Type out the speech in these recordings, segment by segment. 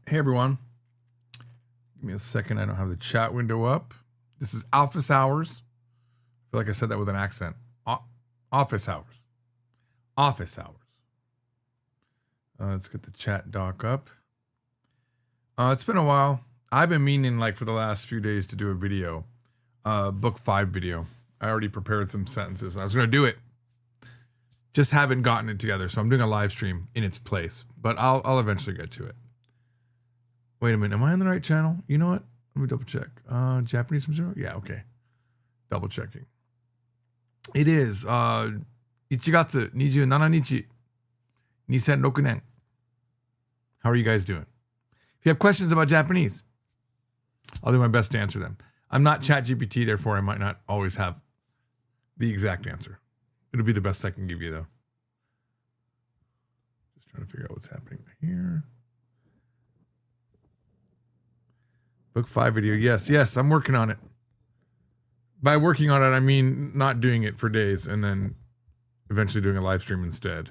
Hey everyone, give me a second. I don't have the chat window up. This is Office Hours. I feel like I said that with an accent. Office Hours. Office Hours. Let's get the chat doc up. It's been a while. I've been meaning for the last few days to do a video, book 5 video. I already prepared some sentences. I was going to do it. Just haven't gotten it together. So I'm doing a live stream in its place, but I'll eventually get to it. Wait a minute. Am I on the right channel? You know what? Let me double check. Japanese from 0? Yeah, okay. Double checking. It is 1月27日 2006年. How are you guys doing? If you have questions about Japanese, I'll do my best to answer them. I'm not ChatGPT, therefore I might not always have the exact answer. It'll be the best I can give you, though. Just trying to figure out what's happening here. Book 5 video. Yes, I'm working on it. By working on it, I mean not doing it for days and then eventually doing a live stream instead.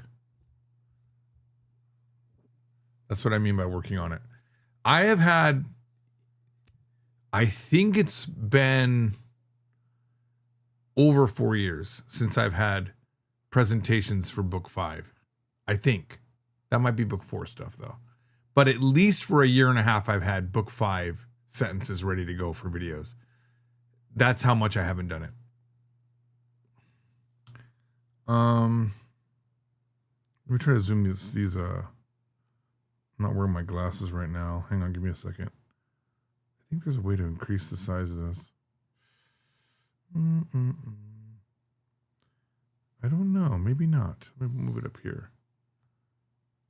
That's what I mean by working on it. I have had, I think it's been over 4 years since I've had presentations for book 5. I think. That might be book 4 stuff, though. But at least for a year and a half, I've had book 5 sentences ready to go for videos. That's how much I haven't done it. Let me try to zoom these I'm not wearing my glasses right now. Hang on, give me a second. I think there's a way to increase the size of this. I don't know. Maybe not. Let me move it up here.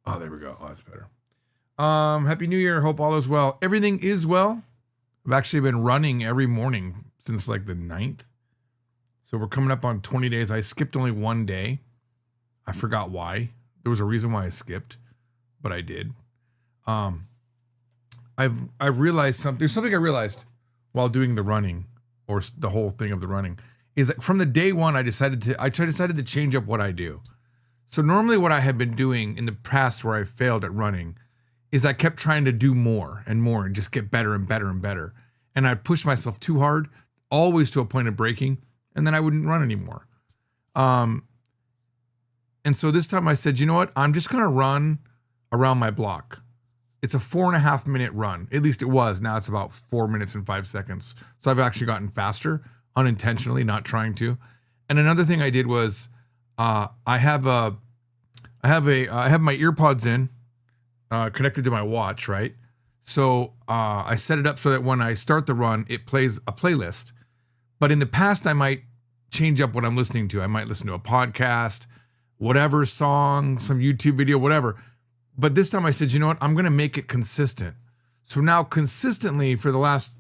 Oh, there we go. Oh, that's better. Happy New Year. Hope all is well. Everything is well. I've actually been running every morning since the 9th. So we're coming up on 20 days. I skipped only one day. I forgot why. There was a reason why I skipped, but I did. I've realized something. There's something I realized while doing the running, or the whole thing of the running, is that from the day one, I decided to change up what I do. So normally what I had been doing in the past where I failed at running is I kept trying to do more and more and just get better and better and better. And I'd push myself too hard, always to a point of breaking, and then I wouldn't run anymore. And so this time I said, you know what? I'm just going to run around my block. It's a 4.5 minute run. At least it was. Now it's about 4 minutes and 5 seconds. So I've actually gotten faster unintentionally, not trying to. And another thing I did was I have my earpods in, connected to my watch, right? So I set it up so that when I start the run, it plays a playlist. But in the past, I might change up what I'm listening to. I might listen to a podcast, whatever song, some YouTube video, whatever. But this time I said, you know what? I'm going to make it consistent. So now consistently for the last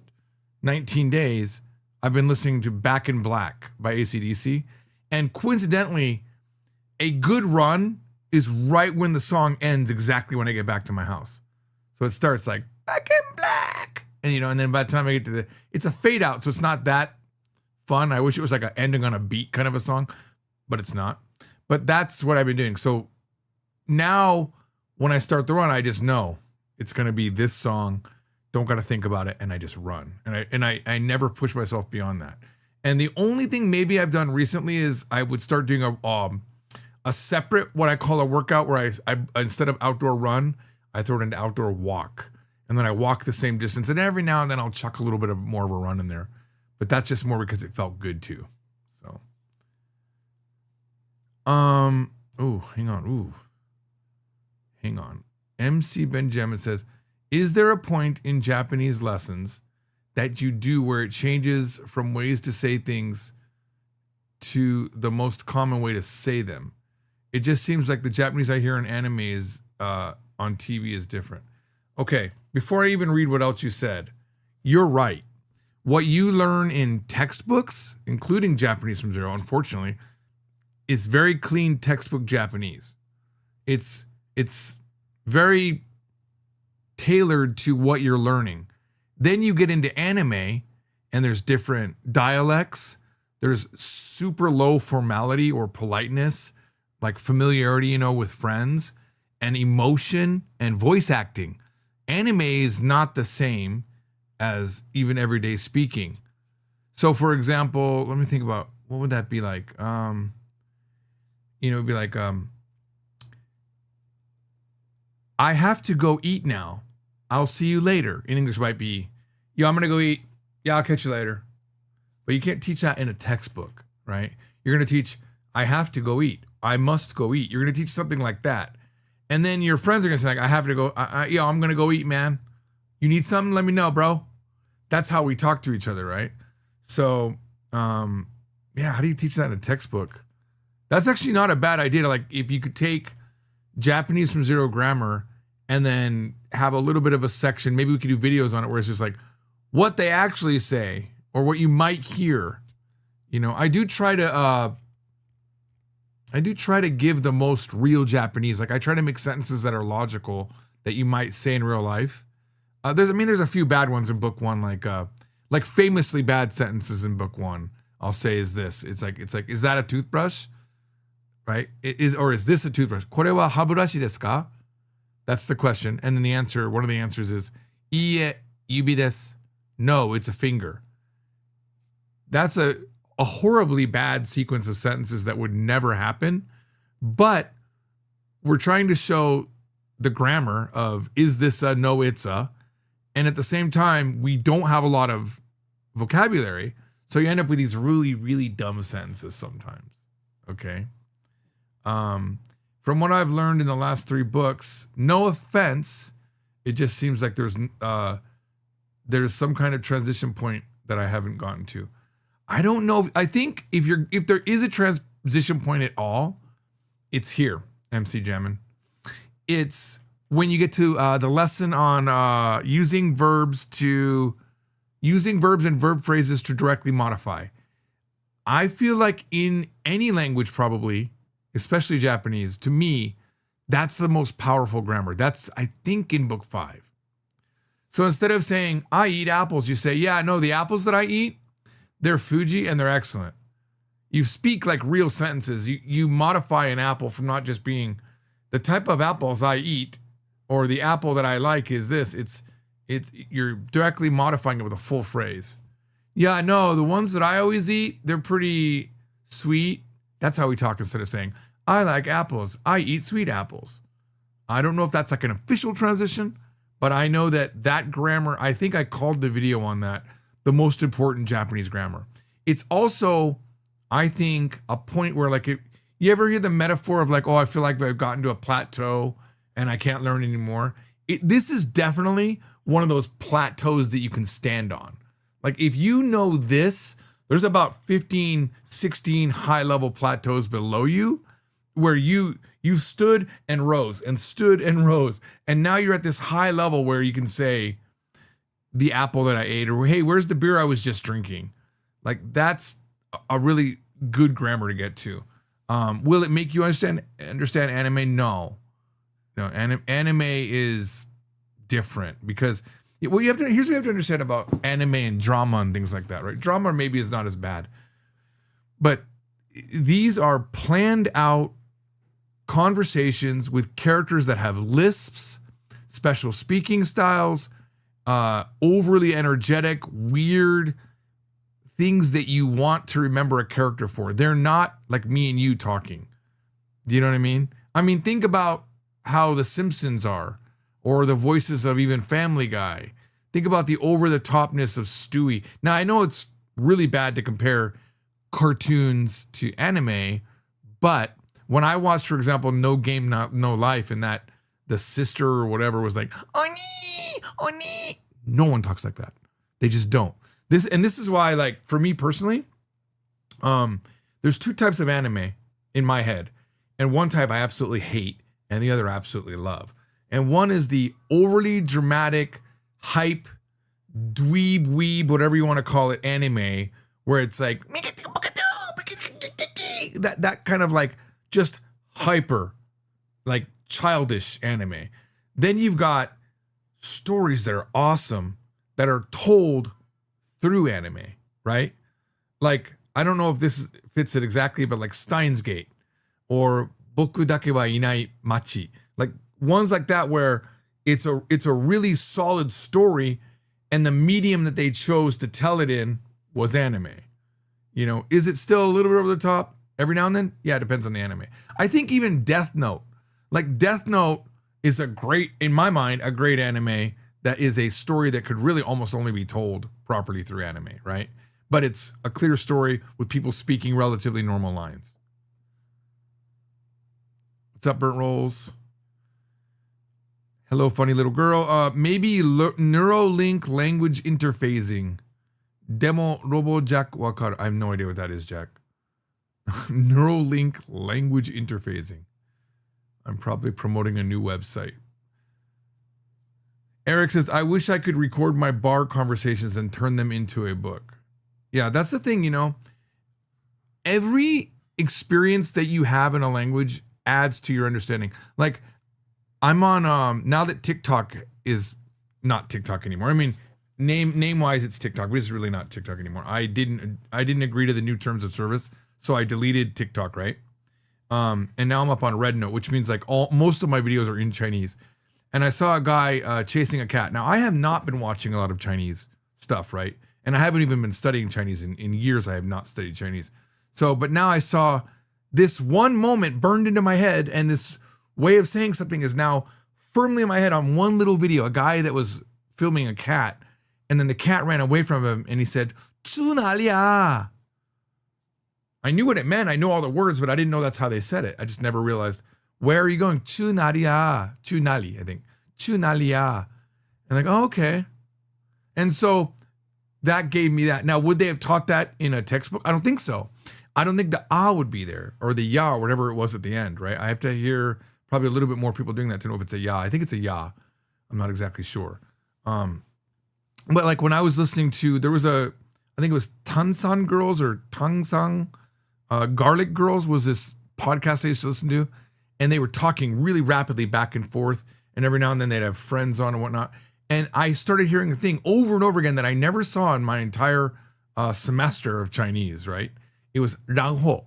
19 days, I've been listening to Back in Black by AC/DC. And coincidentally, a good run is right when the song ends, exactly when I get back to my house. So it starts like Back in Black. And and then by the time I get to it's a fade out. So it's not that fun. I wish it was like an ending on a beat kind of a song, but it's not. But that's what I've been doing. So now when I start the run, I just know it's going to be this song. Don't got to think about it. And I just run. And I never push myself beyond that. And the only thing maybe I've done recently is I would start doing a separate, what I call a workout, where I instead of outdoor run, I throw it into outdoor walk. And then I walk the same distance. And every now and then I'll chuck a little bit of more of a run in there. But that's just more because it felt good too. So, hang on. MC Benjamin says, is there a point in Japanese lessons that you do where it changes from ways to say things to the most common way to say them? It just seems like the Japanese I hear in anime is on TV is different. Okay, before I even read what else you said, you're right. What you learn in textbooks, including Japanese from 0, unfortunately, is very clean textbook Japanese. It's very tailored to what you're learning. Then you get into anime and there's different dialects. There's super low formality or politeness, like familiarity, with friends, and emotion and voice acting. anime is not the same as even everyday speaking. So for example, let me think about what would that be like? It'd be like, I have to go eat now. I'll see you later. In English might be, yo, I'm gonna go eat. Yeah, I'll catch you later. But you can't teach that in a textbook, right? You're gonna teach, I have to go eat. I must go eat. You're gonna teach something like that. And then your friends are gonna say, like, I have to go, I'm gonna go eat, man. You need something? Let me know, bro. That's how we talk to each other, right? So, how do you teach that in a textbook? That's actually not a bad idea. Like, if you could take Japanese from Zero Grammar and then have a little bit of a section, maybe we could do videos on it where it's just like what they actually say or what you might hear. I do try to give the most real Japanese. Like, I try to make sentences that are logical that you might say in real life. There's a few bad ones in book one, like famously bad sentences in book one. I'll say is this. It's like, is that a toothbrush? Right? Is this a toothbrush? これは歯ブラシですか? That's the question. And then one of the answers is, いいえ、指です. No, it's a finger. That's a horribly bad sequence of sentences that would never happen. But we're trying to show the grammar of, is this a, no, it's a. And at the same time, we don't have a lot of vocabulary. So you end up with these really, really dumb sentences sometimes. Okay. From what I've learned in the last 3 books, no offense, it just seems like there's some kind of transition point that I haven't gotten to. I don't know. I think if there is a transition point at all, it's here, MC Jammin. It's when you get to the lesson on using verbs and verb phrases to directly modify. I feel like in any language probably, especially Japanese, to me, that's the most powerful grammar. That's, I think, in book 5. So instead of saying, I eat apples, you say, yeah, no, the apples that I eat, they're Fuji and they're excellent. You speak like real sentences. You modify an apple from not just being the type of apples I eat or the apple that I like is this. You're directly modifying it with a full phrase. Yeah, no, the ones that I always eat, they're pretty sweet. That's how we talk instead of saying, I like apples. I eat sweet apples. I don't know if that's like an official transition, but I know that grammar, I think I called the video on that, the most important Japanese grammar. It's also, I think, a point where like, you ever hear the metaphor of like, oh, I feel like I've gotten to a plateau and I can't learn anymore. This is definitely one of those plateaus that you can stand on. Like if you know this, there's about 15, 16 high level plateaus below you where you stood and rose and stood and rose. And now you're at this high level where you can say the apple that I ate, or hey, where's the beer I was just drinking? Like that's a really good grammar to get to. Will it make you understand anime? No, anime is different because here's what you have to understand about anime and drama and things like that, right? Drama maybe is not as bad, but these are planned out conversations with characters that have lisps, special speaking styles, overly energetic, weird things that you want to remember a character for. They're not like me and you talking. Do you know what I mean? I mean, think about how The Simpsons are, or the voices of even Family Guy. Think about the over-the-topness of Stewie. Now, I know it's really bad to compare cartoons to anime, but when I watched, for example, No Game, No Life, and that the sister or whatever was like, Oni, Oni. No one talks like that. They just don't. This is why, like, for me personally, there's 2 types of anime in my head. And one type I absolutely hate, and the other I absolutely love. And one is the overly dramatic, hype, dweeb, weeb, whatever you want to call it, anime, where it's like, that kind of like, just hyper, like childish anime. Then you've got stories that are awesome that are told through anime, right? Like, I don't know if this fits it exactly, but like Steins Gate or Boku dake wa inai machi, like ones like that where it's a really solid story, and the medium that they chose to tell it in was anime. You know, is it still a little bit over the top every now and then? Yeah, it depends on the anime. I think even Death Note, like Death Note is a great, in my mind, a great anime that is a story that could really almost only be told properly through anime, right? But it's a clear story with people speaking relatively normal lines. What's up, Burnt Rolls? Hello, funny little girl. Maybe Neuralink language interphasing. Demo Robo Jack Wakaru. I have no idea what that is, Jack. Neuralink language interphasing. I'm probably promoting a new website. Eric says, I wish I could record my bar conversations and turn them into a book. Yeah, that's the thing, you know. Every experience that you have in a language adds to your understanding. Like, I'm on, now that TikTok is not TikTok anymore. I mean, name-wise, it's TikTok, but it's really not TikTok anymore. I didn't agree to the new terms of service, so I deleted TikTok, right? And now I'm up on Red Note, which means like most of my videos are in Chinese. And I saw a guy chasing a cat. Now, I have not been watching a lot of Chinese stuff, right? And I haven't even been studying Chinese in years. I have not studied Chinese. So, but now I saw this one moment burned into my head, and this way of saying something is now firmly in my head on one little video. A guy that was filming a cat, and then the cat ran away from him, and he said, "Chu na lia." I knew what it meant. I know all the words, but I didn't know that's how they said it. I just never realized. Where are you going? Chu na lia. Chu nali, I think. Chu na lia. And like, oh, okay. And so that gave me that. Now, would they have taught that in a textbook? I don't think so. I don't think the ah would be there, or the ya, or whatever it was at the end, right? I have to hear probably a little bit more people doing that to know if it's a ya. I think it's a ya. I'm not exactly sure. But like when I was listening to, there was I think it was Tansan Girls or Tangsang, Garlic Girls was this podcast I used to listen to, and they were talking really rapidly back and forth, and every now and then they'd have friends on and whatnot. And I started hearing a thing over and over again that I never saw in my entire semester of Chinese, right? It was 然后,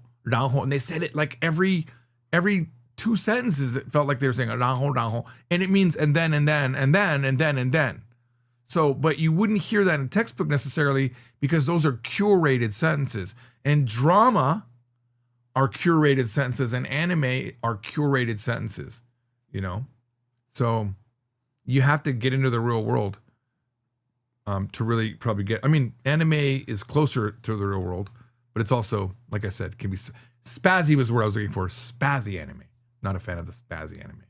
and they said it like every 2 sentences. It felt like they were saying 然后, and it means and then. So, but you wouldn't hear that in a textbook necessarily, because those are curated sentences, and drama are curated sentences, and anime are curated sentences, you know? So you have to get into the real world to really probably get, I mean, anime is closer to the real world, but it's also, like I said, can be, spazzy was where I was looking for, spazzy anime. Not a fan of the spazzy anime.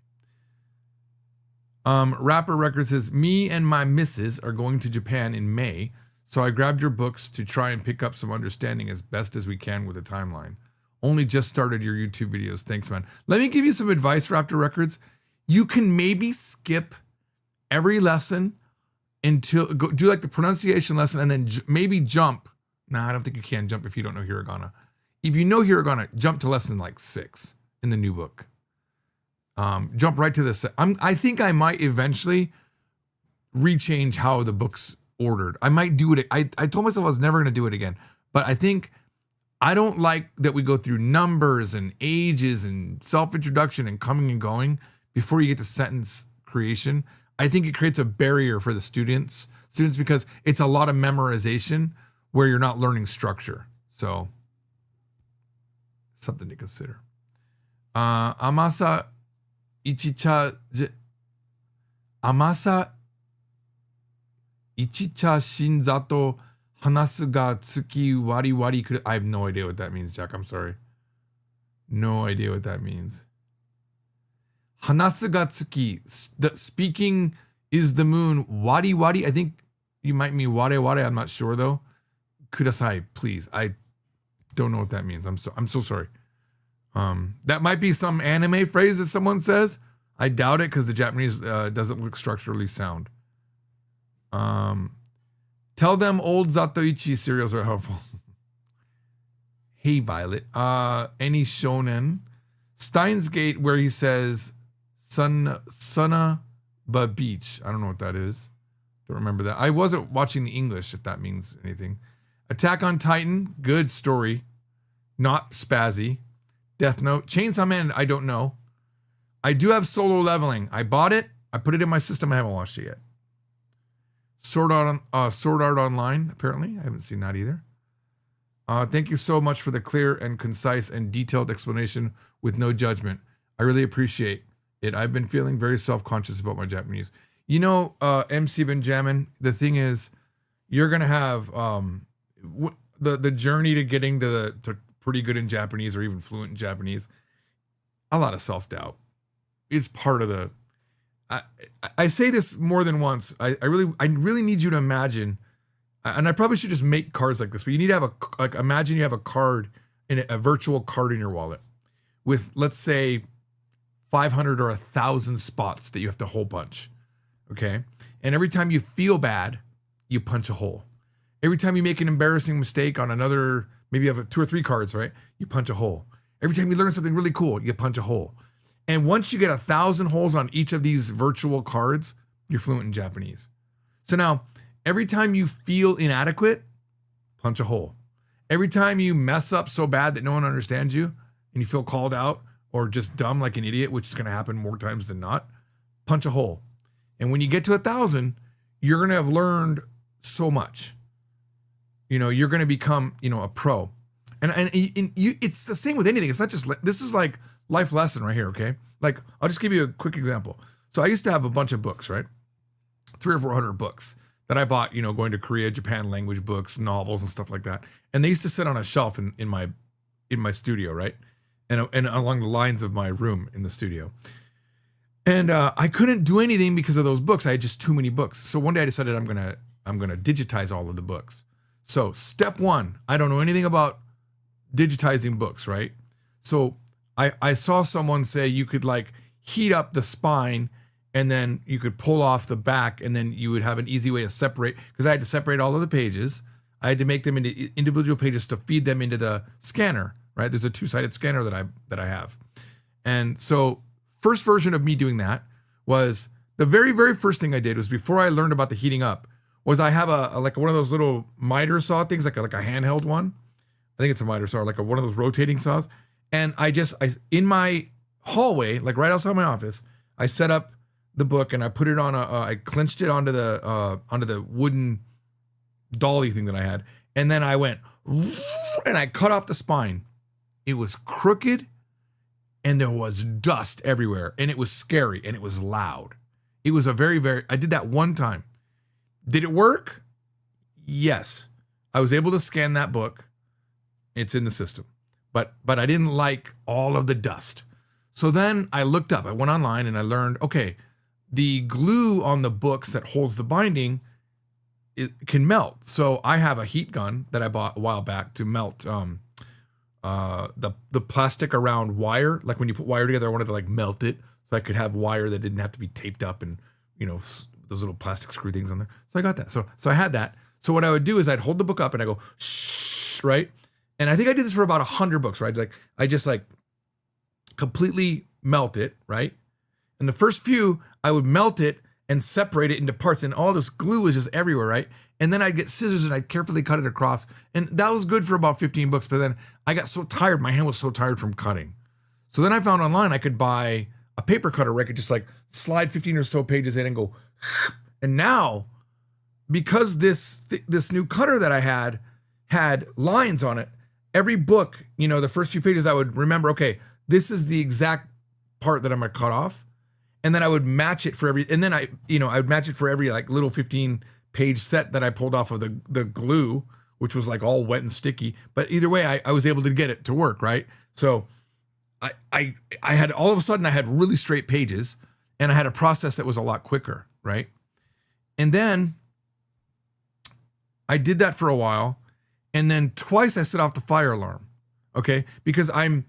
Rapper Records says, me and my missus are going to Japan in May, so I grabbed your books to try and pick up some understanding as best as we can with the timeline. Only just started your YouTube videos. Thanks, man. Let me give you some advice, Raptor Records. You can maybe skip every lesson until, do like the pronunciation lesson, and then maybe jump. Nah, I don't think you can jump if you don't know hiragana. If you know hiragana, jump to lesson like 6 in the new book. Jump right to this. I think I might eventually rechange how the book's ordered. I might do it. I told myself I was never going to do it again, but I think I don't like that we go through numbers and ages and self-introduction and coming and going before you get to sentence creation. I think it creates a barrier for the students because it's a lot of memorization where you're not learning structure. So something to consider. Amasa ichicha shinzato hanasu ga tsuki wari wari kuru. I have no idea what that means, Jack. I'm sorry. No idea what that means. Hanasu ga tsuki. Speaking is the moon. Wari wari. I think you might mean ware ware. I'm not sure though. Kudasai, please. I don't know what that means. I'm so sorry. That might be some anime phrase that someone says. I doubt it because the Japanese doesn't look structurally sound. Tell them old Zatoichi cereals are helpful. Hey, Violet. Any shonen. Steins Gate, where he says Sunna Ba Beach. I don't know what that is. Don't remember that. I wasn't watching the English, if that means anything. Attack on Titan. Good story. Not spazzy. Death Note. Chainsaw Man, I don't know. I do have Solo Leveling. I bought it. I put it in my system. I haven't watched it yet. Sword Art Online, apparently. I haven't seen that either. Thank you so much for the clear and concise and detailed explanation with no judgment. I really appreciate it. I've been feeling very self-conscious about my Japanese. You know, MC Benjamin, the thing is, you're going to have the journey to getting to pretty good in Japanese or even fluent in Japanese. A lot of self-doubt is part of the... I say this more than once. I really need you to imagine, and I probably should just make cards like this, but you need to have imagine you have a card, in a virtual card in your wallet with, let's say, 500 or 1,000 spots that you have to hole punch. Okay. And every time you feel bad, you punch a hole. Every time you make an embarrassing mistake on another, maybe you have 2 or 3 cards, right? You punch a hole. Every time you learn something really cool, you punch a hole. And once you get 1,000 holes on each of these virtual cards, you're fluent in Japanese. So now, every time you feel inadequate, punch a hole. Every time you mess up so bad that no one understands you and you feel called out or just dumb like an idiot, which is going to happen more times than not, punch a hole. And when you get to 1,000, you're going to have learned so much. You know, you're going to become, you know, a pro. And it's the same with anything. It's not just, this is like life lesson right here, okay? Like, I'll just give you a quick example. So I used to have a bunch of books, right? 300 or 400 books that I bought, you know, going to Korea, Japan language books, novels and stuff like that. And they used to sit on a shelf in my studio, right? And along the lines of my room in the studio. And I couldn't do anything because of those books. I had just too many books. So one day I decided I'm gonna digitize all of the books. So step 1, I don't know anything about digitizing books, right? So I saw someone say you could like heat up the spine and then you could pull off the back and then you would have an easy way to separate, because I had to separate all of the pages. I had to make them into individual pages to feed them into the scanner, right? There's a 2-sided scanner that I have. And so first version of me doing that was the very, very first thing I did was, before I learned about the heating up, was I have a like one of those little miter saw things, like a handheld one. I think it's a miter saw, like one of those rotating saws. And I in my hallway, like right outside my office, I set up the book and I put it on I clinched it onto the wooden dolly thing that I had. And then I went, and I cut off the spine. It was crooked and there was dust everywhere and it was scary and it was loud. It was a I did that one time. Did it work? Yes. I was able to scan that book. It's in the system. But I didn't like all of the dust. So then I looked up, I went online and I learned, okay, the glue on the books that holds the binding, it can melt. So I have a heat gun that I bought a while back to melt the plastic around wire. Like when you put wire together, I wanted to like melt it so I could have wire that didn't have to be taped up and, you know, those little plastic screw things on there. So I got that. So I had that. So what I would do is I'd hold the book up and I go, shh, right? And I think I did this for about 100 books, right? Like I just like completely melt it, right? And the first few, I would melt it and separate it into parts, and all this glue was just everywhere, right? And then I'd get scissors and I'd carefully cut it across. And that was good for about 15 books, but then I got so tired, my hand was so tired from cutting. So then I found online I could buy a paper cutter where I could just like slide 15 or so pages in and go, and now, because this new cutter that I had lines on it, every book, you know, the first few pages I would remember, okay, this is the exact part that I'm gonna cut off. And then I would match it for I would match it for every like little 15-page set that I pulled off of the glue, which was like all wet and sticky. But either way, I was able to get it to work, right? So I had, all of a sudden I had really straight pages and I had a process that was a lot quicker, right? And then I did that for a while. And then twice I set off the fire alarm, okay? Because I'm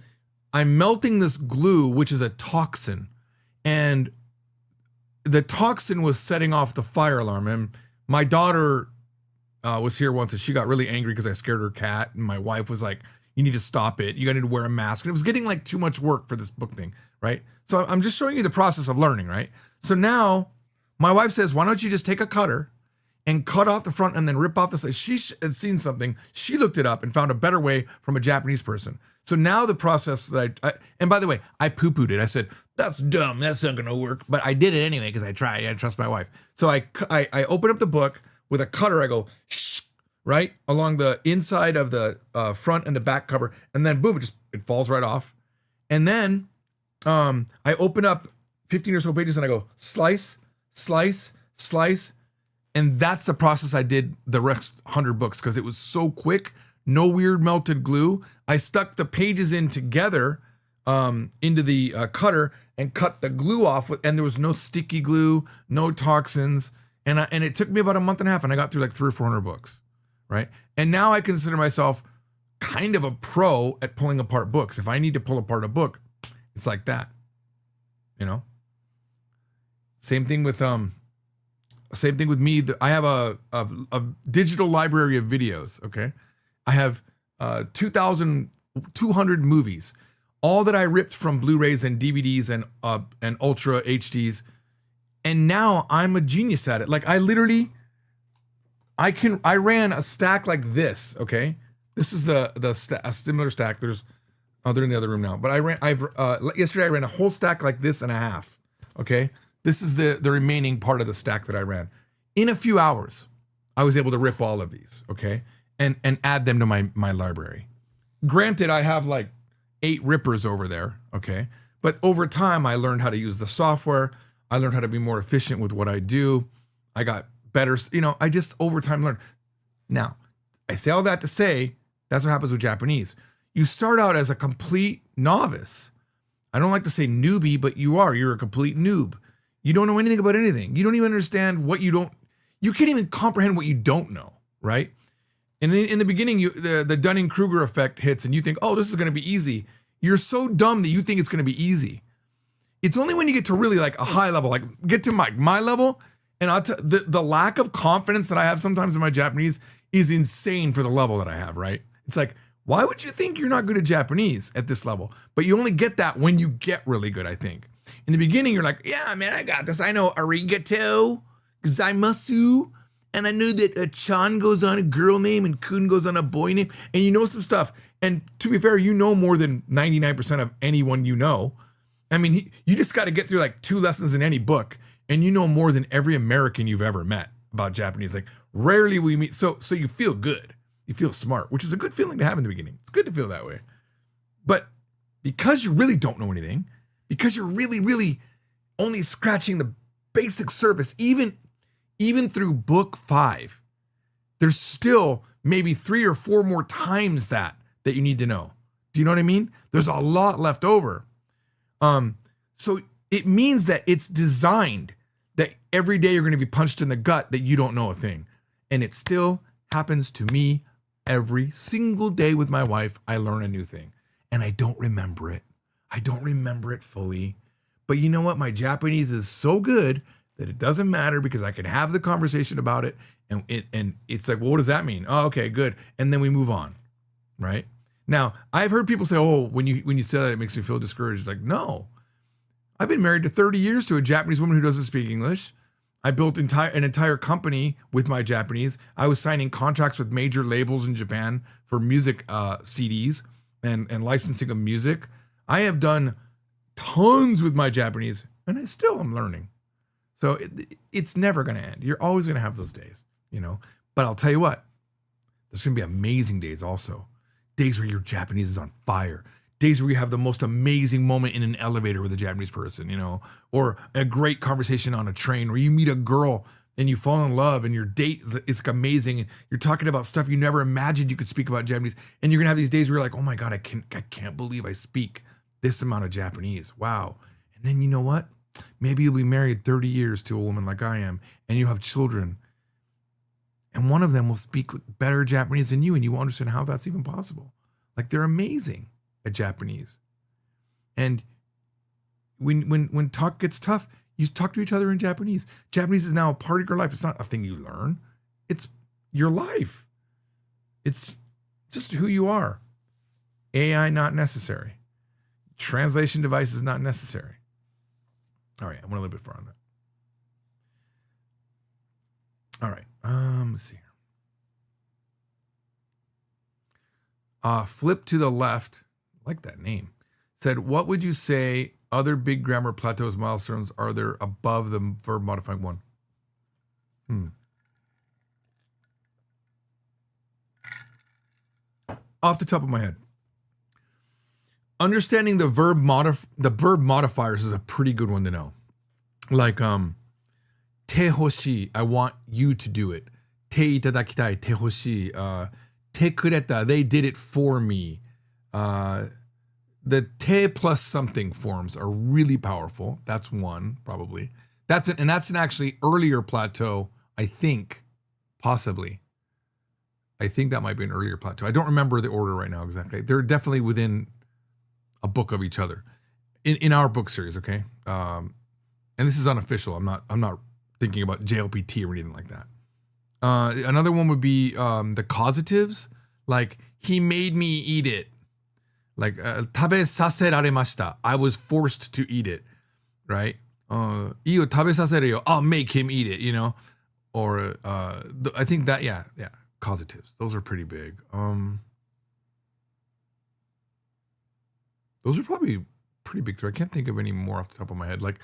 melting this glue, which is a toxin. And the toxin was setting off the fire alarm. And my daughter was here once and she got really angry because I scared her cat. And my wife was like, you need to stop it. You got to wear a mask. And it was getting like too much work for this book thing, right? So I'm just showing you the process of learning, right? So now my wife says, why don't you just take a cutter and cut off the front and then rip off the side. She had seen something. She looked it up and found a better way from a Japanese person. So now the process that and by the way, I poo-pooed it. I said, that's dumb. That's not gonna work. But I did it anyway because I tried. I trust my wife. So I open up the book with a cutter. I go shh, right along the inside of the front and the back cover, and then boom, it falls right off. And then I open up 15 or so pages and I go slice, slice, slice. And that's the process I did the rest 100 books because it was so quick, no weird melted glue. I stuck the pages in together into the cutter and cut the glue off and there was no sticky glue, no toxins. And it took me about a month and a half and I got through like 300 or 400 books, right? And now I consider myself kind of a pro at pulling apart books. If I need to pull apart a book, it's like that, you know? Same thing with me. I have a digital library of videos. Okay. I have 2,200 movies, all that I ripped from Blu-rays and DVDs and Ultra HDs. And now I'm a genius at it. Like I ran a stack like this. Okay. This is a similar stack. They're in the other room now, but yesterday I ran a whole stack like this and a half. Okay. This is the remaining part of the stack that I ran. In a few hours, I was able to rip all of these, okay? And add them to my library. Granted, I have like 8 rippers over there, okay? But over time, I learned how to use the software. I learned how to be more efficient with what I do. I got better, I just over time learned. Now, I say all that to say, that's what happens with Japanese. You start out as a complete novice. I don't like to say newbie, but you're a complete noob. You don't know anything about anything. You don't even understand you can't even comprehend what you don't know, right? And in the beginning, the Dunning-Kruger effect hits and you think, oh, this is going to be easy. You're so dumb that you think it's going to be easy. It's only when you get to really like a high level, like get to my level, and the lack of confidence that I have sometimes in my Japanese is insane for the level that I have, right? It's like, why would you think you're not good at Japanese at this level? But you only get that when you get really good, I think. In the beginning, you're like, yeah, man, I got this. I know arigato, gozaimasu, and I knew that a chan goes on a girl name and kun goes on a boy name, and you know some stuff. And to be fair, you know more than 99% of anyone you know. I mean, you just got to get through like 2 lessons in any book, and you know more than every American you've ever met about Japanese. Like, rarely we meet. So you feel good. You feel smart, which is a good feeling to have in the beginning. It's good to feel that way. But because you really don't know anything, because you're really, really only scratching the basic surface, even through book 5, there's still maybe 3 or 4 more times that you need to know. Do you know what I mean? There's a lot left over. So it means that it's designed that every day you're going to be punched in the gut that you don't know a thing. And it still happens to me every single day with my wife. I learn a new thing and I don't remember it. I don't remember it fully, but you know what? My Japanese is so good that it doesn't matter because I can have the conversation about it. And it's like, well, what does that mean? Oh, okay, good. And then we move on. Right now, I've heard people say, oh, when you say that, it makes me feel discouraged. Like, no, I've been married to 30 years to a Japanese woman who doesn't speak English. I built an entire company with my Japanese. I was signing contracts with major labels in Japan for music CDs and licensing of music. I have done tons with my Japanese, and I still am learning. So it's never going to end. You're always going to have those days, But I'll tell you what, there's going to be amazing days also. Days where your Japanese is on fire. Days where you have the most amazing moment in an elevator with a Japanese person, or a great conversation on a train, where you meet a girl and you fall in love and your date is amazing. You're talking about stuff you never imagined you could speak about Japanese. And you're going to have these days where you're like, oh my God, I can't believe I speak this amount of Japanese. Wow. And then you know what? Maybe you'll be married 30 years to a woman like I am, and you have children. And one of them will speak better Japanese than you, and you won't understand how that's even possible. Like, they're amazing at Japanese. And when talk gets tough, you talk to each other in Japanese. Japanese is now a part of your life. It's not a thing you learn. It's your life. It's just who you are. AI not necessary. Translation device is not necessary. All right, I went a little bit far on that. All right, let's see here. Flip to the left, I like that name, said, what would you say other big grammar plateaus, milestones are there above the verb modifying one? Off the top of my head, understanding the verb modifiers is a pretty good one to know. Like te hoshii, I want you to do it. Te itadakitai, te hoshii. Te kureta, they did it for me. The te plus something forms are really powerful. That's one, probably. That's an actually earlier plateau, I think, possibly. I think that might be an earlier plateau. I don't remember the order right now exactly. They're definitely within a book of each other in our book series, okay? And this is unofficial. I'm not thinking about JLPT or anything like that. Another one would be the causatives, like he made me eat it. Like tabe saseraremashita. I was forced to eat it, right? Iyo tabe saseru yo. I'll make him eat it, you know? Or I think that yeah. Causatives. Those are pretty big. Those are probably pretty big three. I can't think of any more off the top of my head. Like,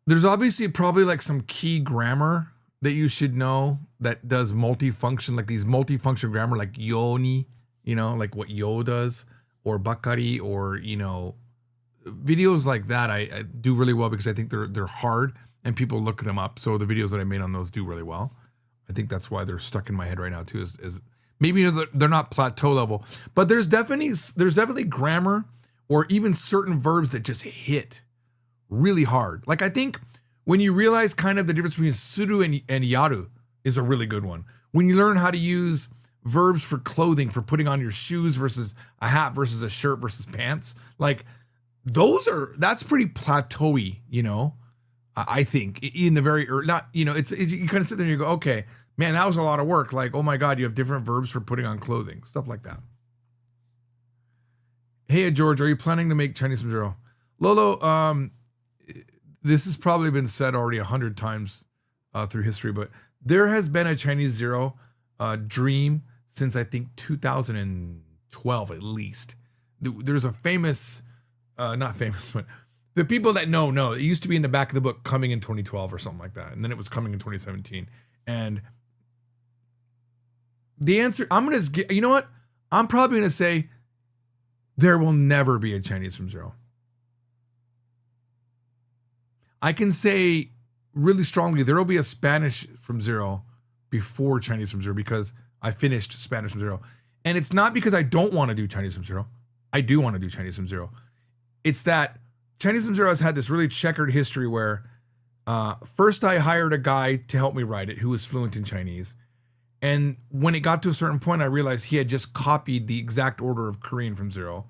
there's obviously probably like some key grammar that you should know that does multifunction, like these multifunction grammar, like yoni, you know, like what yo does, or bakari, or, you know, videos like that. I do really well because I think they're hard and people look them up. So the videos that I made on those do really well. I think that's why they're stuck in my head right now too. Is maybe they're not plateau level, but there's definitely grammar or even certain verbs that just hit really hard. Like I think when you realize kind of the difference between suru and yaru is a really good one. When you learn how to use verbs for clothing, for putting on your shoes versus a hat versus a shirt versus pants, like that's pretty plateau-y, you know. I think in the very early, not, you know, you kind of sit there and you go, okay, man, that was a lot of work. Like, oh my God, you have different verbs for putting on clothing, stuff like that. Hey, George, are you planning to make Chinese from zero? Lolo, this has probably been said already 100 times through history, but there has been a Chinese zero dream since I think 2012 at least. There's a famous, not famous, but the people that know, it used to be in the back of the book coming in 2012 or something like that. And then it was coming in 2017. And the answer, you know what? I'm probably going to say there will never be a Chinese from zero. I can say really strongly there will be a Spanish from zero before Chinese from zero because I finished Spanish from zero. And it's not because I don't want to do Chinese from zero. I do want to do Chinese from zero. It's that Chinese from zero has had this really checkered history where first I hired a guy to help me write it who was fluent in Chinese. And when it got to a certain point, I realized he had just copied the exact order of Korean from zero,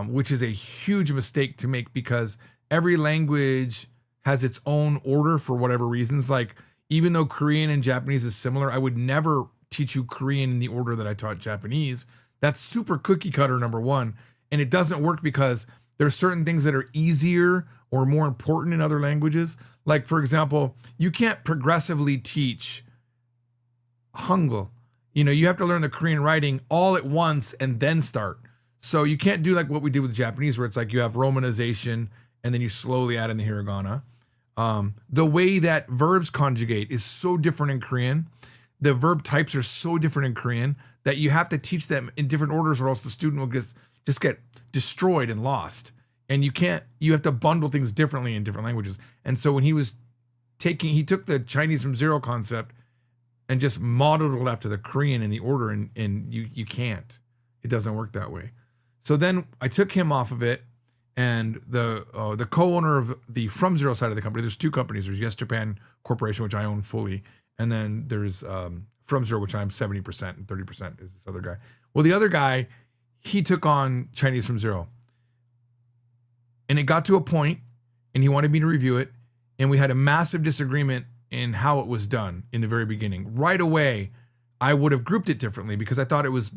which is a huge mistake to make because every language has its own order for whatever reasons. Like, even though Korean and Japanese is similar, I would never teach you Korean in the order that I taught Japanese. That's super cookie cutter, number one. And it doesn't work because there's certain things that are easier or more important in other languages. Like, for example, you can't progressively teach Hangul. You know, you have to learn the Korean writing all at once and then start. So you can't do like what we did with Japanese, where it's like you have romanization and then you slowly add in the hiragana. The way that verbs conjugate is so different in Korean. The verb types are so different in Korean that you have to teach them in different orders or else the student will just get destroyed and lost. And you have to bundle things differently in different languages. And so when he took the Chinese from zero concept and just modeled it after the Korean in the order, and you can't. It doesn't work that way. So then I took him off of it, and the co-owner of the From Zero side of the company, there's two companies. There's Yes Japan Corporation, which I own fully, and then there's From Zero, which I'm 70%, and 30% is this other guy. Well, the other guy, he took on Chinese from zero. And it got to a point, and he wanted me to review it, and we had a massive disagreement in how it was done in the very beginning. Right away, I would have grouped it differently because I thought it was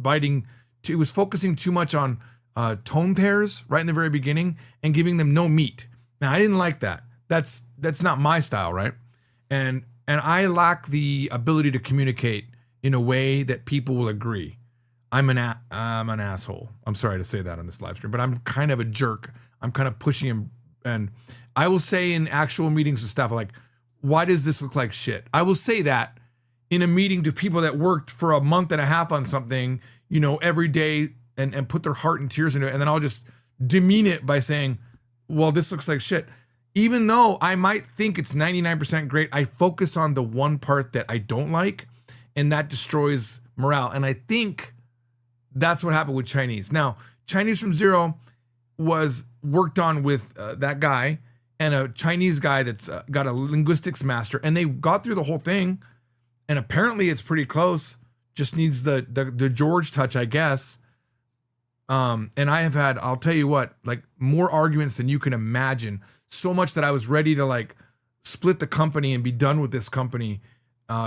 focusing too much on tone pairs right in the very beginning and giving them no meat. Now, I didn't like that. That's not my style, right? And I lack the ability to communicate in a way that people will agree. I'm an asshole. I'm sorry to say that on this live stream, but I'm kind of a jerk. I'm kind of pushing him. And I will say in actual meetings with staff, like, why does this look like shit? I will say that in a meeting to people that worked for a month and a half on something, every day and put their heart and tears into it. And then I'll just demean it by saying, well, this looks like shit. Even though I might think it's 99% great, I focus on the one part that I don't like, and that destroys morale. And I think that's what happened with Chinese. Now, Chinese from Zero was worked on with that guy and a Chinese guy that's got a linguistics master, and they got through the whole thing, and apparently it's pretty close. Just needs the George touch, I guess. And I have had, I'll tell you what, like more arguments than you can imagine. So much that I was ready to like split the company and be done with this company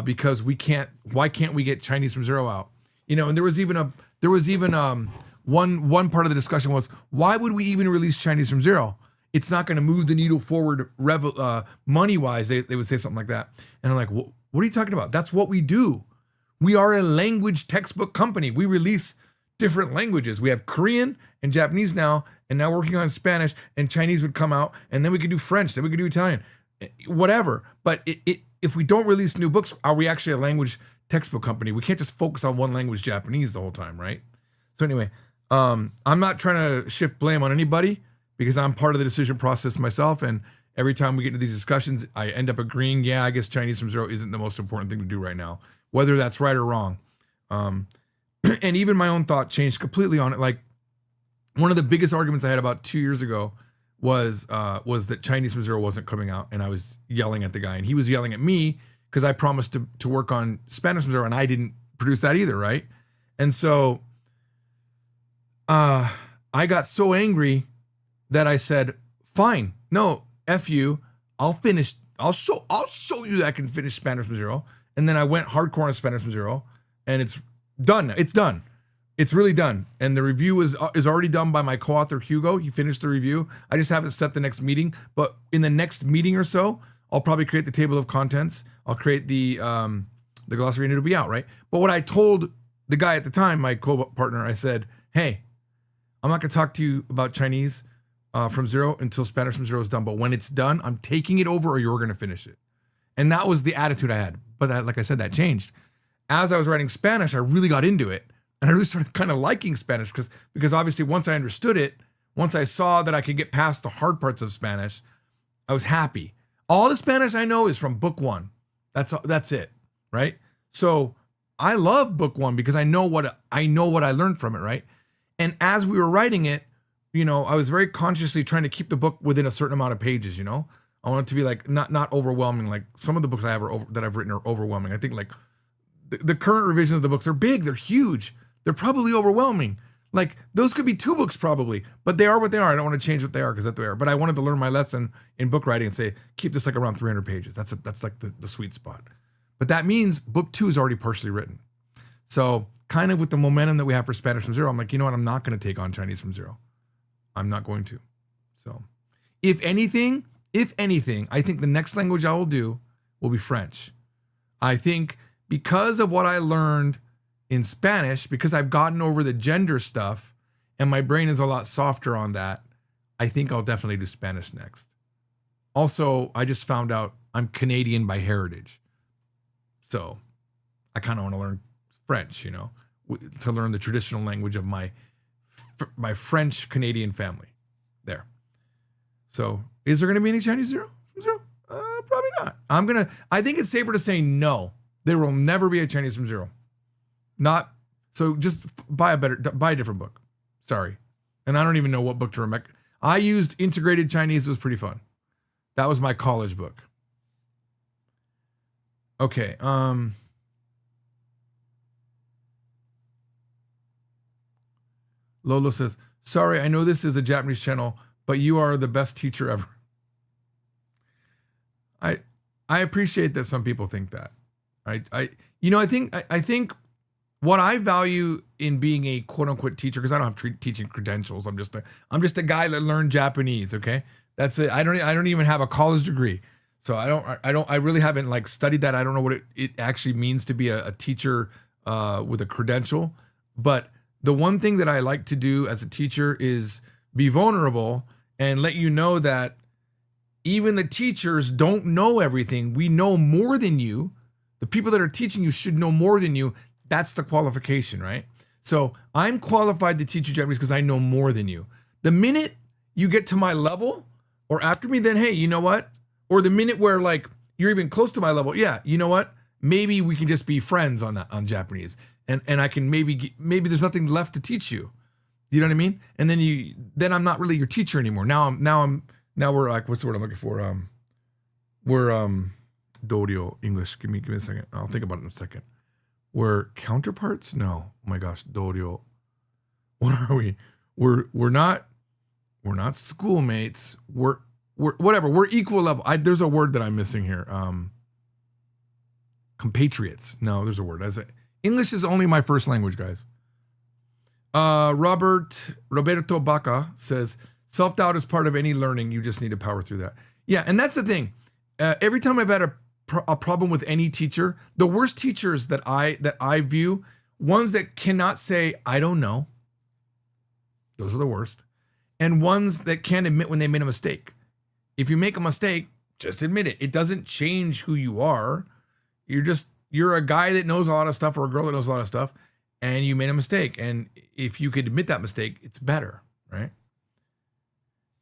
because why can't we get Chinese from Zero out? And there was even one part of the discussion was, why would we even release Chinese from Zero? It's not going to move the needle forward money wise. They would say something like that. And I'm like, what are you talking about? That's what we do. We are a language textbook company. We release different languages. We have Korean and Japanese now, and now working on Spanish, and Chinese would come out, and then we could do French, then we could do Italian, whatever. But if we don't release new books, are we actually a language textbook company? We can't just focus on one language, Japanese, the whole time, right? So anyway, I'm not trying to shift blame on anybody because I'm part of the decision process myself, and every time we get into these discussions, I end up agreeing, yeah, I guess Chinese from Zero isn't the most important thing to do right now, whether that's right or wrong. And even my own thought changed completely on it. Like one of the biggest arguments I had about 2 years ago was that Chinese from Zero wasn't coming out, and I was yelling at the guy, and he was yelling at me because I promised to work on Spanish from Zero, and I didn't produce that either, right? And so I got so angry that I said, fine, no, F you, I'll show you that I can finish Spanish from Zero. And then I went hardcore on Spanish from Zero, and it's done. It's done. It's really done. And the review is already done by my co-author, Hugo. He finished the review. I just haven't set the next meeting, but in the next meeting or so, I'll probably create the table of contents. I'll create the glossary, and it'll be out, right? But what I told the guy at the time, my co-partner, I said, hey, I'm not going to talk to you about Chinese from Zero until Spanish from Zero is done. But when it's done, I'm taking it over, or you're going to finish it. And that was the attitude I had. But like I said, that changed. As I was writing Spanish, I really got into it. And I really started kind of liking Spanish because obviously once I understood it, once I saw that I could get past the hard parts of Spanish, I was happy. All the Spanish I know is from book one. That's it, right? So I love book one because I know what I learned from it, right? And as we were writing it, I was very consciously trying to keep the book within a certain amount of pages, I want it to be like not overwhelming. Like some of the books that I've written are overwhelming. I think like the current revisions of the books are big, they're huge, they're probably overwhelming. Like those could be 2 books probably, but they are what they are. I don't want to change what they are because that's what they are. But I wanted to learn my lesson in book writing and say, keep this like around 300 pages. That's like the sweet spot. But that means book 2 is already partially written. So kind of with the momentum that we have for Spanish from Zero, I'm like, you know what? I'm not going to take on Chinese from Zero. I'm not going to. So if anything, I think the next language I will do will be French. I think because of what I learned in Spanish, because I've gotten over the gender stuff and my brain is a lot softer on that, I think I'll definitely do Spanish next. Also, I just found out I'm Canadian by heritage. So I kind of want to learn French, to learn the traditional language of my French Canadian family there. So is there going to be any Chinese Zero? Probably not. I think it's safer to say no. There will never be a Chinese from Zero. Not so. Just buy a different book. Sorry, and I don't even know what book to recommend. I used Integrated Chinese. It was pretty fun. That was my college book. Okay. Lolo says, "Sorry, I know this is a Japanese channel, but you are the best teacher ever." I appreciate that some people think that. I think what I value in being a quote unquote teacher, because I don't have teaching credentials. I'm just a guy that learned Japanese. Okay. That's it. I don't even have a college degree. So I really haven't like studied that. I don't know what it actually means to be a teacher with a credential. But the one thing that I like to do as a teacher is be vulnerable and let you know that even the teachers don't know everything. We know more than you. The people that are teaching you should know more than you. That's the qualification, right? So I'm qualified to teach you Japanese because I know more than you. The minute you get to my level or after me, then hey, you know what? Or the minute where like you're even close to my level, yeah, you know what? Maybe we can just be friends on Japanese, and I can maybe there's nothing left to teach you. You know what I mean? And then I'm not really your teacher anymore. Now we're like, what's the word I'm looking for? We're dorio English. Give me a second. I'll think about it in a second. We're counterparts? No. Oh my gosh, dorio. What are we? We're not schoolmates. We're whatever. We're equal level. There's a word that I'm missing here. Compatriots. No, there's a word. English is only my first language, guys. Roberto Baca says, self-doubt is part of any learning. You just need to power through that. Yeah, and that's the thing. Every time I've had a problem with any teacher, the worst teachers that I view, ones that cannot say, I don't know. Those are the worst. And ones that can't admit when they made a mistake. If you make a mistake, just admit it. It doesn't change who you are. You're a guy that knows a lot of stuff or a girl that knows a lot of stuff, and you made a mistake. And if you could admit that mistake, it's better, right?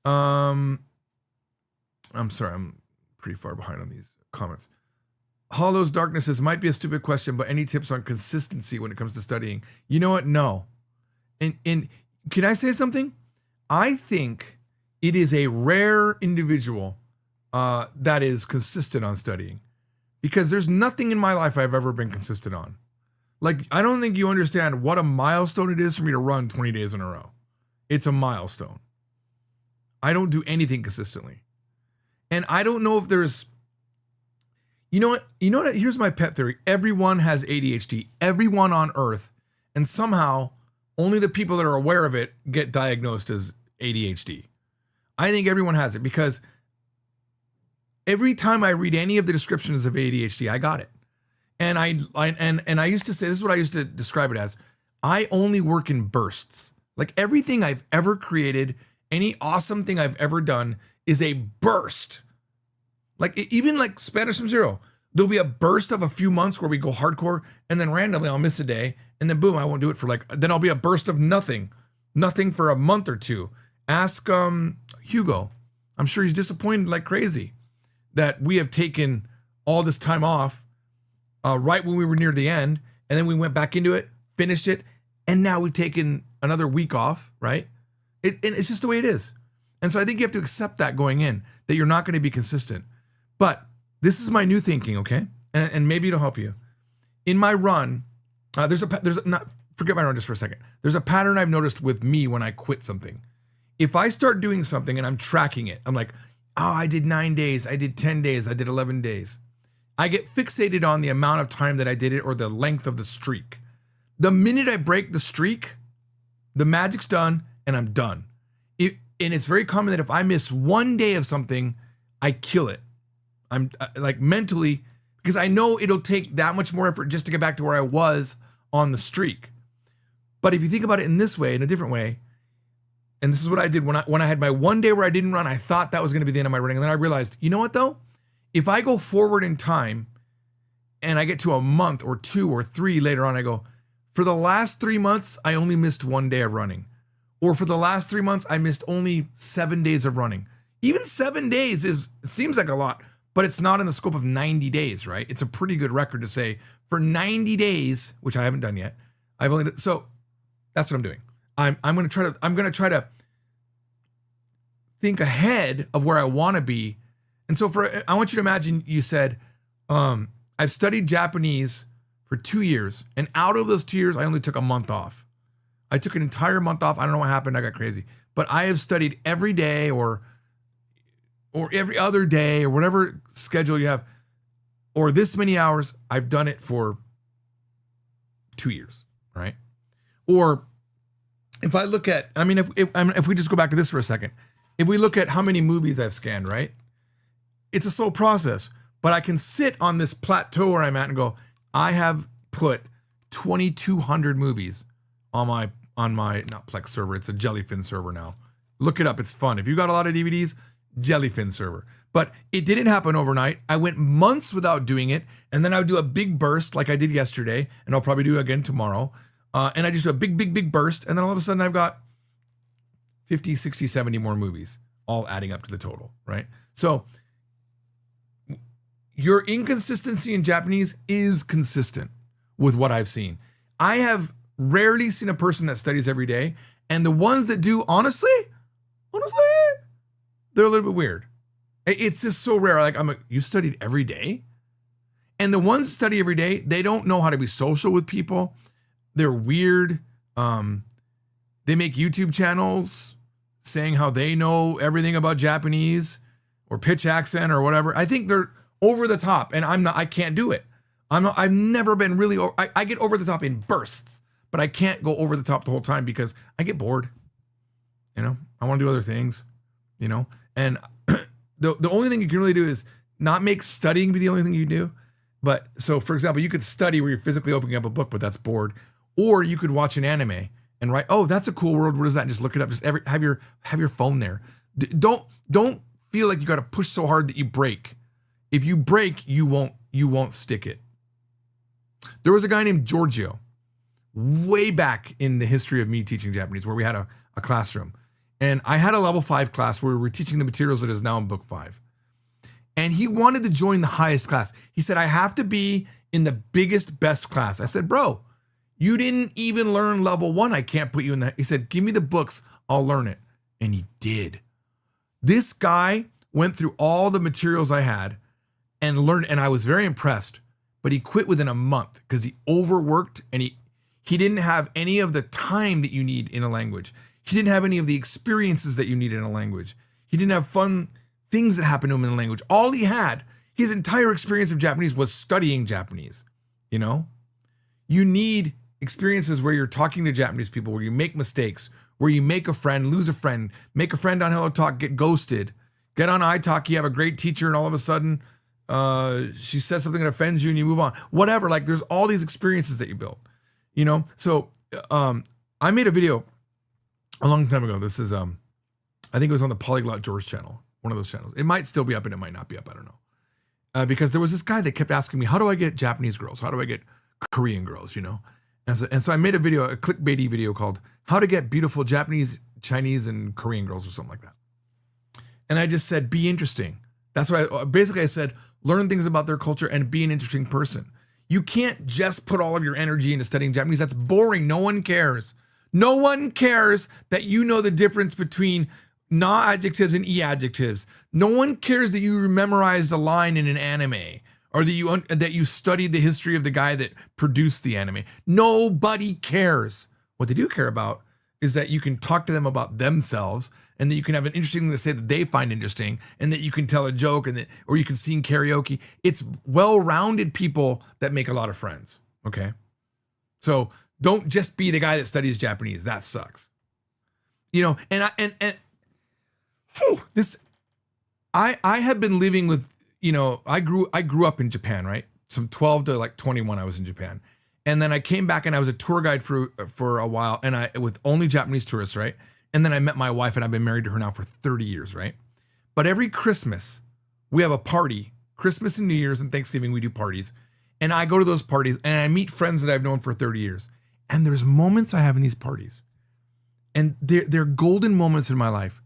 I'm sorry, I'm pretty far behind on these comments. Hollow's Darknesses might be a stupid question, but any tips on consistency when it comes to studying? You know what? No. And can I say something? I think it is a rare individual that is consistent on studying, because there's nothing in my life I've ever been consistent on. Like, I don't think you understand what a milestone it is for me to run 20 days in a row. It's a milestone. I don't do anything consistently. And I don't know if there's, you know what, here's my pet theory. Everyone has ADHD, everyone on earth. And somehow only the people that are aware of it get diagnosed as ADHD. I think everyone has it, because every time I read any of the descriptions of ADHD, I got it. And I used to say, this is what I used to describe it as. I only work in bursts. Like, everything I've ever created, any awesome thing I've ever done is a burst. Like, even like Spanish from Zero, there'll be a burst of a few months where we go hardcore, and then randomly I'll miss a day, and then boom, I won't do it for then I'll be a burst of nothing for a month or two. Ask Hugo. I'm sure he's disappointed like crazy that we have taken all this time off right when we were near the end, and then we went back into it, finished it, and now we've taken another week off, right? It's just the way it is. And so I think you have to accept that going in, that you're not going to be consistent. But this is my new thinking, okay? And maybe it'll help you. In my run, forget my run just for a second. There's a pattern I've noticed with me when I quit something. If I start doing something and I'm tracking it, I'm like, oh, I did 9 days, I did 10 days, I did 11 days. I get fixated on the amount of time that I did it or the length of the streak. The minute I break the streak, the magic's done and I'm done. And it's very common that if I miss 1 day of something, I kill it. I'm like mentally, because I know it'll take that much more effort just to get back to where I was on the streak. But if you think about it in this way, in a different way, and this is what I did when I had my 1 day where I didn't run, I thought that was going to be the end of my running. And then I realized, you know what though? If I go forward in time and I get to a month or 2 or 3 later on, I go, for the last 3 months, I only missed 1 day of running. Or for the last 3 months, I missed only 7 days of running. Even 7 days seems like a lot, but it's not in the scope of 90 days, right? It's a pretty good record to say for 90 days, which I haven't done yet. So that's what I'm doing. I'm going to try to think ahead of where I want to be. And so I want you to imagine you said, I've studied Japanese for 2 years, and out of those 2 years, I only took a month off. I took an entire month off. I don't know what happened. I got crazy. But I have studied every day or every other day or whatever schedule you have, or this many hours. I've done it for 2 years, right? Or if I look at, if we just go back to this for a second, if we look at how many movies I've scanned, right? It's a slow process, but I can sit on this plateau where I'm at and go, I have put 2,200 movies on my not Plex server. It's a Jellyfin server now. Look it up. It's fun. If you got a lot of DVDs, Jellyfin server. But it didn't happen overnight. I went months without doing it. And then I would do a big burst like I did yesterday. And I'll probably do it again tomorrow. And I just do a big burst. And then all of a sudden I've got 50, 60, 70 more movies, all adding up to the total, right? So your inconsistency in Japanese is consistent with what I've seen. I have rarely seen a person that studies every day. And the ones that do, honestly, they're a little bit weird. It's just so rare. Like, you studied every day? And the ones that study every day, they don't know how to be social with people. They're weird. They make YouTube channels saying how they know everything about Japanese or pitch accent or whatever. I think they're over the top, and I can't do it. I've never been really, I get over the top in bursts, but I can't go over the top the whole time because I get bored. I want to do other things, and the only thing you can really do is not make studying be the only thing you do. But so, for example, you could study where you're physically opening up a book, but that's bored. Or you could watch an anime and write, oh, that's a cool world. What is that? And just look it up. Just have your phone there. Don't feel like you got to push so hard that you break. If you break, you won't stick it. There was a guy named Giorgio way back in the history of me teaching Japanese where we had a classroom. And I had a level 5 class where we were teaching the materials that is now in book 5. And he wanted to join the highest class. He said, I have to be in the biggest, best class. I said, bro, you didn't even learn level 1. I can't put you in that. He said, give me the books. I'll learn it. And he did. This guy went through all the materials I had and learned. And I was very impressed, but he quit within a month because he overworked and he didn't have any of the time that you need in a language. He didn't have any of the experiences that you need in a language. He didn't have fun things that happened to him in the language. All he had, his entire experience of Japanese was studying Japanese. You need experiences where you're talking to Japanese people, where you make mistakes, where you make a friend, lose a friend, make a friend on Hello Talk, get ghosted, get on iTalk, you have a great teacher, and all of a sudden she says something that offends you and you move on. Whatever, like there's all these experiences that you build. So I made a video a long time ago. This is I think it was on the Polyglot George channel, one of those channels. It might still be up and it might not be up, I don't know. Because there was this guy that kept asking me, how do I get Japanese girls? How do I get Korean girls, And so I made a clickbaity video called How to Get Beautiful Japanese, Chinese, and Korean Girls or something like that. And I just said, be interesting. That's what I said, learn things about their culture and be an interesting person. You can't just put all of your energy into studying Japanese. That's boring. No one cares. No one cares that you know the difference between na adjectives and e adjectives. No one cares that you memorized a line in an anime or that you studied the history of the guy that produced the anime. Nobody cares. What they do care about is that you can talk to them about themselves and that you can have an interesting thing to say that they find interesting and that you can tell a joke or you can sing karaoke. It's well-rounded people that make a lot of friends. Okay. So don't just be the guy that studies Japanese. That sucks. I have been living with, I grew up in Japan, right? From 12 to like 21, I was in Japan. And then I came back and I was a tour guide for a while and with only Japanese tourists, right? And then I met my wife and I've been married to her now for 30 years, right? But every Christmas, we have a party. Christmas and New Year's and Thanksgiving, we do parties. And I go to those parties and I meet friends that I've known for 30 years. And there's moments I have in these parties. And they're golden moments in my life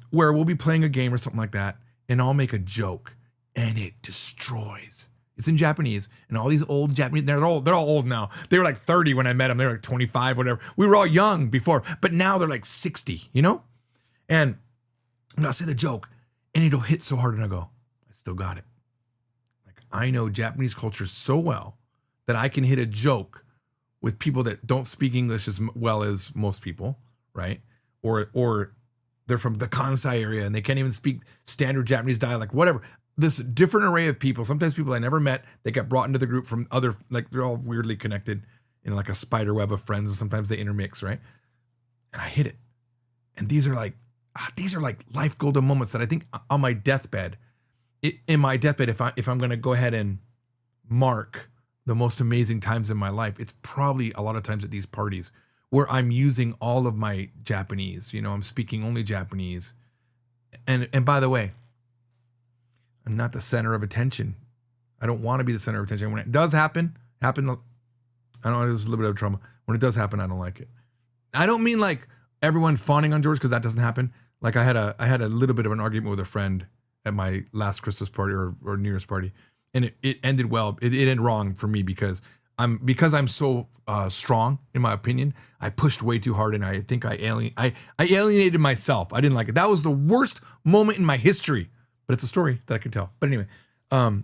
where we'll be playing a game or something like that. And I'll make a joke and it destroys. It's in Japanese, and all these old Japanese, they're all old now. They were like 30 when I met them. They were like 25, whatever. We were all young before, but now they're like 60, And I'll say the joke and it'll hit so hard and I go, I still got it. Like I know Japanese culture so well that I can hit a joke with people that don't speak English as well as most people, right? Or they're from the Kansai area and they can't even speak standard Japanese dialect, whatever. This different array of people, sometimes people I never met, they get brought into the group from other, like they're all weirdly connected in like a spider web of friends, and sometimes they intermix, right? And I hit it. And these are like life golden moments that I think on my deathbed, if I'm going to go ahead and mark the most amazing times in my life, it's probably a lot of times at these parties where I'm using all of my Japanese. I'm speaking only Japanese. And by the way, I'm not the center of attention. I don't want to be the center of attention. When it does happen, I don't know, there's a little bit of trauma. When it does happen, I don't like it. I don't mean like everyone fawning on George, because that doesn't happen. Like I had a little bit of an argument with a friend at my last Christmas party or New Year's party, and it ended well. It ended wrong for me because I'm so strong in my opinion. I pushed way too hard, and I think I alienated myself. I didn't like it. That was the worst moment in my history. But it's a story that I could tell. But anyway,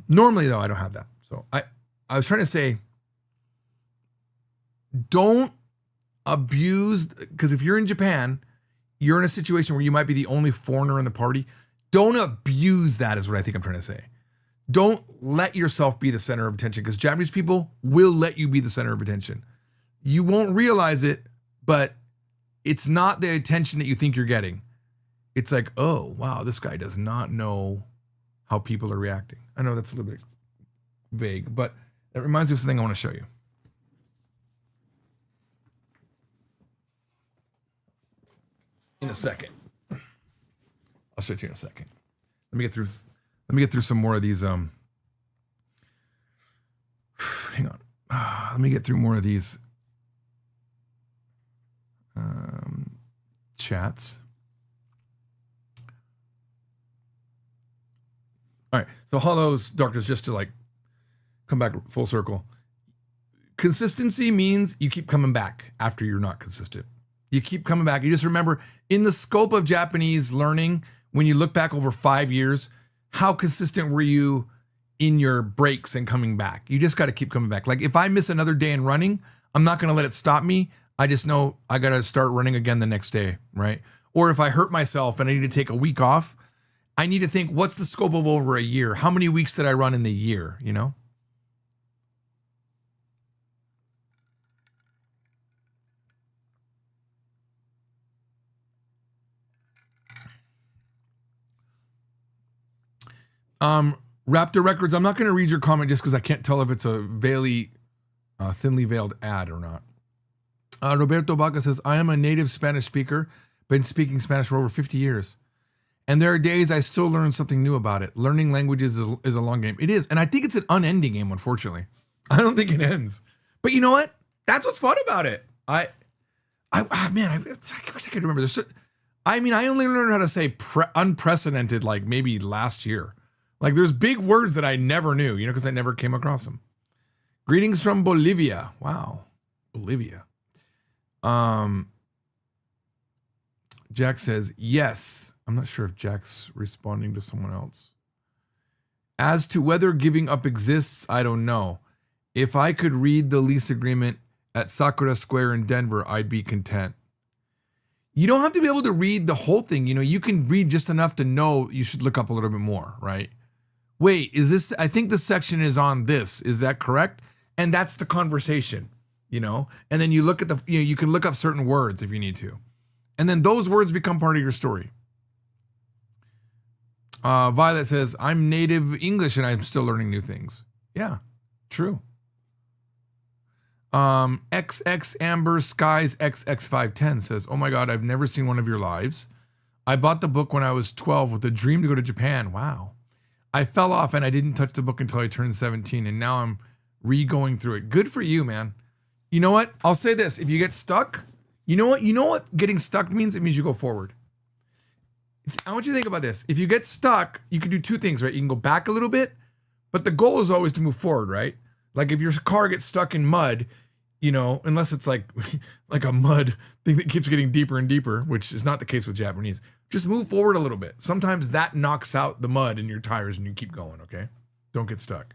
normally though I don't have that. So I was trying to say, don't abuse, because if you're in Japan, you're in a situation where you might be the only foreigner in the party. Don't abuse that is what I think I'm trying to say. Don't let yourself be the center of attention, because Japanese people will let you be the center of attention. You won't realize it, but it's not the attention that you think you're getting. It's like, oh, wow, this guy does not know how people are reacting. I know that's a little bit vague, but that reminds me of something I want to show you. In a second. I'll show it to you in a second. Let me get through some more of these. Hang on. Let me get through more of these chats. All right. So Hollow's Doctors, just to like come back full circle. Consistency means you keep coming back after you're not consistent. You keep coming back. You just remember, in the scope of Japanese learning, when you look back over 5 years, how consistent were you in your breaks and coming back? You just got to keep coming back. Like if I miss another day in running, I'm not going to let it stop me. I just know I got to start running again the next day, right? Or if I hurt myself and I need to take a week off, I need to think, what's the scope of over a year? How many weeks did I run in the year, Raptor Records, I'm not going to read your comment just because I can't tell if it's a thinly veiled ad or not. Roberto Baca says, I am a native Spanish speaker, been speaking Spanish for over 50 years. And there are days I still learn something new about it. Learning languages is a long game. It is. And I think it's an unending game, unfortunately. I don't think it ends. But you know what? That's what's fun about it. I wish I could remember this. I only learned how to say unprecedented like maybe last year. Like there's big words that I never knew, because I never came across them. Greetings from Bolivia. Wow. Bolivia. Jack says, yes. I'm not sure if Jack's responding to someone else. As to whether giving up exists, I don't know. If I could read the lease agreement at Sakura Square in Denver, I'd be content. You don't have to be able to read the whole thing. You can read just enough to know you should look up a little bit more, right? Wait, I think the section is on this. Is that correct? And that's the conversation, and then you look at you can look up certain words if you need to. And then those words become part of your story. Violet says, I'm native English and I'm still learning new things. Yeah, true. XX Amber Skies XX510 says, oh my God, I've never seen one of your lives. I bought the book when I was 12 with a dream to go to Japan. Wow. I fell off and I didn't touch the book until I turned 17, and now I'm re-going through it. Good for you, man. You know what? I'll say this. If you get stuck, you know what getting stuck means? It means you go forward. I want you to think about this. If you get stuck, you can do two things, right? You can go back a little bit, but the goal is always to move forward, right? Like if your car gets stuck in mud, unless it's like a mud thing that keeps getting deeper and deeper, which is not the case with Japanese, just move forward a little bit. Sometimes that knocks out the mud in your tires and you keep going, okay? Don't get stuck.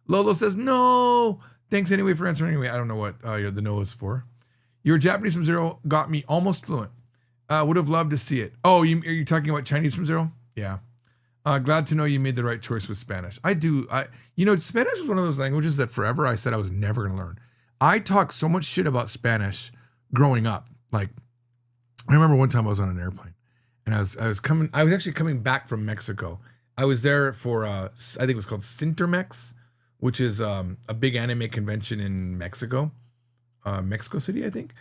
Lolo says, no. Thanks anyway for answering anyway. I don't know what the no is for. Your Japanese from zero got me almost fluent. Would have loved to see it. Oh, are you talking about Chinese from zero? Yeah. Glad to know you made the right choice with Spanish. I do. Spanish is one of those languages that forever I said I was never going to learn. I talked so much shit about Spanish growing up. Like, I remember one time I was on an airplane and I was actually coming back from Mexico. I was there for, I think it was called Cintermex, which is a big anime convention in Mexico, Mexico City, I think.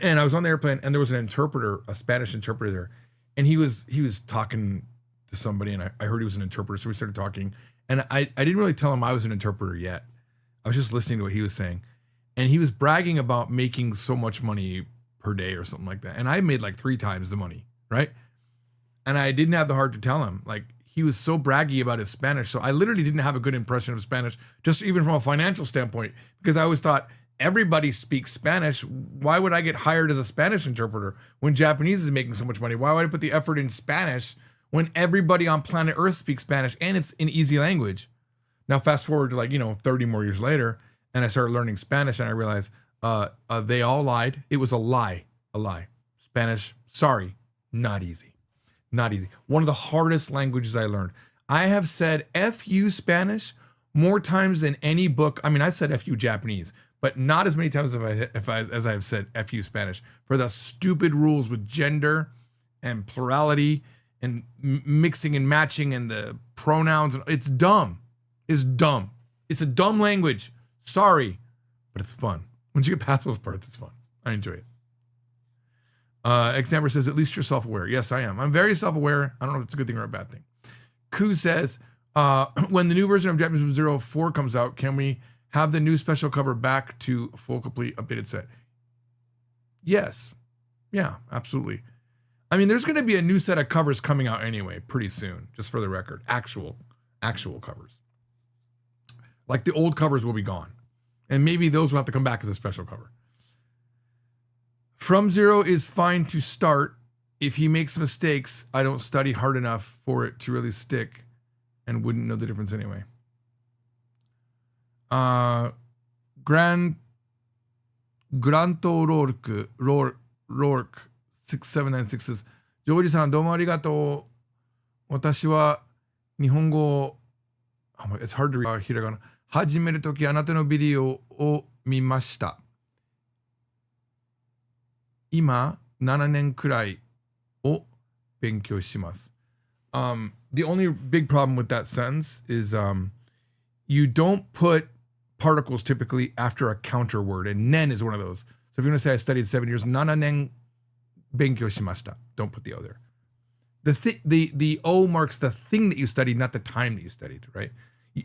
And I was on the airplane, and there was an interpreter, a Spanish interpreter there, and he was talking to somebody, and I heard he was an interpreter, so we started talking, and I didn't really tell him I was an interpreter yet. I was just listening to what he was saying, and he was bragging about making so much money per day or something like that, and I made like 3 times the money, right? And I didn't have the heart to tell him. Like, he was so braggy about his Spanish, so I literally didn't have a good impression of Spanish, just even from a financial standpoint, because I always thought, everybody speaks Spanish. Why would I get hired as a Spanish interpreter when Japanese is making so much money? Why would I put the effort in Spanish when everybody on planet Earth speaks Spanish and it's an easy language? Now, fast forward to 30 more years later, and I started learning Spanish, and I realized they all lied. It was a lie. Spanish, sorry, not easy. Not easy. One of the hardest languages I learned. I have said FU Spanish more times than any book. I mean, I've said FU Japanese, but not as many times as I have said FU Spanish, for the stupid rules with gender and plurality and mixing and matching and the pronouns. It's dumb. It's dumb. It's a dumb language. Sorry, but it's fun. Once you get past those parts, it's fun. I enjoy it. Xamber says, at least you're self-aware. Yes, I am. I'm very self-aware. I don't know if it's a good thing or a bad thing. Ku says, when the new version of Japanese 04 comes out, can we have the new special cover back to full, complete, updated set? Yes. Yeah, absolutely. I mean, there's going to be a new set of covers coming out anyway, pretty soon, just for the record. Actual covers. Like, the old covers will be gone. And maybe those will have to come back as a special cover. From Zero is fine to start. If he makes mistakes, I don't study hard enough for it to really stick and wouldn't know the difference anyway. Granto Rourke 6796 says, ジョージさんどうもありがとう。私は日本語を It's hard to read ひらがな。始めるときあなたのビデオを見ました。今7年くらいを勉強します。The only big problem with that sentence is you don't put particles typically after a counter word, and nen is one of those. So if you're going to say I studied 7 years, 7年勉強しました. Don't put the O there. The O marks the thing that you studied, not the time that you studied, right?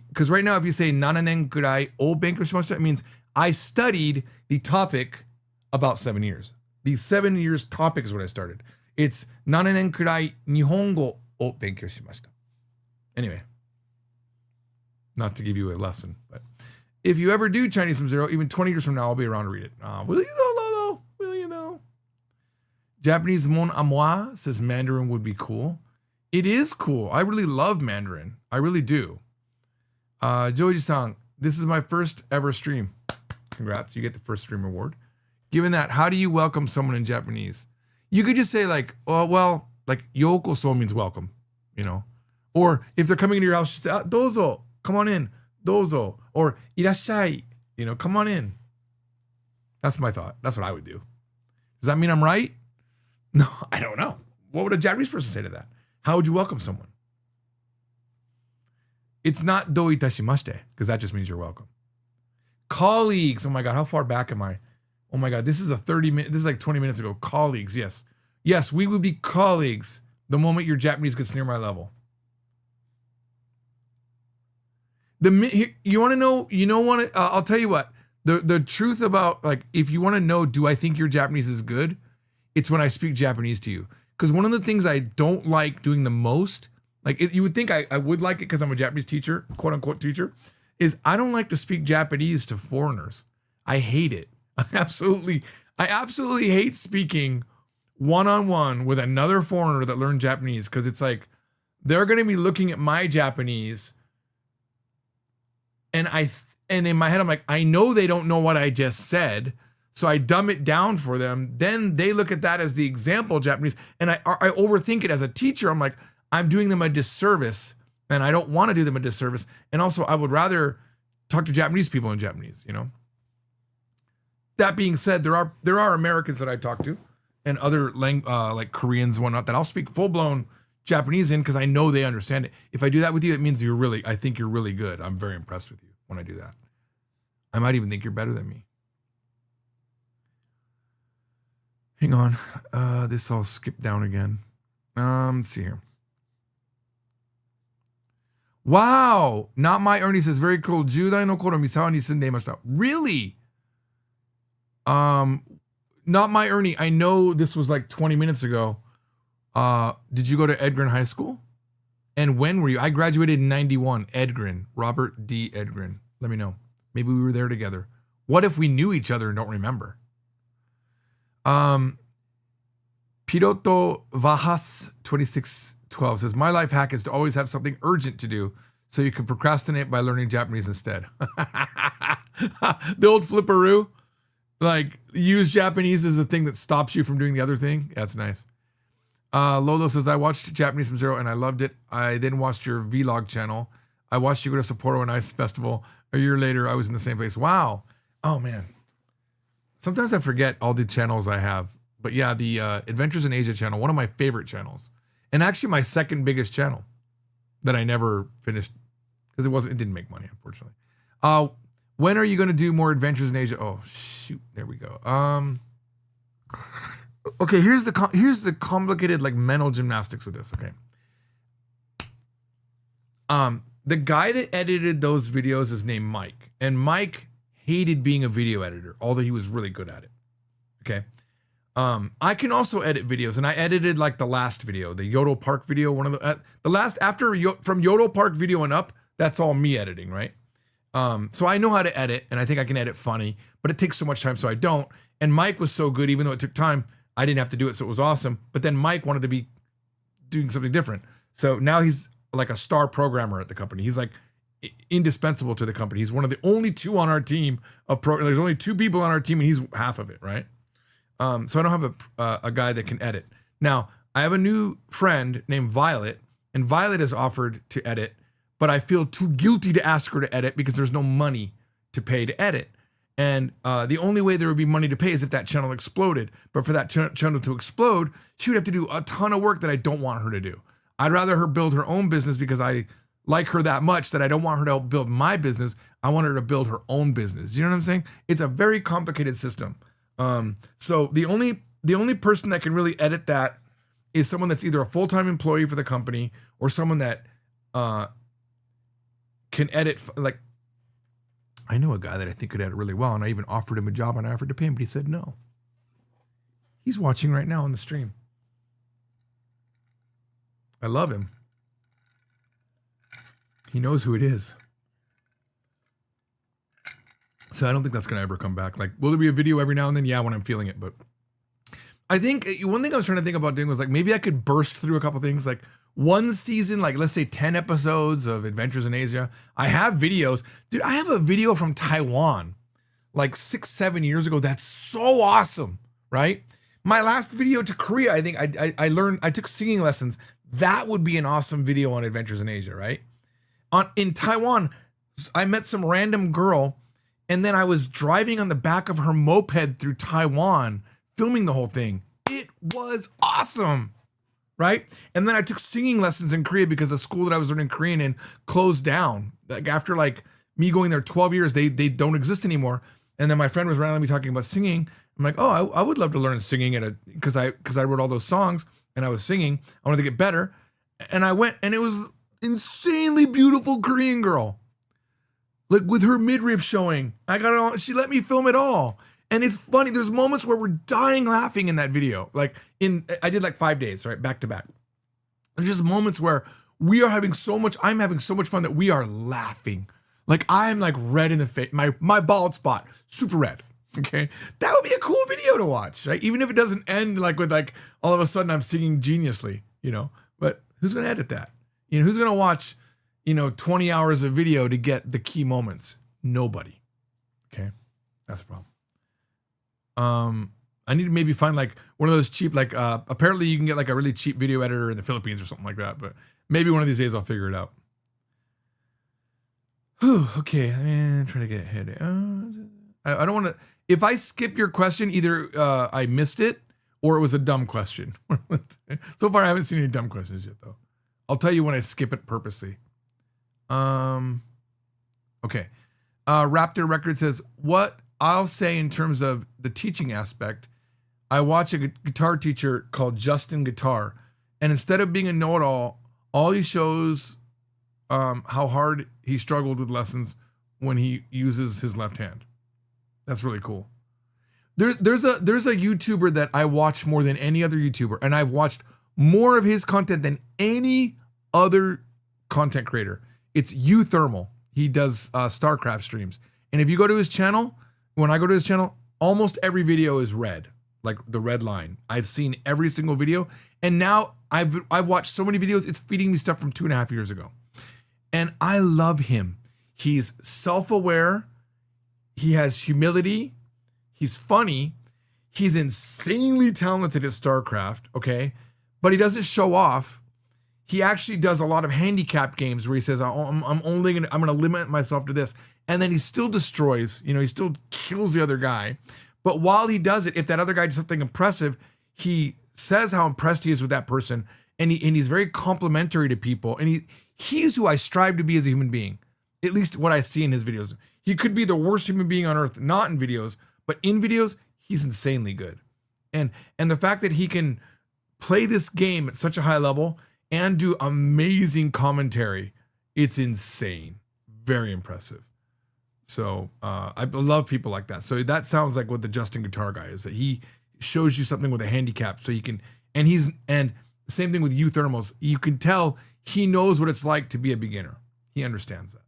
Because right now, if you say 7年くらいを勉強しました, it means I studied the topic about 7 years. The 7 years topic is what I started. It's 7年くらい日本語を勉強しました. Anyway, not to give you a lesson, but if you ever do Chinese from Zero, even 20 years from now, I'll be around to read it. Will you though, Lolo? Will you though? Japanese mon à moi says Mandarin would be cool. It is cool. I really love Mandarin. I really do. Joji-san, this is my first ever stream. Congrats, you get the first stream award. Given that, how do you welcome someone in Japanese? You could just say like, oh, well, like yokoso means welcome, Or if they're coming into your house, just say, dozo, come on in, dozo. Or irashai, come on in. That's my thought. That's what I would do. Does that mean I'm right? No, I don't know. What would a Japanese person say to that? How would you welcome someone? It's not do itashimashite, because that just means you're welcome. Colleagues. Oh my God, how far back am I? Oh my God, this is this is like 20 minutes ago. Colleagues, yes. Yes, we would be colleagues the moment your Japanese gets near my level. You want to know, I'll tell you what, the truth about, like, if you want to know, do I think your Japanese is good? It's when I speak Japanese to you. Because one of the things I don't like doing the most, you would think I would like it because I'm a Japanese teacher, quote unquote teacher, is I don't like to speak Japanese to foreigners. I hate it. I absolutely hate speaking one-on-one with another foreigner that learned Japanese, because it's like they're going to be looking at my Japanese and in my head I'm like, I know they don't know what I just said, so I dumb it down for them. Then they look at that as the example Japanese, and I overthink it as a teacher. I'm like, I'm doing them a disservice, and I don't want to do them a disservice. And also, I would rather talk to Japanese people in Japanese, That being said, there are Americans that I talk to, and other like Koreans and whatnot, that I'll speak full-blown Japanese in because I know they understand it. If I do that with you, it means I think you're really good. I'm very impressed with you when I do that. I might even think you're better than me. Hang on. This I'll skip down again. Let's see here. Wow. Not my Ernie says, very cool. 10代の頃三沢に住んでいました. Really? Not my Ernie. I know this was like 20 minutes ago. Did you go to Edgren High School? And when were you? I graduated in 91. Edgren. Robert D. Edgren. Let me know. Maybe we were there together. What if we knew each other and don't remember? Piloto Vajas 2612 says, my life hack is to always have something urgent to do so you can procrastinate by learning Japanese instead. The old flipperoo. Like, use Japanese as the thing that stops you from doing the other thing. That's nice. Lolo says, I watched Japanese from Zero and I loved it. I then watched your vlog channel. I watched you go to Sapporo and Ice Festival. A year later, I was in the same place. Wow. Oh, man. Sometimes I forget all the channels I have. But yeah, the Adventures in Asia channel, one of my favorite channels. And actually my second biggest channel that I never finished because it didn't make money, unfortunately. When are you going to do more Adventures in Asia? Oh, shoot. There we go. Okay, here's the complicated like mental gymnastics with this, okay? The guy that edited those videos is named Mike, and Mike hated being a video editor, although he was really good at it. Okay. I can also edit videos, and I edited like the last video, the Yodel Park video, one of the last from Yodel Park video and up, that's all me editing, right? So I know how to edit, and I think I can edit funny, but it takes so much time, so I don't. And Mike was so good, even though it took time, I didn't have to do it, so it was awesome. But then Mike wanted to be doing something different. So now he's like a star programmer at the company. He's like indispensable to the company. He's one of the only two on our team there's only 2 people on our team, and he's half of it, right? So I don't have a guy that can edit. Now, I have a new friend named Violet, and Violet has offered to edit, but I feel too guilty to ask her to edit because there's no money to pay to edit. And the only way there would be money to pay is if that channel exploded. But for that channel to explode, she would have to do a ton of work that I don't want her to do. I'd rather her build her own business because I like her that much that I don't want her to help build my business. I want her to build her own business. You know what I'm saying? It's a very complicated system. So the only person that can really edit that is someone that's either a full-time employee for the company or someone that can edit. Like, I know a guy that I think could edit really well, and I even offered him a job and I offered to pay him, but he said no. He's watching right now on the stream. I love him. He knows who it is. So I don't think that's going to ever come back. Like, will there be a video every now and then? Yeah, when I'm feeling it. But I think one thing I was trying to think about doing was like, maybe I could burst through a couple things. Like one season, like let's say 10 episodes of Adventures in Asia. I have videos. Dude, I have a video from Taiwan like 6-7 years ago. That's so awesome, right? My last video to Korea, I think I took singing lessons. That would be an awesome video on Adventures in Asia, right? In Taiwan, I met some random girl, and then I was driving on the back of her moped through Taiwan, filming the whole thing. It was awesome, right? And then I took singing lessons in Korea because the school that I was learning Korean in closed down. Like after like me going there 12 years, they don't exist anymore. And then my friend was randomly talking about singing. I'm like, oh, I would love to learn singing because I wrote all those songs and I was singing. I wanted to get better. And I went, and it was insanely beautiful Korean girl. Like with her midriff showing. I got it all. She let me film it all. And it's funny. There's moments where we're dying laughing in that video. Like I did like 5 days, right? Back to back. There's just moments where I'm having so much fun that we are laughing. Like I'm like red in the face. My bald spot, super red. Okay. That would be a cool video to watch, right? Even if it doesn't end like with like all of a sudden I'm singing geniusly, but who's going to edit that? Who's going to watch, 20 hours of video to get the key moments? Nobody. Okay. That's the problem. I need to maybe find like one of those cheap, like, apparently you can get like a really cheap video editor in the Philippines or something like that, but maybe one of these days I'll figure it out. Whew, okay. I'm trying to get ahead. I don't want to, if I skip your question, either I missed it or it was a dumb question. So far, I haven't seen any dumb questions yet, though. I'll tell you when I skip it purposely. Okay. Raptor Record says, what I'll say in terms of the teaching aspect, I watch a guitar teacher called Justin Guitar, and instead of being a know-it-all, all he shows how hard he struggled with lessons when he uses his left hand. That's really cool. There's a YouTuber that I watch more than any other YouTuber, and I've watched more of his content than any other content creator. It's Thermal. He does StarCraft streams. And if you go to his channel, when I go to his channel, almost every video is red, like the red line. I've seen every single video. And now I've watched so many videos, it's feeding me stuff from 2.5 years ago. And I love him. He's self-aware. He has humility. He's funny. He's insanely talented at StarCraft, okay? But he doesn't show off. He actually does a lot of handicap games where he says, I'm gonna limit myself to this. And then he still destroys, he still kills the other guy. But while he does it, if that other guy does something impressive, he says how impressed he is with that person. And he's very complimentary to people. And he's who I strive to be as a human being. At least what I see in his videos. He could be the worst human being on earth, not in videos, but in videos, he's insanely good. And the fact that he can play this game at such a high level and do amazing commentary, it's insane. Very impressive. So I love people like that. So that sounds like what the Justin Guitar guy is, that he shows you something with a handicap so you can, and the same thing with Thermals. You can tell he knows what it's like to be a beginner. He understands that.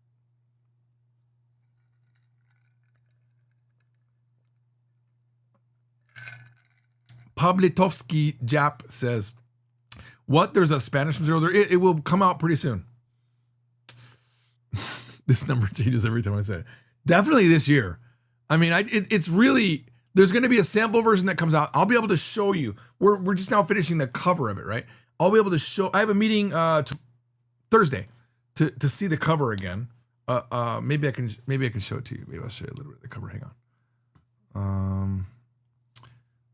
Pavlitovsky Jap says, what? There's a Spanish from zero there. It will come out pretty soon. This number changes every time I say it. Definitely this year. I mean, it's really, there's going to be a sample version that comes out. I'll be able to show you. We're just now finishing the cover of it, right? I'll be able to show. I have a meeting Thursday to see the cover again. Maybe I can show it to you. Maybe I'll show you a little bit of the cover. Hang on.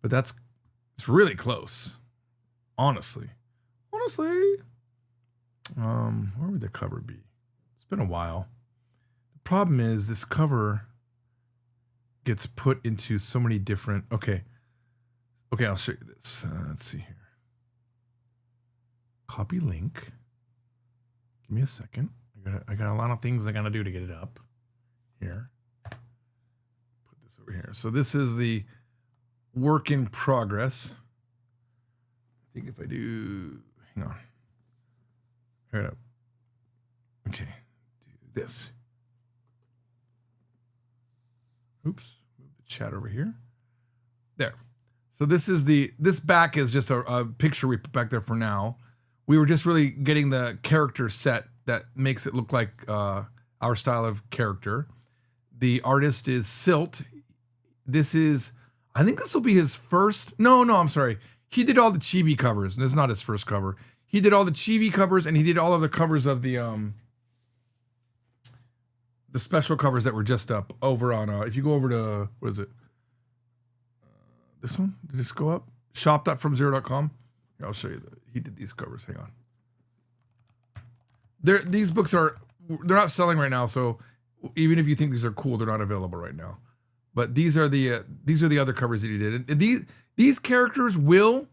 But it's really close. Honestly. Where would the cover be? It's been a while. The problem is this cover gets put into so many different. Okay, I'll show you this. Let's see here. Copy link. Give me a second. I got a lot of things I gotta do to get it up. Here. Put this over here. So this is the work in progress. I think if I do, hang on. Right up. Okay, do this. Oops, move the chat over here. There. So this back is just a picture we put back there for now. We were just really getting the character set that makes it look like our style of character. The artist is Silt. I think this will be his first. No, I'm sorry. He did all the chibi covers, and this is not his first cover. He did all the chibi covers, and he did all of the covers of the special covers that were just up over on. If you go over to, what is it? This one? Did this go up? Shop.fromzero.com. Here, I'll show you. He did these covers. Hang on. These books they're not selling right now, so even if you think these are cool, they're not available right now. But these are the other covers that he did. And these characters will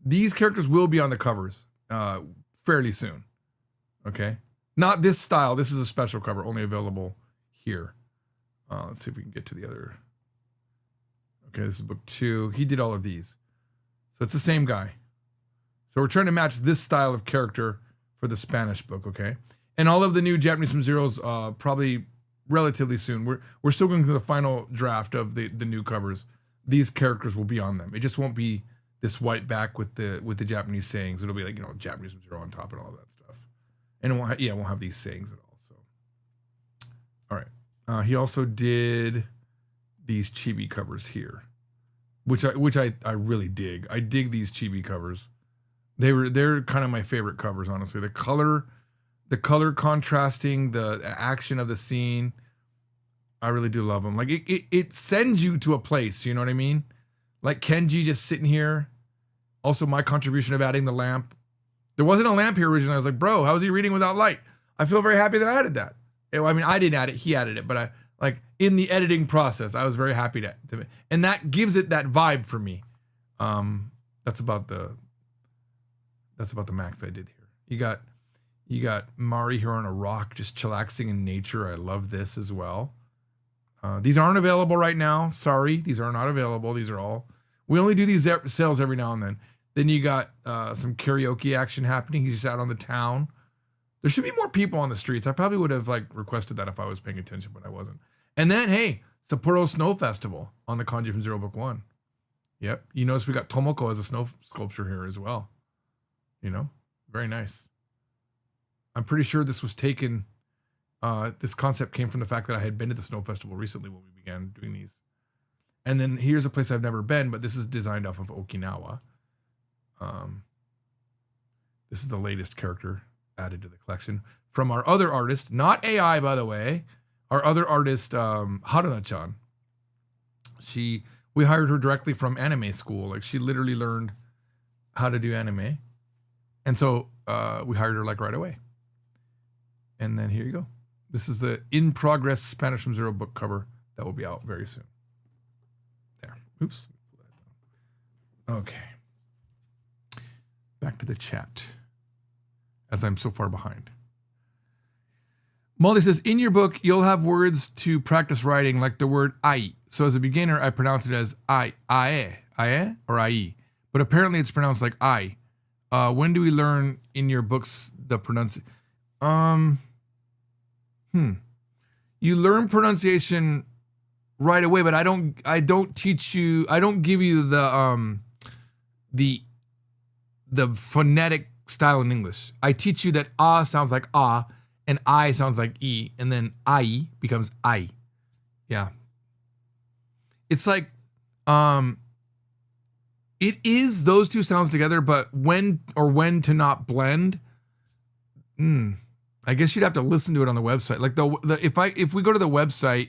be on the covers fairly soon. Okay, not this style. This is a special cover, only available here. Let's see if we can get to the other. Okay, this is book 2. He did all of these, so it's the same guy. So we're trying to match this style of character for the Spanish book. Okay, and all of the new Japanese from Zeros probably relatively soon. We're still going through the final draft of the new covers. These characters will be on them. It just won't be this white back with the Japanese sayings. It'll be like, Japanese from Zero on top and all of that stuff. And it won't have these sayings at all. So, all right. He also did these chibi covers here, which I really dig. I dig these chibi covers. They're kind of my favorite covers, honestly. The color contrasting, the action of the scene, I really do love them. Like it sends you to a place, you know what I mean? Like Kenji just sitting here. Also, my contribution of adding the lamp. There wasn't a lamp here originally. I was like, bro, how is he reading without light? I feel very happy that I added that. I mean, I didn't add it, he added it, but in the editing process, I was very happy to and that gives it that vibe for me. That's about the max I did here. You got Mari here on a rock, just chillaxing in nature. I love this as well. These aren't available right now. Sorry, these are not available. These are all, we only do these sales every now and then. Then you got some karaoke action happening. He's just out on the town. There should be more people on the streets. I probably would have like requested that if I was paying attention, but I wasn't. And then, hey, Sapporo Snow Festival on the Kanji from Zero Book 1. Yep. You notice we got Tomoko as a snow sculpture here as well. You know, very nice. I'm pretty sure this was taken, this concept came from the fact that I had been to the Snow Festival recently when we began doing these. And then here's a place I've never been, but this is designed off of Okinawa. This is the latest character added to the collection from our other artist, not AI, by the way, our other artist, Haruna-chan. We hired her directly from anime school. Like she literally learned how to do anime. And so we hired her like right away. And then here you go. This is the in progress Spanish from Zero book cover that will be out very soon. There. Oops. Okay. Back to the chat, as I'm so far behind. Molly says, in your book, you'll have words to practice writing like the word ai. So as a beginner, I pronounce it as ae, or ai. But apparently it's pronounced like I. When do we learn in your books the pronunciation? You learn pronunciation right away, but I don't teach you, I don't give you the phonetic style in English. I teach you that sounds like and I sounds like e, and then I becomes I. Yeah. It's like, it is those two sounds together, but when to not blend. I guess you'd have to listen to it on the website. Like if we go to the website,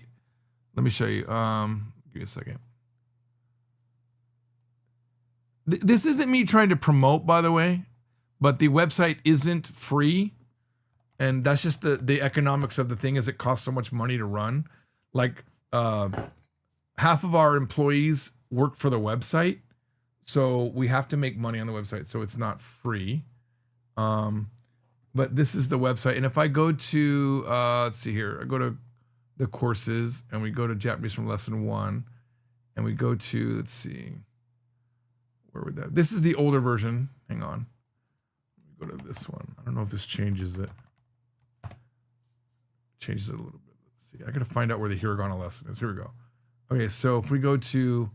let me show you. Give me a second. This isn't me trying to promote, by the way, but the website isn't free. And that's just the economics of the thing, is it costs so much money to run. Like half of our employees work for the website, so we have to make money on the website, so it's not free. But this is the website. And if I go to, let's see here, I go to the courses and we go to Japanese from lesson 1 and we go to, let's see, where would that, this is the older version. Hang on. Go to this one. I don't know if this changes it. Changes it a little bit. Let's see. I got to find out where the hiragana lesson is. Here we go. Okay, so if we go to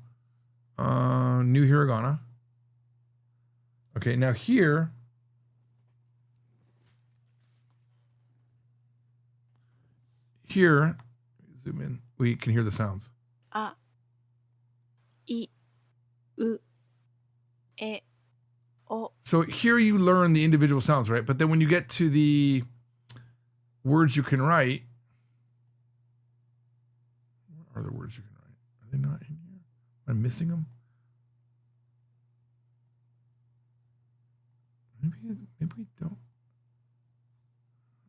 new hiragana. Okay, now here, zoom in. We can hear the sounds. A, I, U, E, O. So here you learn the individual sounds, right? But then when you get to the words you can write, what are the words you can write? Are they not in here? Am I missing them? Maybe we don't.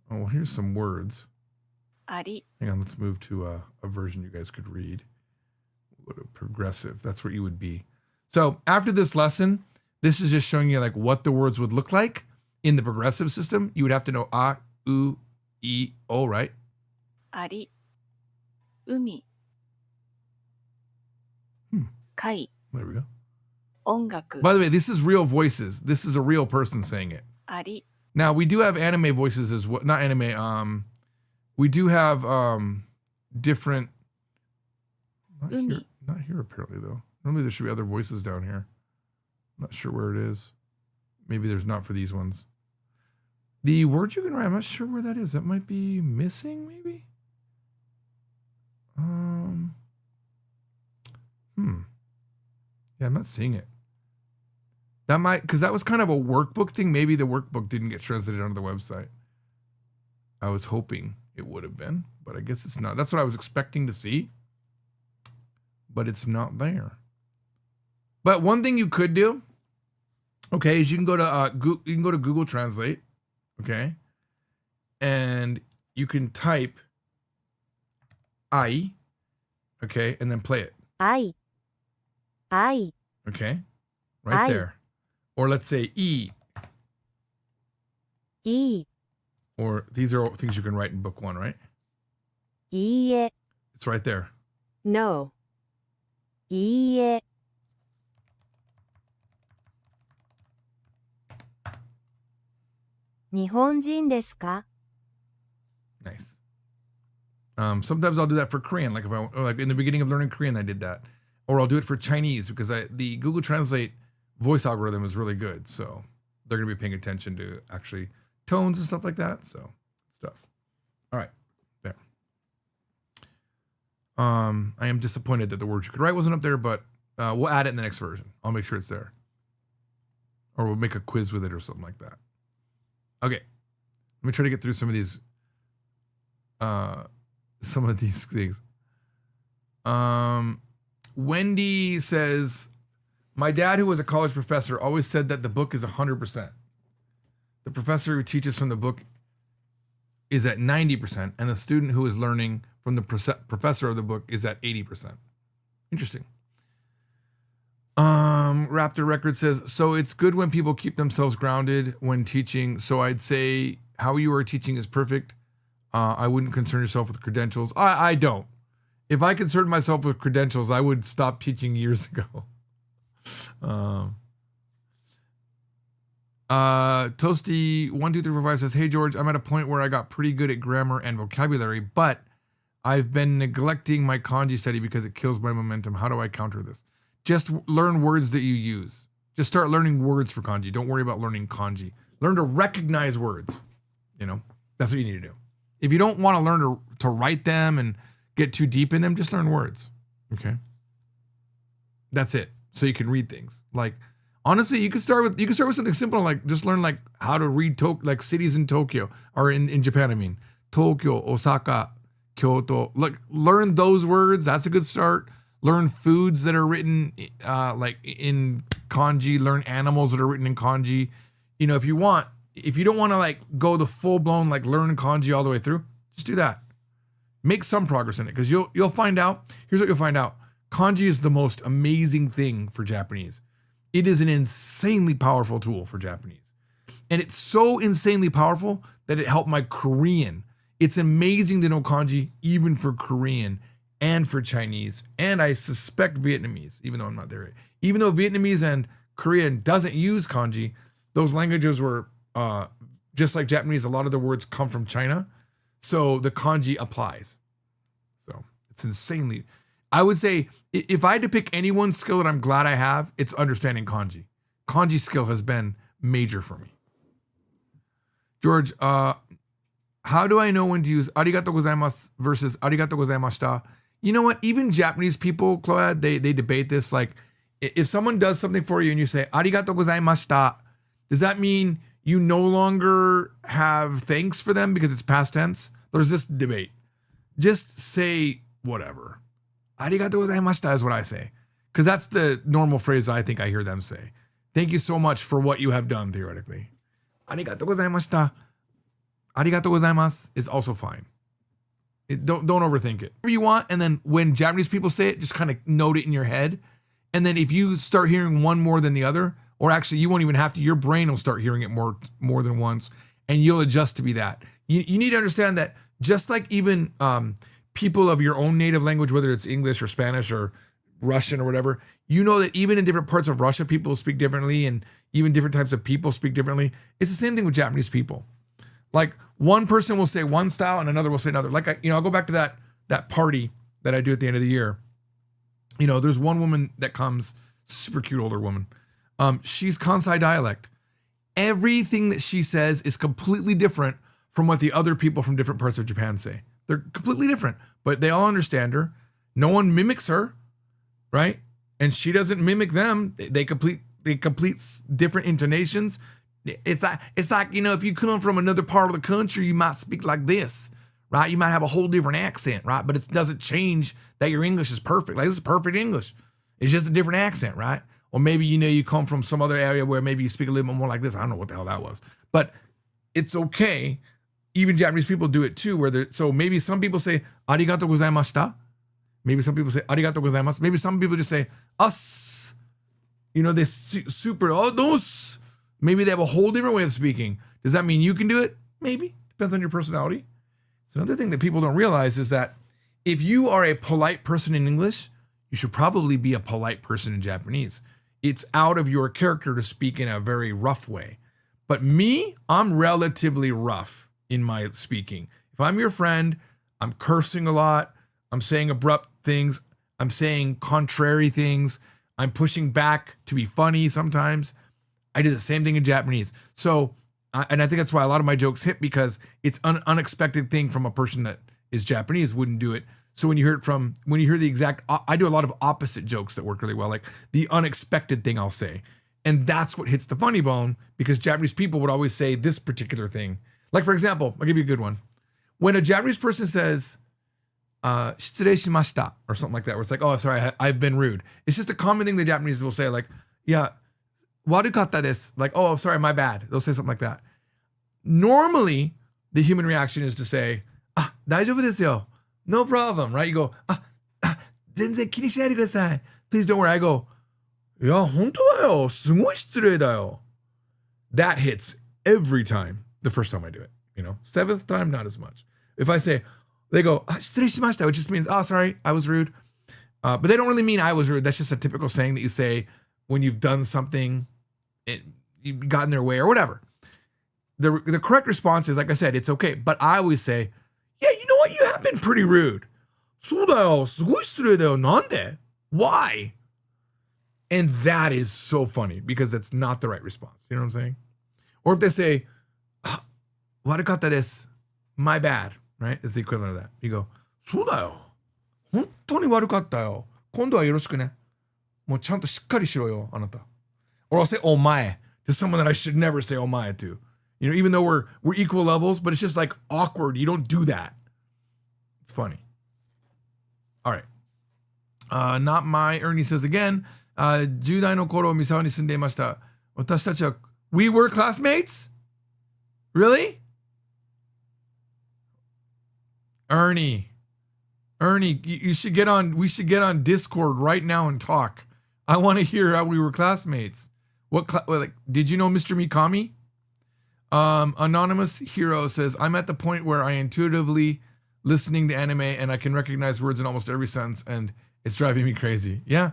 Oh, well, here's some words. Ari. Hang on, let's move to a version you guys could read. What a progressive. That's where you would be. So after this lesson, this is just showing you like what the words would look like in the progressive system. You would have to know a, u, I, o, right? Ari. Umi. Kai. There we go. Ongaku. By the way, this is real voices. This is a real person saying it. Ari. Now we do have anime voices as well. Not anime. We do have different. Not here apparently though. Normally there should be other voices down here. I'm not sure where it is. Maybe there's not for these ones. The word you can write, I'm not sure where that is. That might be missing, maybe. Yeah, I'm not seeing it. That might, because that was kind of a workbook thing. Maybe the workbook didn't get translated onto the website. I was hoping it would have been, but I guess it's not. That's what I was expecting to see, but it's not there. But one thing you could do, okay, is you can go to Google Translate, okay, and you can type I, okay, and then play it. I. Okay. right Ai. there. Or let's say E, いい、 or these are all things you can write in book 1, right? いいえ、 It's right there. no, いいえ、日本人ですか？ Nice. Sometimes I'll do that for Korean, like like in the beginning of learning Korean, I did that, or I'll do it for Chinese because the Google Translate voice algorithm is really good, so they're gonna be paying attention to actually tones and stuff like that. So stuff. All right, there. I am disappointed that the word you could write wasn't up there, but we'll add it in the next version. I'll make sure it's there, or we'll make a quiz with it or something like that. Okay, let me try to get through some of these things. Wendy says, my dad, who was a college professor, always said that the book is 100%. The professor who teaches from the book is at 90%, and the student who is learning from the professor of the book is at 80%. Interesting. Raptor Record says, so it's good when people keep themselves grounded when teaching. So I'd say how you are teaching is perfect. I wouldn't concern yourself with credentials. I don't. If I concerned myself with credentials, I would stop teaching years ago. Toasty12345 says, hey George, I'm at a point where I got pretty good at grammar and vocabulary, but I've been neglecting my kanji study because it kills my momentum. How do I counter this? Just learn words that you use. Just start learning words for kanji. Don't worry about learning kanji. Learn to recognize words. You know, that's what you need to do. If you don't want to learn to write them and get too deep in them, just learn words. Okay. That's it. So you can read things. Like, honestly, you could start with something simple, like just learn like how to read like cities in Tokyo or in Japan. I mean, Tokyo, Osaka, Kyoto. Look, learn those words. That's a good start. Learn foods that are written like in kanji. Learn animals that are written in kanji. You know, if you don't want to like go the full blown like learn kanji all the way through, just do that. Make some progress in it because you'll find out. Here's what you'll find out. Kanji is the most amazing thing for Japanese. It is an insanely powerful tool for Japanese. And it's so insanely powerful that it helped my Korean. It's amazing to know kanji even for Korean and for Chinese. And I suspect Vietnamese, even though I'm not there yet. Even though Vietnamese and Korean doesn't use kanji, those languages were just like Japanese, a lot of the words come from China. So the kanji applies. So it's insanely... I would say if I had to pick any one skill that I'm glad I have, it's understanding kanji. Kanji skill has been major for me. George, how do I know when to use arigato gozaimasu versus arigato gozaimashita? You know what? Even Japanese people, Chloe, they debate this. Like, if someone does something for you and you say arigato gozaimashita, does that mean you no longer have thanks for them because it's past tense? There's this debate. Just say whatever. Arigato gozaimashita is what I say. Because that's the normal phrase I think I hear them say. Thank you so much for what you have done, theoretically. Arigato gozaimashita. Arigato gozaimasu is also fine. Don't overthink it. Whatever you want, and then when Japanese people say it, just kind of note it in your head. And then if you start hearing one more than the other, or actually you won't even have to, your brain will start hearing it more than once, and you'll adjust to be that. You need to understand that just like even people of your own native language, whether it's English or Spanish or Russian or whatever, you know that even in different parts of Russia, people speak differently, and even different types of people speak differently. It's the same thing with Japanese people. Like one person will say one style and another will say another. Like I'll go back to that party that I do at the end of the year. You know, there's one woman that comes, super cute older woman. She's Kansai dialect. Everything that she says is completely different from what the other people from different parts of Japan say. They're completely different, but they all understand her. No one mimics her, right? And she doesn't mimic them. They complete different intonations. It's like, you know, if you come from another part of the country, you might speak like this, right? You might have a whole different accent, right? But it doesn't change that your English is perfect. Like, this is perfect English. It's just a different accent, right? Or maybe, you know, you come from some other area where maybe you speak a little bit more like this. I don't know what the hell that was, but it's okay. Even Japanese people do it too, so maybe some people say arigato gozaimashita. Maybe some people say arigato gozaimasu. Maybe some people just say us. You know, they super, oh, those, maybe they have a whole different way of speaking. Does that mean you can do it? Maybe. Depends on your personality. So another thing that people don't realize is that if you are a polite person in English, you should probably be a polite person in Japanese. It's out of your character to speak in a very rough way. But me, I'm relatively rough in my speaking. If I'm your friend, I'm cursing a lot. I'm saying abrupt things. I'm saying contrary things. I'm pushing back to be funny sometimes. I do the same thing in Japanese. So, and I think that's why a lot of my jokes hit, because it's an unexpected thing from a person that is Japanese wouldn't do it. So when you hear the exact, I do a lot of opposite jokes that work really well, like the unexpected thing I'll say. And that's what hits the funny bone, because Japanese people would always say this particular thing. Like, for example, I'll give you a good one. When a Japanese person says, 失礼しました or something like that, where it's like, oh, sorry, I've been rude. It's just a common thing the Japanese will say, like, yeah, 悪かったです. Like, oh, sorry, my bad. They'll say something like that. Normally, the human reaction is to say, 大丈夫ですよ. No problem, right? You go, 全然気にしないでください. Please don't worry. I go, いや、本当だよ。すごい失礼だよ. That hits every time the first time I do it. You know, seventh time, not as much. If I say, they go, 失礼しました, which just means, oh, sorry, I was rude. But they don't really mean I was rude. That's just a typical saying that you say when you've done something, you've gotten their way or whatever. The correct response is, like I said, it's okay. But I always say, yeah, you know what? You have been pretty rude. そうだよ。すごい失礼だよ。なんで? Why? And that is so funny, because that's not the right response. You know what I'm saying? Or if they say, 悪かったです. My bad. Right? It's the equivalent of that. You go, そうだよ。本当に悪かったよ。今度はよろしくね。もうちゃんとしっかりしろよ、あなた. Or I'll say, oh my, to someone that I should never say oh my to. You know, even though we're equal levels, but it's just like awkward. You don't do that. It's funny. All right. Not my, Ernie says again, 10代の頃、三沢に住んでいました。私たちは、we were classmates? Really? Ernie, you should get on, we should get on Discord right now and talk. I want to hear how we were classmates. Like, did you know Mr. Mikami? Anonymous Hero says, I'm at the point where I intuitively listening to anime and I can recognize words in almost every sense, and it's driving me crazy. Yeah.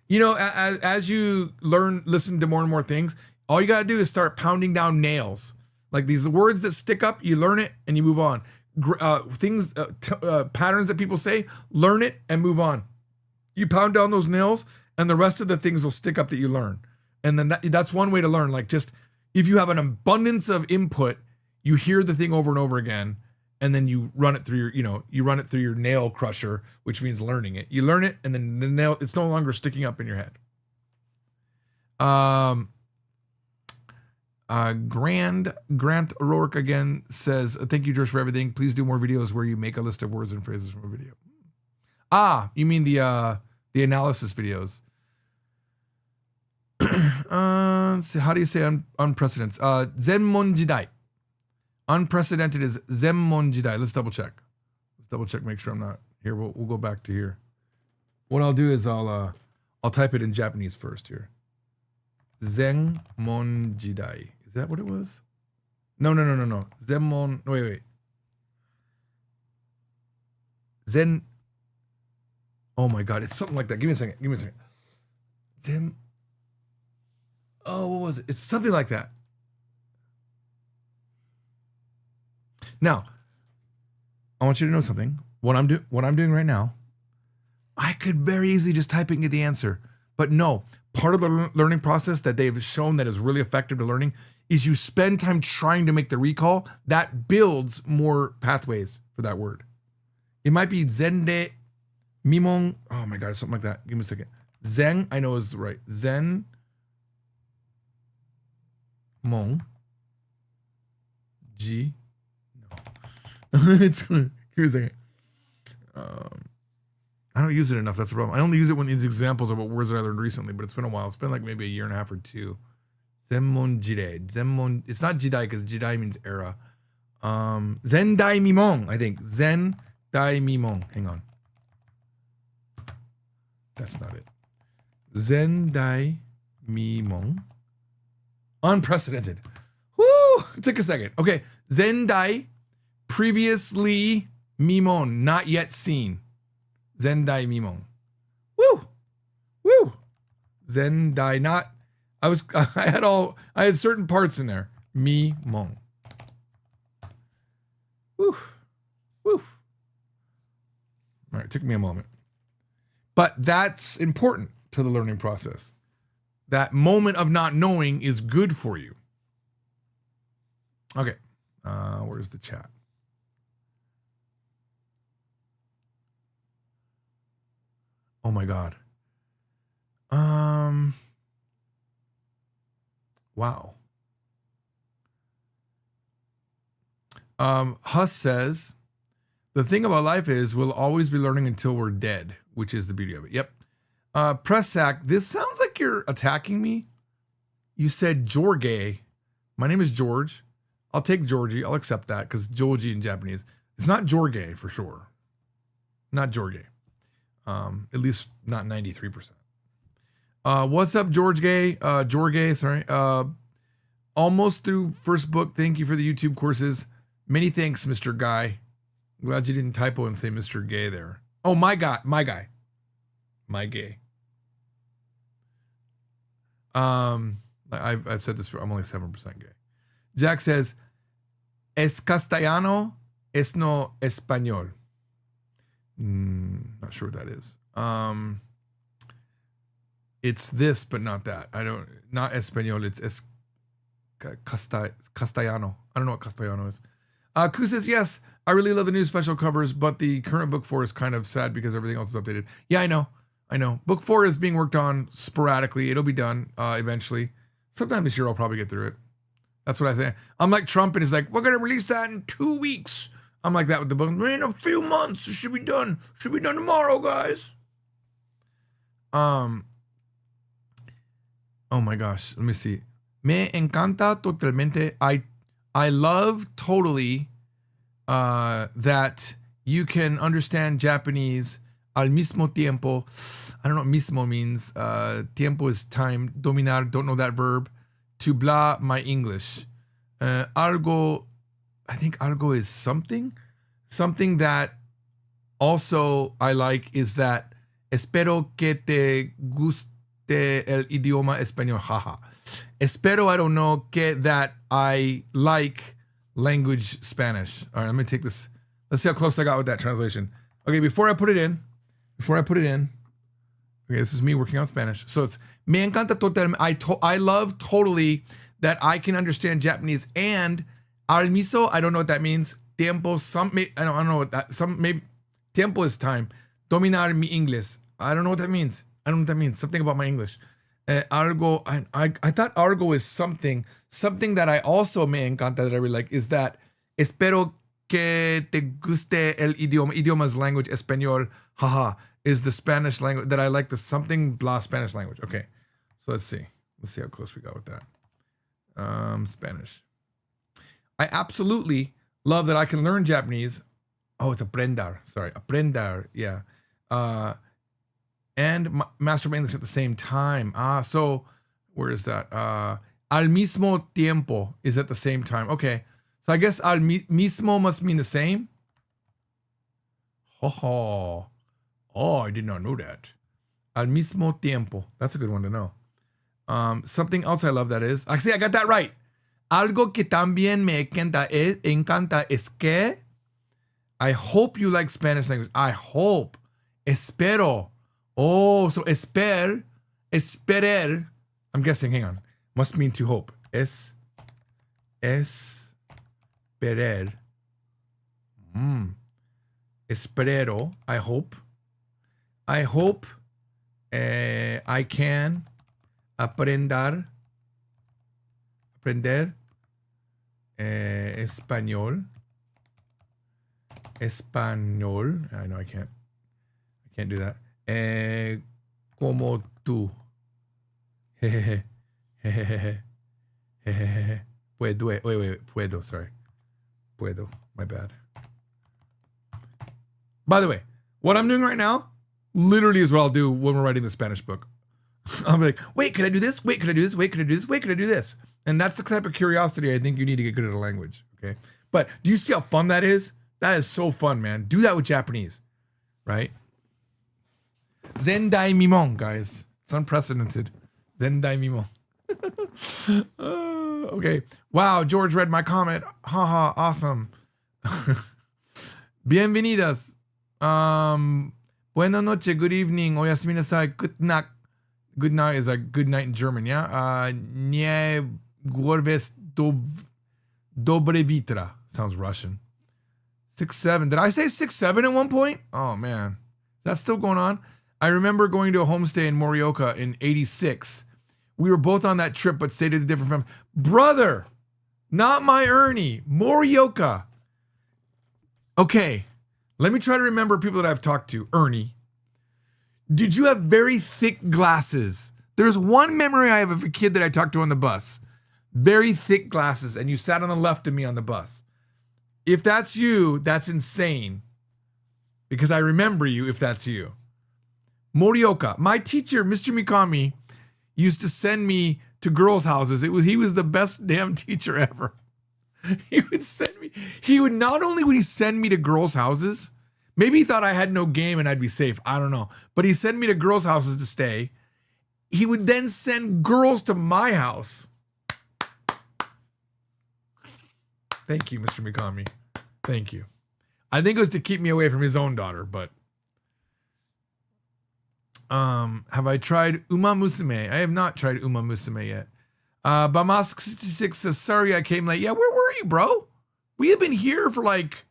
You know, as you listen to more and more things, all you got to do is start pounding down nails. Like these words that stick up, you learn it and you move on. Patterns that people say, learn it and move on. You pound down those nails and the rest of the things will stick up that you learn. And then that's one way to learn. Like, just if you have an abundance of input, you hear the thing over and over again, and then you run it through your nail crusher, which means learning it. You learn it, and then the nail, it's no longer sticking up in your head. Grant O'Rourke again says, thank you, George, for everything. Please do more videos where you make a list of words and phrases from a video. You mean the analysis videos. So how do you say unprecedented? Zenmon Jidai. Unprecedented is Zenmon Jidai. Let's double check. Make sure I'm not here. We'll go back to here. What I'll do is I'll type it in Japanese first here. Zenmon Jidai. Is that what it was? No. Zenmon. No, wait. Zen. Oh my God, it's something like that. Give me a second. Zen. Oh, what was it? It's something like that. Now, I want you to know something. What I'm doing right now, I could very easily just type it and get the answer. But no, part of the learning process that they've shown that is really effective to learning is you spend time trying to make the recall. That builds more pathways for that word. It might be zende mimon. Oh my God, something like that. Give me a second. Zen, I know is right. Zen mon ji. No. It's give me a second. I don't use it enough. That's the problem. I only use it when these examples are about words that I learned recently, but it's been a while. It's been like maybe a year and a half or two. Zenmon jire. Zenmon. It's not jidai because jidai means era. Zendai mimon. I think zendai mimon. Hang on. That's not it. Zendai Mimong. Unprecedented. Woo! It took a second. Okay. Zendai, previously Mimon, not yet seen. Zendai Mimon. Woo! Woo! Zendai, not. I had certain parts in there. Mimon. Woo! Woo! All right, it took me a moment. But that's important to the learning process. That moment of not knowing is good for you. Okay, where's the chat? Oh my God. Wow. Huss says, the thing about life is we'll always be learning until we're dead, which is the beauty of it. Yep. Pressack, this sounds like you're attacking me. You said Jorge. My name is George. I'll take Georgie. I'll accept that because Georgie in Japanese. It's not Jorge for sure. Not Jorge. At least not 93%. What's up, Jorge? Sorry. Almost through first book. Thank you for the YouTube courses. Many thanks, Mr. Guy. Glad you didn't typo and say Mr. Gay there. Oh, my guy. My gay. I've said this before. I'm only 7% gay. Jack says, es castellano, es no español. Not sure what that is. It's this, but not that. Not español. It's castellano. I don't know what castellano is. Ku says, yes, I really love the new special covers, but the current book 4 is kind of sad because everything else is updated. Yeah, I know. Book 4 is being worked on sporadically. It'll be done eventually. Sometime this year I'll probably get through it. That's what I say. I'm like Trump and he's like, we're going to release that in 2 weeks. I'm like that with the book. In a few months, it should be done. Should be done tomorrow, guys. Oh my gosh. Let me see. Me encanta totalmente. I love totally that you can understand Japanese al mismo tiempo. I don't know what mismo means. Tiempo is time. Dominar, don't know that verb. To blah my English. Algo, I think algo is something. Something that also I like is that espero que te guste el idioma español. Haha. Espero, I don't know, que that I like language Spanish. All right, let me take this. Let's see how close I got with that translation. Okay, before I put it in. Okay, this is me working on Spanish. So it's me encanta totalmente. I love totally that I can understand Japanese and al miso. I don't know what that means. Tiempo. I don't know what that. Maybe tiempo is time. Dominar mi inglés. I don't know what that means. Something about my English. Algo. I thought algo is something that I also me encanta that I really like is that espero que te guste el idioma. Idioma is language. Español. Haha. Is the Spanish language that I like the something blah Spanish language. Okay. So let's see how close we got with that. Spanish. I absolutely love that I can learn Japanese. Oh, it's aprendar. Sorry. Aprendar. Yeah. And master my English at the same time. So where is that? Al mismo tiempo is at the same time. Okay. So I guess al mismo must mean the same. Oh, I did not know that. Al mismo tiempo. That's a good one to know. Something else I love that is. Actually, I got that right. Algo que también me encanta es que I hope you like Spanish language. I hope. Espero. Oh, so esperar. I'm guessing, hang on. Must mean to hope. Esperar. Espero. I hope I can aprender español. I know I can't do that. Como tú. Puedo, sorry. Puedo, my bad. By the way, what I'm doing right now literally is what I'll do when we're writing the Spanish book. I'm like, wait, can I do this? Wait, can I do this? Wait, can I do this? Wait, can I do this? And that's the type of curiosity I think you need to get good at a language. Okay. But do you see how fun that is? That is so fun, man. Do that with Japanese, right? Zendai Mimon, guys. It's unprecedented. Zendai Mimon. Okay. Wow, George read my comment. Haha, awesome. Bienvenidas. Buenas noches, good evening. Oyasumi nasai. Good night. Good night is a good night in German, yeah? Nie gorves dobre vitra. Sounds Russian. 6'7". Did I say 6'7" at one point? Oh, man. That's still going on? I remember going to a homestay in Morioka in 86. We were both on that trip, but stayed at a different family. Brother! Not my Ernie. Morioka. Okay. Let me try to remember people that I've talked to. Ernie. Did you have very thick glasses? There's one memory I have of a kid that I talked to on the bus. Very thick glasses, and you sat on the left of me on the bus. If that's you, that's insane. Because I remember you if that's you. Morioka. My teacher, Mr. Mikami, used to send me to girls' houses. He was the best damn teacher ever. He would not only would he send me to girls' houses, maybe he thought I had no game and I'd be safe. I don't know. But he sent me to girls' houses to stay. He would then send girls to my house. Thank you, Mr. Mikami. Thank you. I think it was to keep me away from his own daughter, but have I tried Uma Musume? I have not tried Uma Musume yet. Bamask66 says, sorry I came late. Yeah, where were you, bro? We had been here for like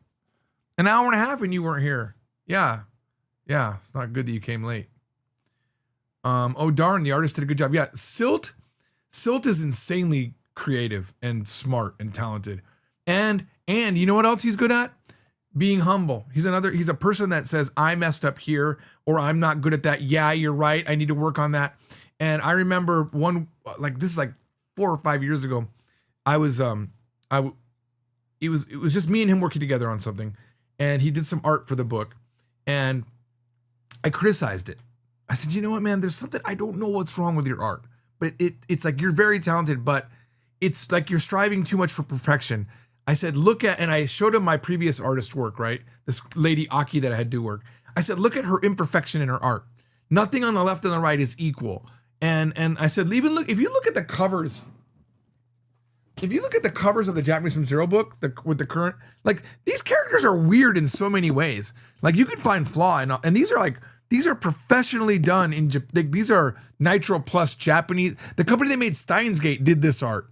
an hour and a half and you weren't here. Yeah. Yeah, it's not good that you came late. Oh, darn, the artist did a good job. Yeah, Silt is insanely creative and smart and talented. And you know what else he's good at? Being humble. He's a person that says, I messed up here, or I'm not good at that. Yeah, you're right. I need to work on that. And I remember this is like 4 or 5 years ago. It was just me and him working together on something, and he did some art for the book, and I criticized it. I said, you know what, man, there's something, I don't know what's wrong with your art, but it's like, you're very talented, but it's like you're striving too much for perfection. I said, and I showed him my previous artist work, right? This lady, Aki, that I had do work. I said, look at her imperfection in her art. Nothing on the left and the right is equal. And I said, if you look at the covers, of the Japanese from Zero book, with the current, like, these characters are weird in so many ways. Like, you can find flaw and these are professionally done these are Nitro Plus Japanese. The company that made Steins Gate did this art,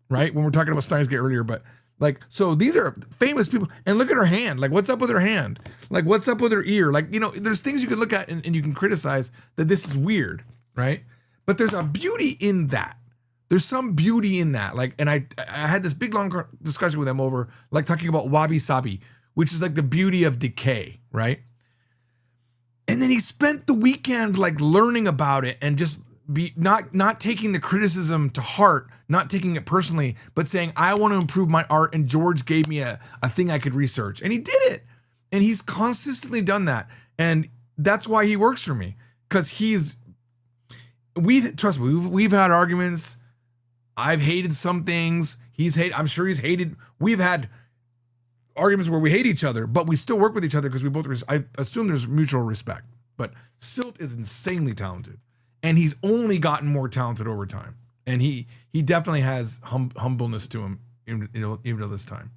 right? When we're talking about Steins Gate earlier, but like, so these are famous people. And look at her hand. Like, what's up with her hand? Like, what's up with her ear? Like, there's things you can look at and you can criticize that this is weird, right? But there's a beauty in that. There's some beauty in that. Like, and I had this big long discussion with them over, like, talking about wabi sabi, which is like the beauty of decay, right? And then he spent the weekend like learning about it and just not taking the criticism to heart, not taking it personally, but saying, I want to improve my art, and George gave me a thing I could research. And he did it. And he's consistently done that. And that's why he works for me. Because trust me, we've had arguments. I've hated some things. I'm sure he's hated. We've had arguments where we hate each other, but we still work with each other because we both, I assume there's mutual respect. But Silt is insanely talented. And he's only gotten more talented over time. And he definitely has humbleness to him, even to this time.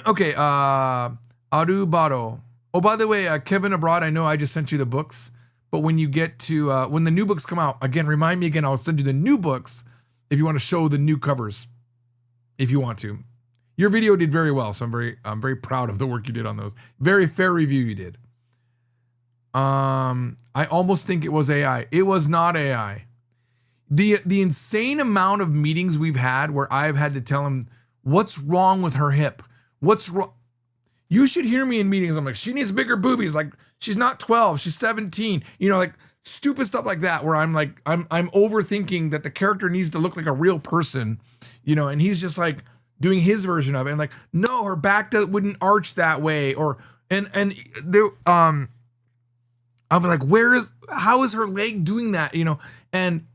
Okay, Arubaro. Oh, by the way, Kevin Abroad, I know I just sent you the books, but when you get to, when the new books come out, again, remind me again, I'll send you the new books if you want to show the new covers, if you want to. Your video did very well, so I'm very proud of the work you did on those. Very fair review you did. I almost think it was AI. It was not AI. The insane amount of meetings we've had where I've had to tell him, what's wrong with her hip? What's wrong? You should hear me in meetings. I'm like, she needs bigger boobies. Like, she's not 12, she's 17. Like stupid stuff like that, where I'm like, I'm overthinking that the character needs to look like a real person, and he's just like doing his version of it. And like, no, her back wouldn't arch that way. And there, I'll be like, how is her leg doing that? You know, and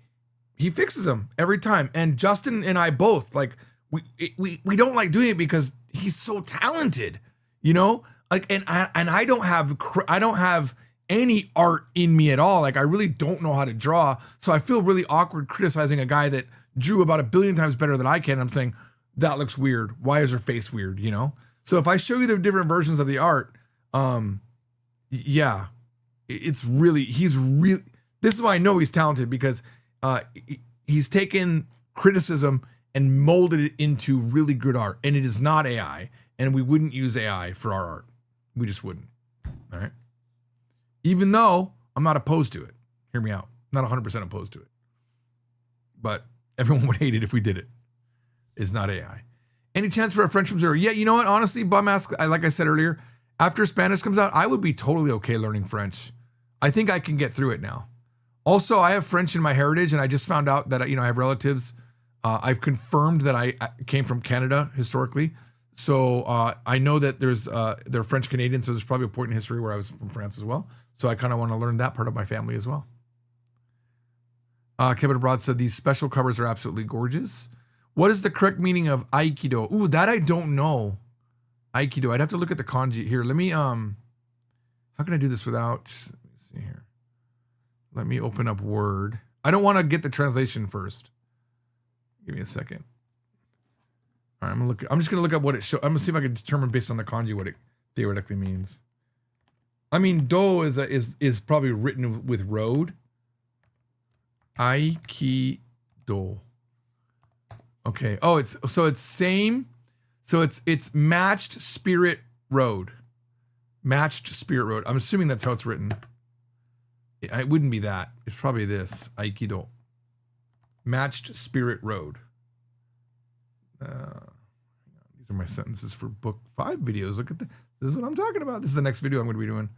he fixes them every time. And Justin and I both, like, we don't like doing it because he's so talented, you know, like, and I don't have any art in me at all. Like, I really don't know how to draw. So I feel really awkward criticizing a guy that drew about 1 billion times better than I can. I'm saying, that looks weird. Why is her face weird? You know? So if I show you the different versions of the art, yeah, he's really, this is why I know he's talented, because he's taken criticism and molded it into really good art. And it is not AI. And we wouldn't use AI for our art. We just wouldn't. All right. Even though I'm not opposed to it. Hear me out. Not 100% opposed to it. But everyone would hate it if we did it. It's not AI. Any chance for a French from zero? Yeah, you know what? Honestly, like I said earlier, after Spanish comes out, I would be totally okay learning French. I think I can get through it now. Also, I have French in my heritage, and I just found out that, you know, I have relatives. I've confirmed that I came from Canada historically. So I know that they're French Canadian, so there's probably a point in history where I was from France as well. So I kind of want to learn that part of my family as well. Kevin Abroad said these special covers are absolutely gorgeous. What is the correct meaning of Aikido? Ooh, that I don't know. Aikido. I'd have to look at the kanji here. Let me how can I do this without, let me see here. Let me open up Word. I don't want to get the translation first. Give me a second. All right, I'm just gonna look up what it shows. I'm gonna see if I can determine based on the kanji what it theoretically means. I mean, do is probably written with road. Aikido. Okay. Oh, it's same. So it's matched spirit road. Matched spirit road. I'm assuming that's how it's written. It wouldn't be that. It's probably this. Aikido. Matched spirit road. These are my sentences for book 5 videos. Look at this. This is what I'm talking about. This is the next video I'm going to be doing.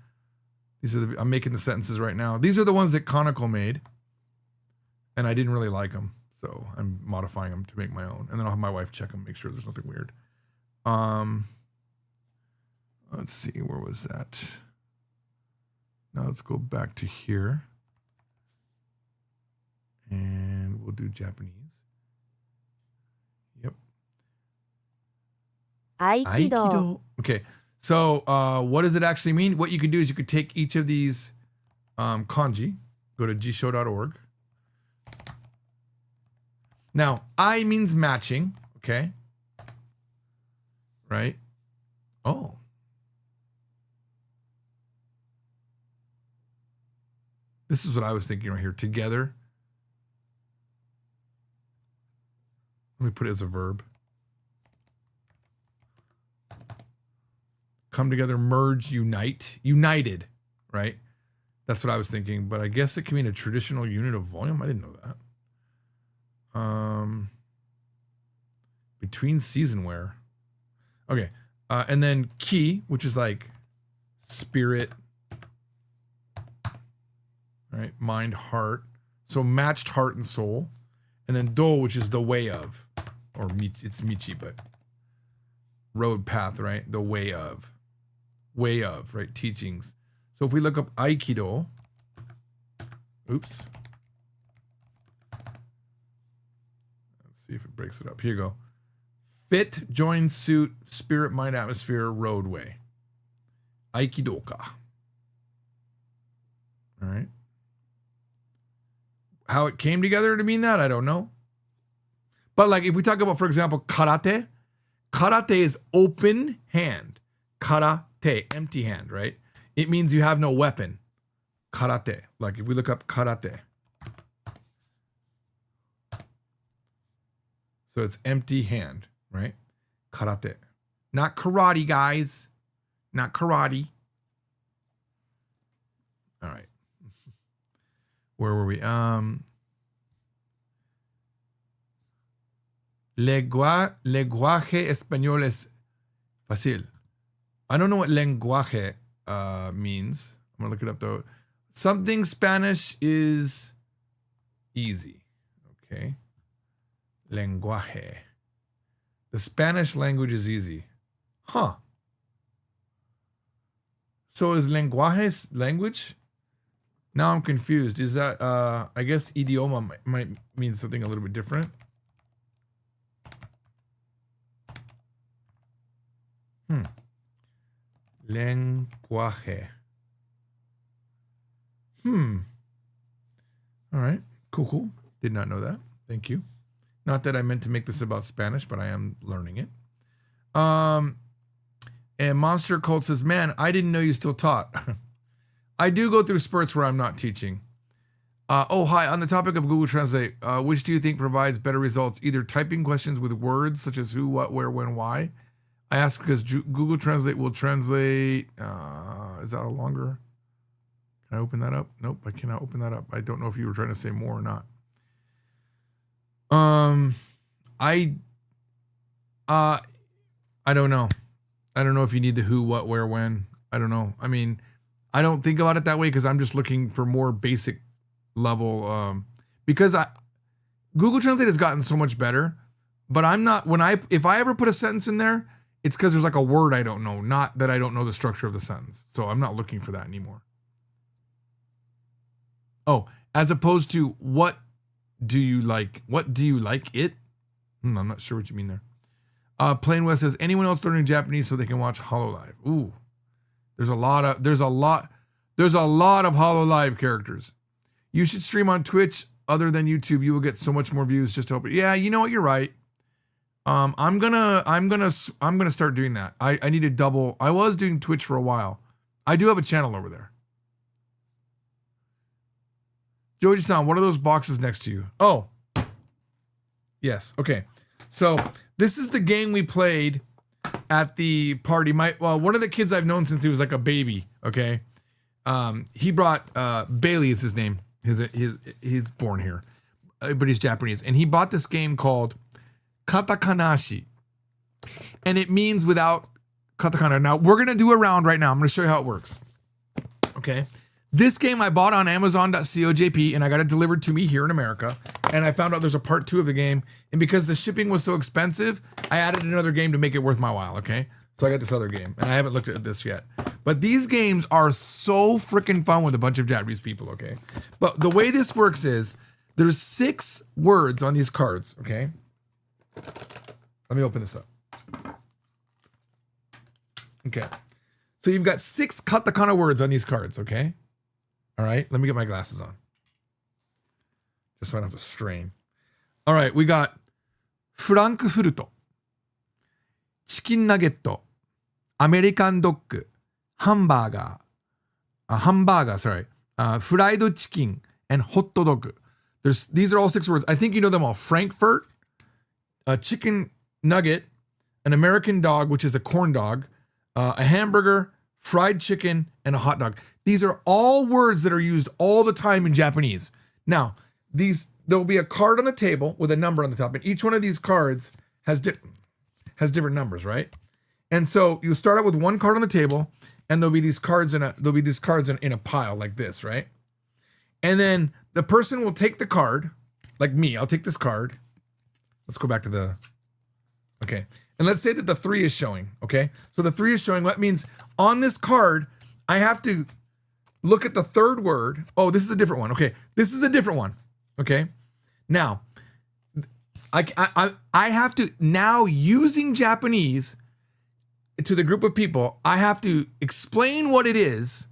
I'm making the sentences right now. These are the ones that Conical made. And I didn't really like them. So I'm modifying them to make my own. And then I'll have my wife check them, make sure there's nothing weird. Let's see, where was that? Now let's go back to here. And we'll do Japanese. Yep. Aikido. Okay. So what does it actually mean? What you could do is you could take each of these kanji, go to jisho.org. Now, I means matching, okay? Right? Oh. This is what I was thinking right here. Together. Let me put it as a verb. Come together, merge, unite. United, right? That's what I was thinking. But I guess it can mean a traditional unit of volume. I didn't know that. Between season wear. Okay. And then ki, which is like spirit, right? Mind, heart. So matched heart and soul. And then do, which is the way of, or it's michi, but road path, right? The way of, right? Teachings. So if we look up Aikido, oops. See if it breaks it up. Here you go. Fit, join, suit, spirit, mind, atmosphere, roadway. Aikidoka. All right. How it came together to mean that, I don't know. But like if we talk about, for example, karate. Karate is open hand. Karate, empty hand, right? It means you have no weapon. Karate. Like if we look up karate. So it's empty hand, right? Karate. Not karate, guys. Not karate. All right. Where were we? Lenguaje español es fácil. I don't know what lenguaje means. I'm going to look it up, though. Something Spanish is easy. Okay. Lenguaje. The Spanish language is easy. Huh. So is lenguaje language? Now I'm confused. Is that, I guess idioma might mean something a little bit different. Lenguaje. All right. Cool. Did not know that. Thank you. Not that I meant to make this about Spanish, but I am learning it. And Monster Cult says, man, I didn't know you still taught. I do go through spurts where I'm not teaching. Oh, hi. On the topic of Google Translate, which do you think provides better results? Either typing questions with words such as who, what, where, when, why. I ask because Google Translate will translate. Is that a longer? Can I open that up? Nope, I cannot open that up. I don't know if you were trying to say more or not. I don't know. I don't know if you need the who, what, where, when. I don't know. I mean, I don't think about it that way because I'm just looking for more basic level. Because Google Translate has gotten so much better, but I'm not, if I ever put a sentence in there, it's because there's like a word I don't know, not that I don't know the structure of the sentence. So I'm not looking for that anymore. Oh, as opposed to what do you like? What do you like it? I'm not sure what you mean there. Plain West says, anyone else learning Japanese so they can watch HoloLive? Ooh, there's a lot of HoloLive characters. You should stream on Twitch other than YouTube. You will get so much more views just to help it. Yeah, you know what? You're right. I'm gonna start doing that. I need to double. I was doing Twitch for a while. I do have a channel over there. Joji-san, what are those boxes next to you? Oh, yes. Okay. So this is the game we played at the party. One of the kids I've known since he was like a baby. Okay. He brought, Bailey is his name. He's born here, but he's Japanese. And he bought this game called katakanashi. And it means without katakana. Now we're going to do a round right now. I'm going to show you how it works. Okay. This game I bought on Amazon.co.jp and I got it delivered to me here in America. And I found out there's a part 2 of the game. And because the shipping was so expensive, I added another game to make it worth my while, okay? So I got this other game and I haven't looked at this yet. But these games are so freaking fun with a bunch of Japanese people, okay? But the way this works is there's 6 words on these cards, okay? Let me open this up. Okay. So you've got 6 katakana words on these cards, okay? All right, let me get my glasses on. Just so I don't have to strain. All right, we got Frankfurto, Chicken Nugget, American Dog, Hamburger, fried chicken, and hot dog. These are all 6 words. I think you know them all. Frankfurt, a chicken nugget, an American dog, which is a corn dog, a hamburger, fried chicken, and a hot dog. These are all words that are used all the time in Japanese. Now, there will be a card on the table with a number on the top, and each one of these cards has different numbers, right? And so you start out with one card on the table, and there'll be these cards in a pile like this, right? And then the person will take the card, like me. I'll take this card. Let's go back to okay. And let's say that the 3 is showing, okay? So the 3 is showing. That means on this card, I have to look at the 3rd word. Oh, this is a different one. Okay, this is a different one. Okay, now I have to now using Japanese to the group of people. I have to explain what it is,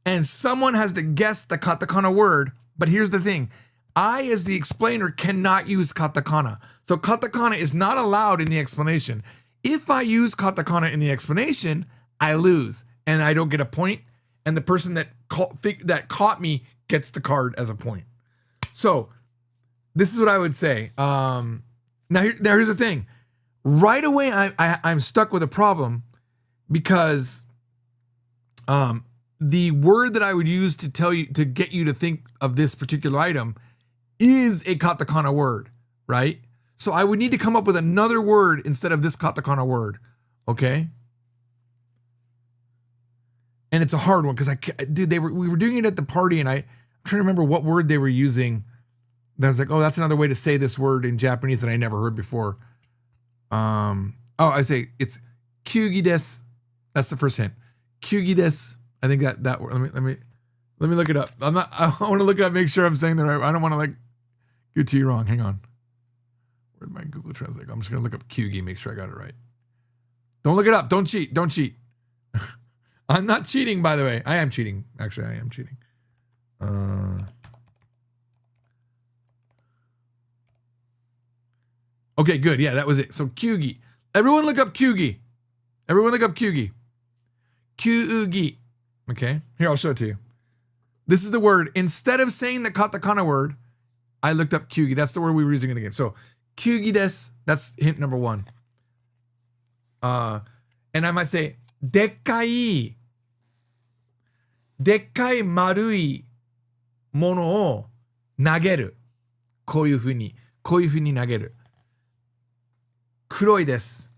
and someone has to guess the katakana word. But here's the thing: I, as the explainer, cannot use katakana. So katakana is not allowed in the explanation. If I use katakana in the explanation, I lose and I don't get a point. And the person that caught me gets the card as a point. So this is what I would say. Now here's the thing. Right away, I'm stuck with a problem because the word that I would use to get you to think of this particular item is a katakana word, right? So I would need to come up with another word instead of this katakana word, okay? And it's a hard one because we were doing it at the party, and I'm trying to remember what word they were using. That was like, oh, that's another way to say this word in Japanese that I never heard before. I say it's kyugi desu. That's the first hint. Kyugi desu. I think that word. Let me Let me look it up. I want to look it up, make sure I'm saying the right. I don't want to like give it to you wrong. Hang on. Where'd my Google Translate go? I'm just gonna look up Kyugi, make sure I got it right. Don't look it up. Don't cheat. Don't cheat. I'm not cheating, by the way. I am cheating. Actually, I am cheating. Okay, good. Yeah, that was it. So Kyugi. Everyone look up Kyugi. Everyone look up Kyugi. Kyugi. Okay, here, I'll show it to you. This is the word. Instead of saying the katakana word, I looked up Kyugi. That's the word we were using in the game. So, Kyugi desu. That's hint number one. And I might say, dekkai marui mono o nageru. こういうふうに投げる。黒いです。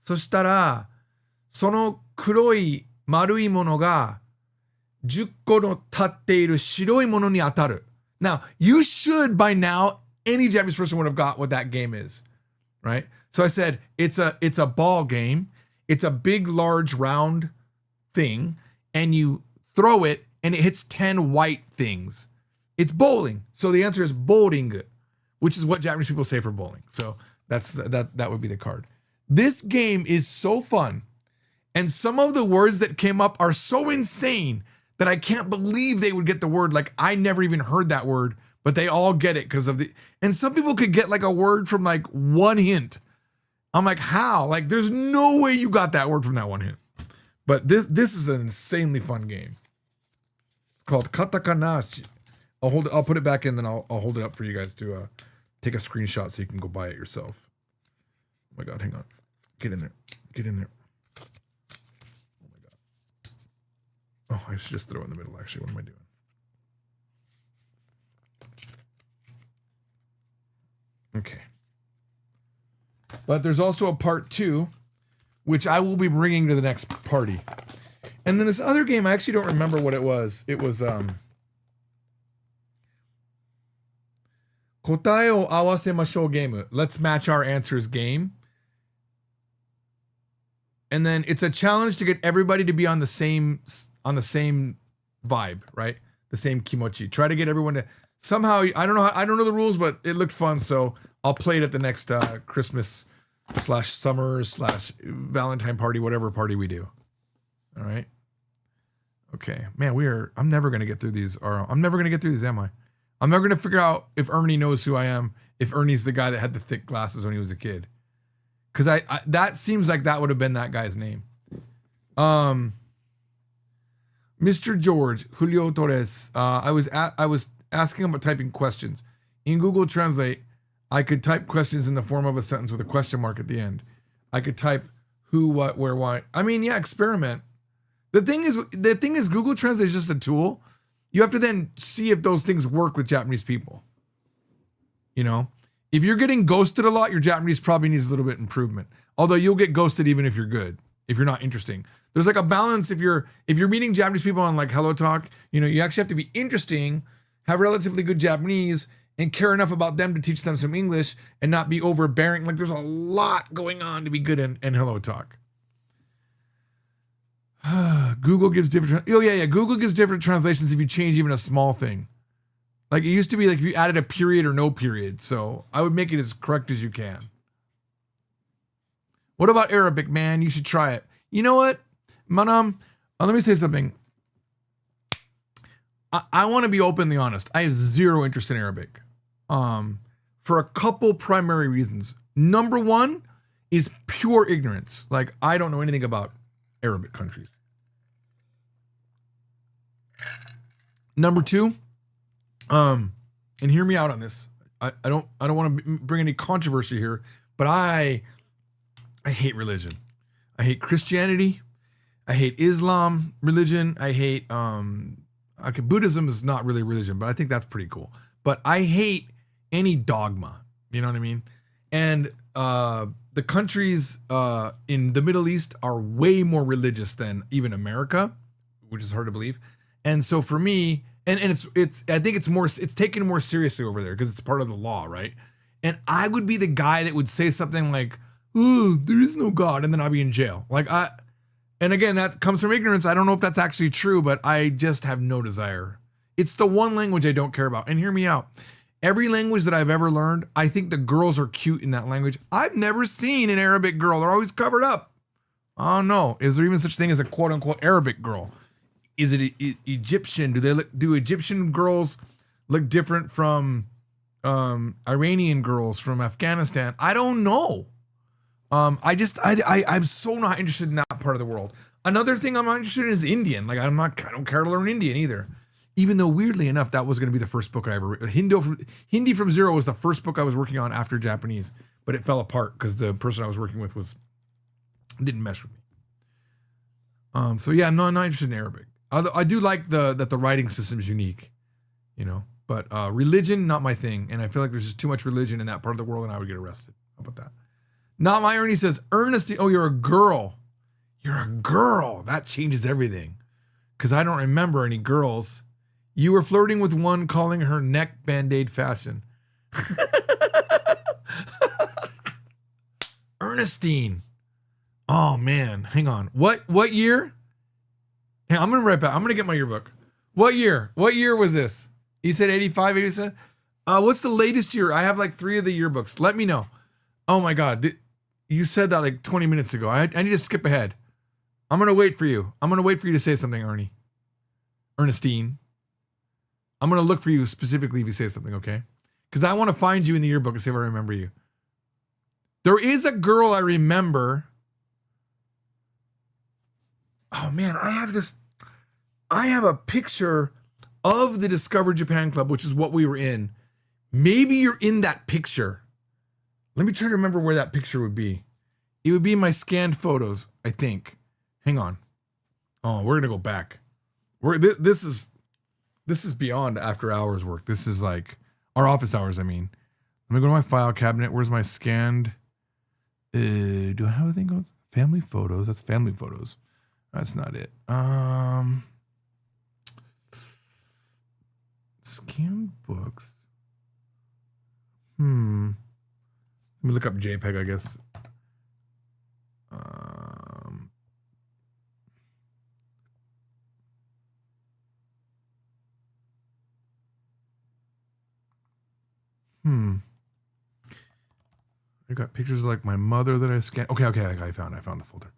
そしたら、その黒い丸いものが10個の立っている白いものに当たる。Now, you should by now, any Japanese person would have got what that game is, right? So I said, it's a ball game. It's a big, large, round thing, and you throw it, and it hits 10 white things. It's bowling. So the answer is bowling, which is what Japanese people say for bowling. So that would be the card. This game is so fun, and some of the words that came up are so insane that I can't believe they would get the word. Like, I never even heard that word, but they all get it because of the, and some people could get like a word from like one hint. I'm like, how? Like, there's no way you got that word from that one hint. But this is an insanely fun game. It's called Katakanashi. I'll put it back in, then I'll hold it up for you guys to take a screenshot so you can go buy it yourself. Oh my God, hang on. Get in there. Get in there. Oh my God. Oh, I should just throw it in the middle, actually. What am I doing? Okay. But there's also a part 2, which I will be bringing to the next party. And then this other game, I actually don't remember what it was. It was, 答えを合わせましょう game. Let's match our answers game. And then it's a challenge to get everybody to be on the same vibe, right? The same kimochi. Try to get everyone to somehow, I don't know the rules, but it looked fun, so I'll play it at the next Christmas / summer / Valentine party, whatever party we do. All right. Okay, man, I'm never gonna get through these, am I? I'm never gonna figure out if Ernie knows who I am, if Ernie's the guy that had the thick glasses when he was a kid. Because I that seems like that would have been that guy's name. Mr. George, Julio Torres, I was asking about typing questions. In Google Translate, I could type questions in the form of a sentence with a question mark at the end. I could type who, what, where, why. I mean, yeah, experiment. The thing is Google Translate is just a tool. You have to then see if those things work with Japanese people. You know, if you're getting ghosted a lot, your Japanese probably needs a little bit improvement. Although you'll get ghosted even if you're good, if you're not interesting. There's like a balance. If you're meeting Japanese people on like Hello Talk, you know, you actually have to be interesting, have relatively good Japanese, and care enough about them to teach them some English and not be overbearing. Like, there's a lot going on to be good in Hello Talk. Google gives different. Google gives different translations if you change even a small thing. Like, it used to be like if you added a period or no period. So I would make it as correct as you can. What about Arabic, man? You should try it. You know what, Manam? Let me say something. I want to be openly honest. I have zero interest in Arabic. For a couple primary reasons. Number one is pure ignorance. Like, I don't know anything about Arabic countries. Number two, and hear me out on this. I don't want to bring any controversy here, but I hate religion. I hate Christianity. I hate Islam religion. I hate Buddhism is not really religion, but I think that's pretty cool. But I hate any dogma. You know what I mean? And the countries in the Middle East are way more religious than even America, which is hard to believe. And so for me, and it's I think it's taken more seriously over there because it's part of the law, right? And I would be the guy that would say something like, "Oh, there is no God," and then I'll be in jail. Like, And again, that comes from ignorance. I don't know if that's actually true, but I just have no desire. It's the one language I don't care about. And hear me out. Every language that I've ever learned, I think the girls are cute in that language. I've never seen an Arabic girl. They're always covered up. Oh no. Is there even such thing as a quote unquote Arabic girl? Is it Egyptian? Do Egyptian girls look different from Iranian girls from Afghanistan? I don't know. I'm so not interested in that part of the world. Another thing I'm not interested in is Indian. Like I don't care to learn Indian either. Even though weirdly enough, that was going to be the first book I ever read. Hindi from Zero was the first book I was working on after Japanese, but it fell apart because the person I was working with didn't mesh with me. So yeah, I'm not interested in Arabic. I do like that the writing system is unique, you know. But religion, not my thing, and I feel like there's just too much religion in that part of the world, and I would get arrested. How about that? Not my Ernie says, Ernestine, oh, you're a girl. You're a girl. That changes everything. Because I don't remember any girls. You were flirting with one, calling her neck band-aid fashion. Ernestine. Oh, man. Hang on. What year? Hey, I'm going to write back. I'm going to get my yearbook. What year? What year was this? You said 85, 87? What's the latest year? I have like 3 of the yearbooks. Let me know. Oh, my God. You said that like 20 minutes ago. I need to skip ahead. I'm going to wait for you. I'm going to wait for you to say something, Ernie. Ernestine. I'm going to look for you specifically if you say something, okay? Because I want to find you in the yearbook and see if I remember you. There is a girl I remember. Oh, man. I have a picture of the Discover Japan Club, which is what we were in. Maybe you're in that picture. Let me try to remember where that picture would be. It would be in my scanned photos, I think. Hang on. Oh, we're going to go back. This is beyond after hours work. This is like our office hours, I mean. Let me go to my file cabinet. Where's my scanned? Do I have a thing called family photos? That's family photos. That's not it. Scanned books. Let me look up JPEG, I guess. I got pictures of like my mother that I scanned. Okay, I found the folder.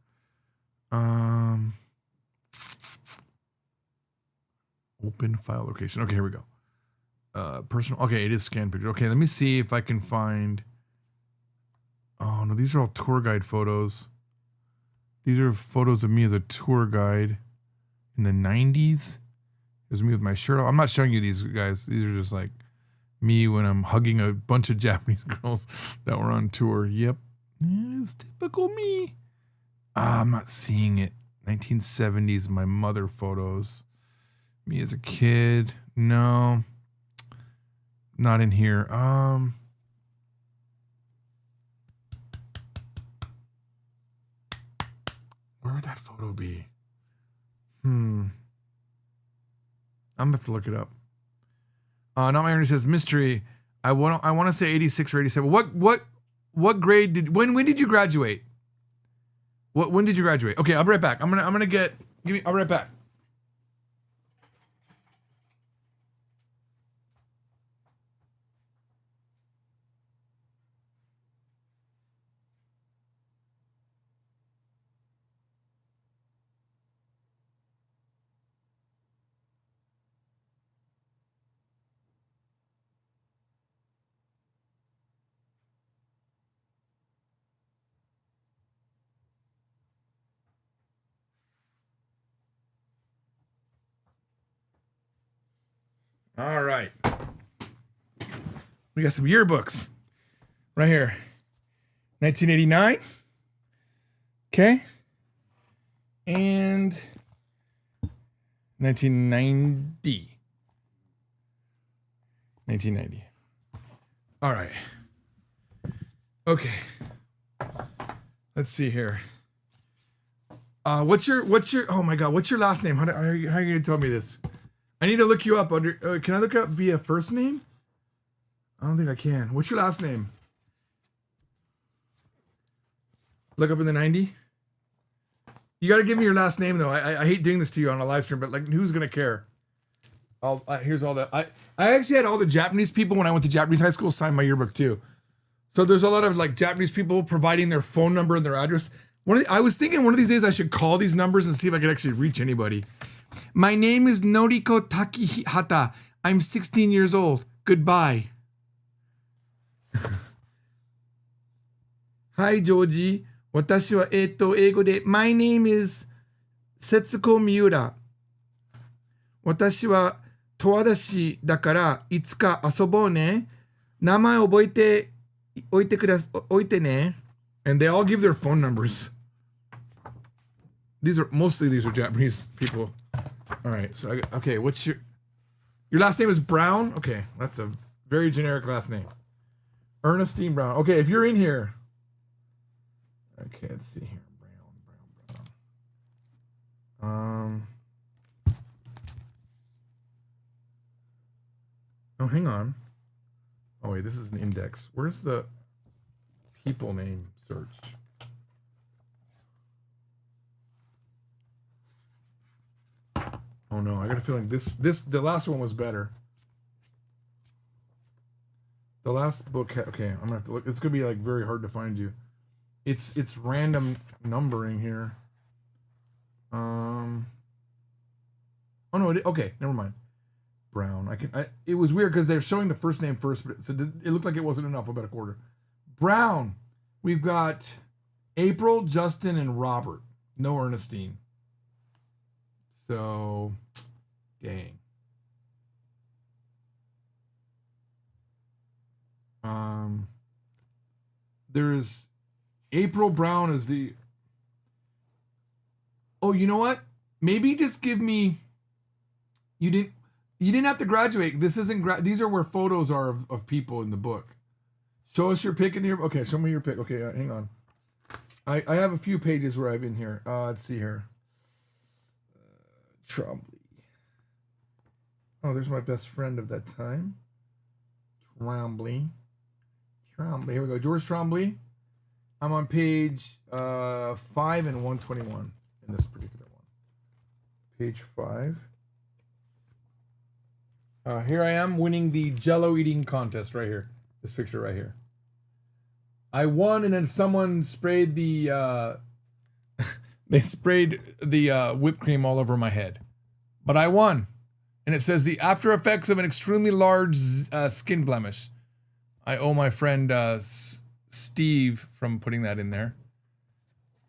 Open file location. Okay, here we go. Personal. Okay, it is scanned picture. Okay, let me see if I can find. Oh no, these are all tour guide photos. These are photos of me as a tour guide in the 90s. It was me with my shirt off. I'm not showing you these guys. These are just like me when I'm hugging a bunch of Japanese girls that were on tour. Yep. Yeah, it's typical me. I'm not seeing it. 1970s, my mother photos. Me as a kid. No. Not in here. Where would that photo be? I'm gonna have to look it up. Not my Ernie says mystery. I want to say 86 or 87. What grade did when did you graduate? When did you graduate? Okay, I'll be right back. I'll be right back. All right. We got some yearbooks right here. 1989. Okay. And 1990. 1990. All right. Okay. Let's see here. What's your oh my God, what's your last name? How are you going to tell me this? I need to look you up under. Can I look up via first name? I don't think I can. What's your last name? Look up in the 90. You got to give me your last name though. I hate doing this to you on a live stream, but like, who's gonna care? Here's all that. I actually had all the Japanese people when I went to Japanese high school sign my yearbook too. So there's a lot of like Japanese people providing their phone number and their address. I was thinking one of these days I should call these numbers and see if I could actually reach anybody. My name is Noriko Takihata. I'm 16 years old. Goodbye. Hi, Joji. 私は英語で My name is Setsuko Miura. 私は十和田市だからいつか遊ぼうね。名前覚えておいてね. And they all give their phone numbers. These are Japanese people. All right. So okay, what's your last name is Brown? Okay, that's a very generic last name. Ernestine Brown. Okay, if you're in here. Okay, let's see here. Brown. Oh, hang on. Oh wait, this is an index. Where's the people name search? Oh no, I got a feeling the last one was better. The last book, okay, I'm gonna have to look. It's gonna be like very hard to find you. It's random numbering here. Oh no, okay, never mind. Brown. It was weird because they're showing the first name first, but it looked like it wasn't in alphabetical order. Brown. We've got April, Justin, and Robert. No Ernestine. So, dang. There's April Brown is the. Oh, you know what? Maybe just give me. You didn't have to graduate. This isn't. These are where photos are of people in the book. Show us your pick in here. Okay, show me your pick. Okay, hang on. I have a few pages where I've been here. Let's see here. Trombley. Oh, there's my best friend of that time. Trombley. Here we go. George Trombley. I'm on page 5 and 121 in this particular one. Page 5. Here I am winning the Jello eating contest right here. This picture right here. I won, and then someone sprayed the they sprayed the whipped cream all over my head. But I won. And it says the after effects of an extremely large skin blemish. I owe my friend Steve from putting that in there.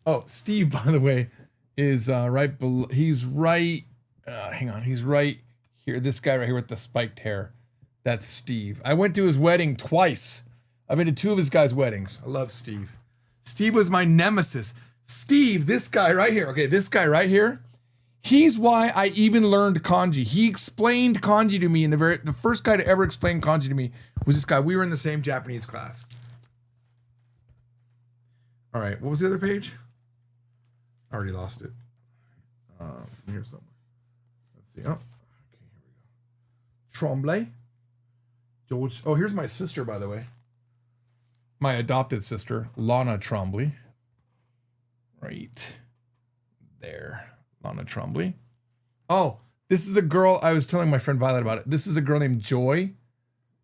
Oh, Steve, by the way, is right below. He's right. Hang on. He's right here. This guy right here with the spiked hair. That's Steve. I went to his wedding twice. I've been to 2 of his guys' weddings. I love Steve. Steve was my nemesis. Steve, this guy right here. Okay, this guy right here. He's why I even learned kanji. He explained kanji to me in the first guy to ever explain kanji to me was this guy. We were in the same Japanese class. All right, what was the other page? I already lost it. It's here somewhere. Let's see. Oh, okay, here we go. Tremblay. George. Oh, here's my sister, by the way. My adopted sister, Lana Trombley. Right there. Lana Trombley. Oh, this is a girl. I was telling my friend Violet about it. This is a girl named Joy.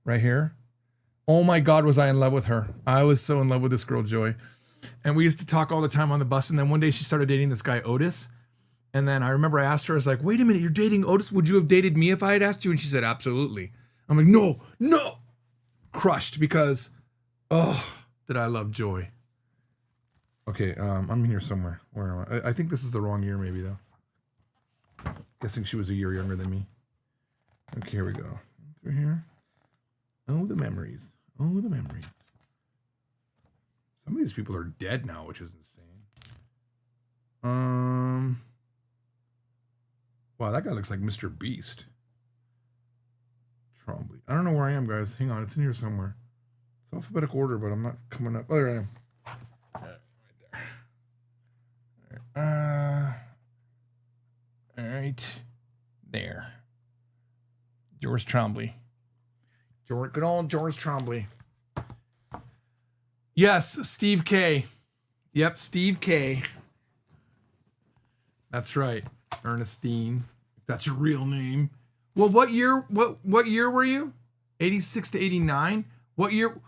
Right here. Oh my God, was I in love with her. I was so in love with this girl, Joy. And we used to talk all the time on the bus. And then one day she started dating this guy, Otis. And then I remember I asked her, I was like, wait a minute, you're dating Otis? Would you have dated me if I had asked you? And she said, absolutely. I'm like, no. Crushed because, oh, did I love Joy. Okay, I'm in here somewhere. Where am I? I think this is the wrong year maybe though. Guessing she was a year younger than me. Okay, here we go. Through here. Oh, the memories. Oh, the memories. Some of these people are dead now, which is insane. Wow, that guy looks like Mr. Beast. Trombley. I don't know where I am, guys. Hang on, it's in here somewhere. It's alphabetical order, but I'm not coming up. Oh, there I am. Right there. All right. There. George Trombley. Good old George Trombley. Yes, Steve K. Yep, Steve K. That's right. Ernestine. That's your real name. Well, what year were you? 86 to 89? What year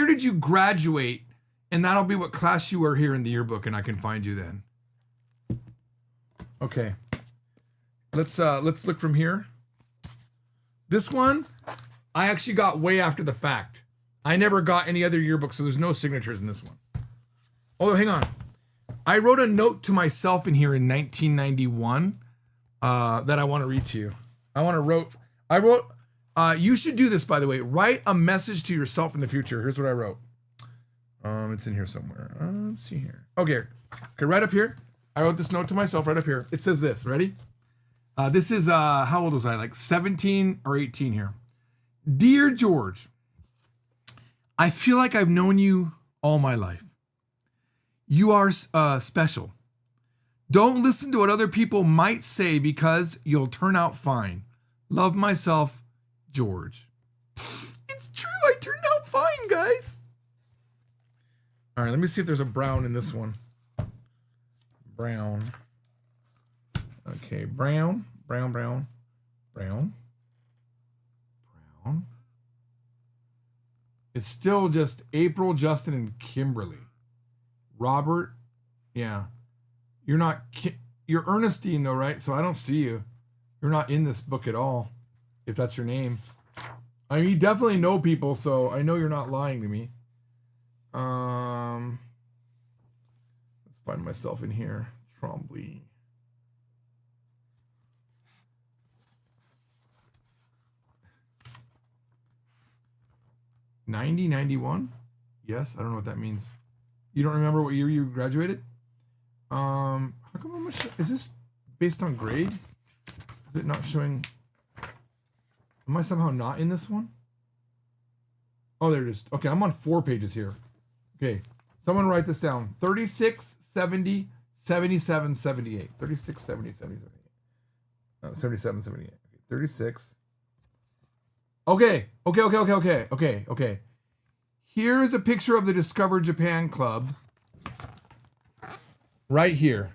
did you graduate? And that'll be what class you were here in the yearbook, and I can find you then. Okay. Let's look from here. This one, I actually got way after the fact. I never got any other yearbook, so there's no signatures in this one. Although, hang on. I wrote a note to myself in here in 1991 that I want to read to you. I wrote, you should do this, by the way. Write a message to yourself in the future. Here's what I wrote. It's in here somewhere. Let's see here. Okay, right up here. I wrote this note to myself right up here. It says this. Ready? This is, how old was I? Like 17 or 18 here. Dear George, I feel like I've known you all my life. You are special. Don't listen to what other people might say because you'll turn out fine. Love myself, George. It's true. I turned out fine, guys. All right, let me see if there's a brown in this one. Brown. Okay, brown. It's still just April, Justin, and Kimberly. Robert, yeah. You're Ernestine though, right? So I don't see you. You're not in this book at all, if that's your name. I mean, you definitely know people, so I know you're not lying to me. Let's find myself in here. Trombley. '91? Yes, I don't know what that means. You don't remember what year you graduated? How come is this based on grade? Is it not showing? Am I somehow not in this one? Oh, there it is. Okay, I'm on 4 pages here. Okay, someone write this down. 36, 70, 77, 78. 36, 70, 70, 78. 77, 78. Okay, 36. Okay. Here's a picture of the Discover Japan Club. Right here.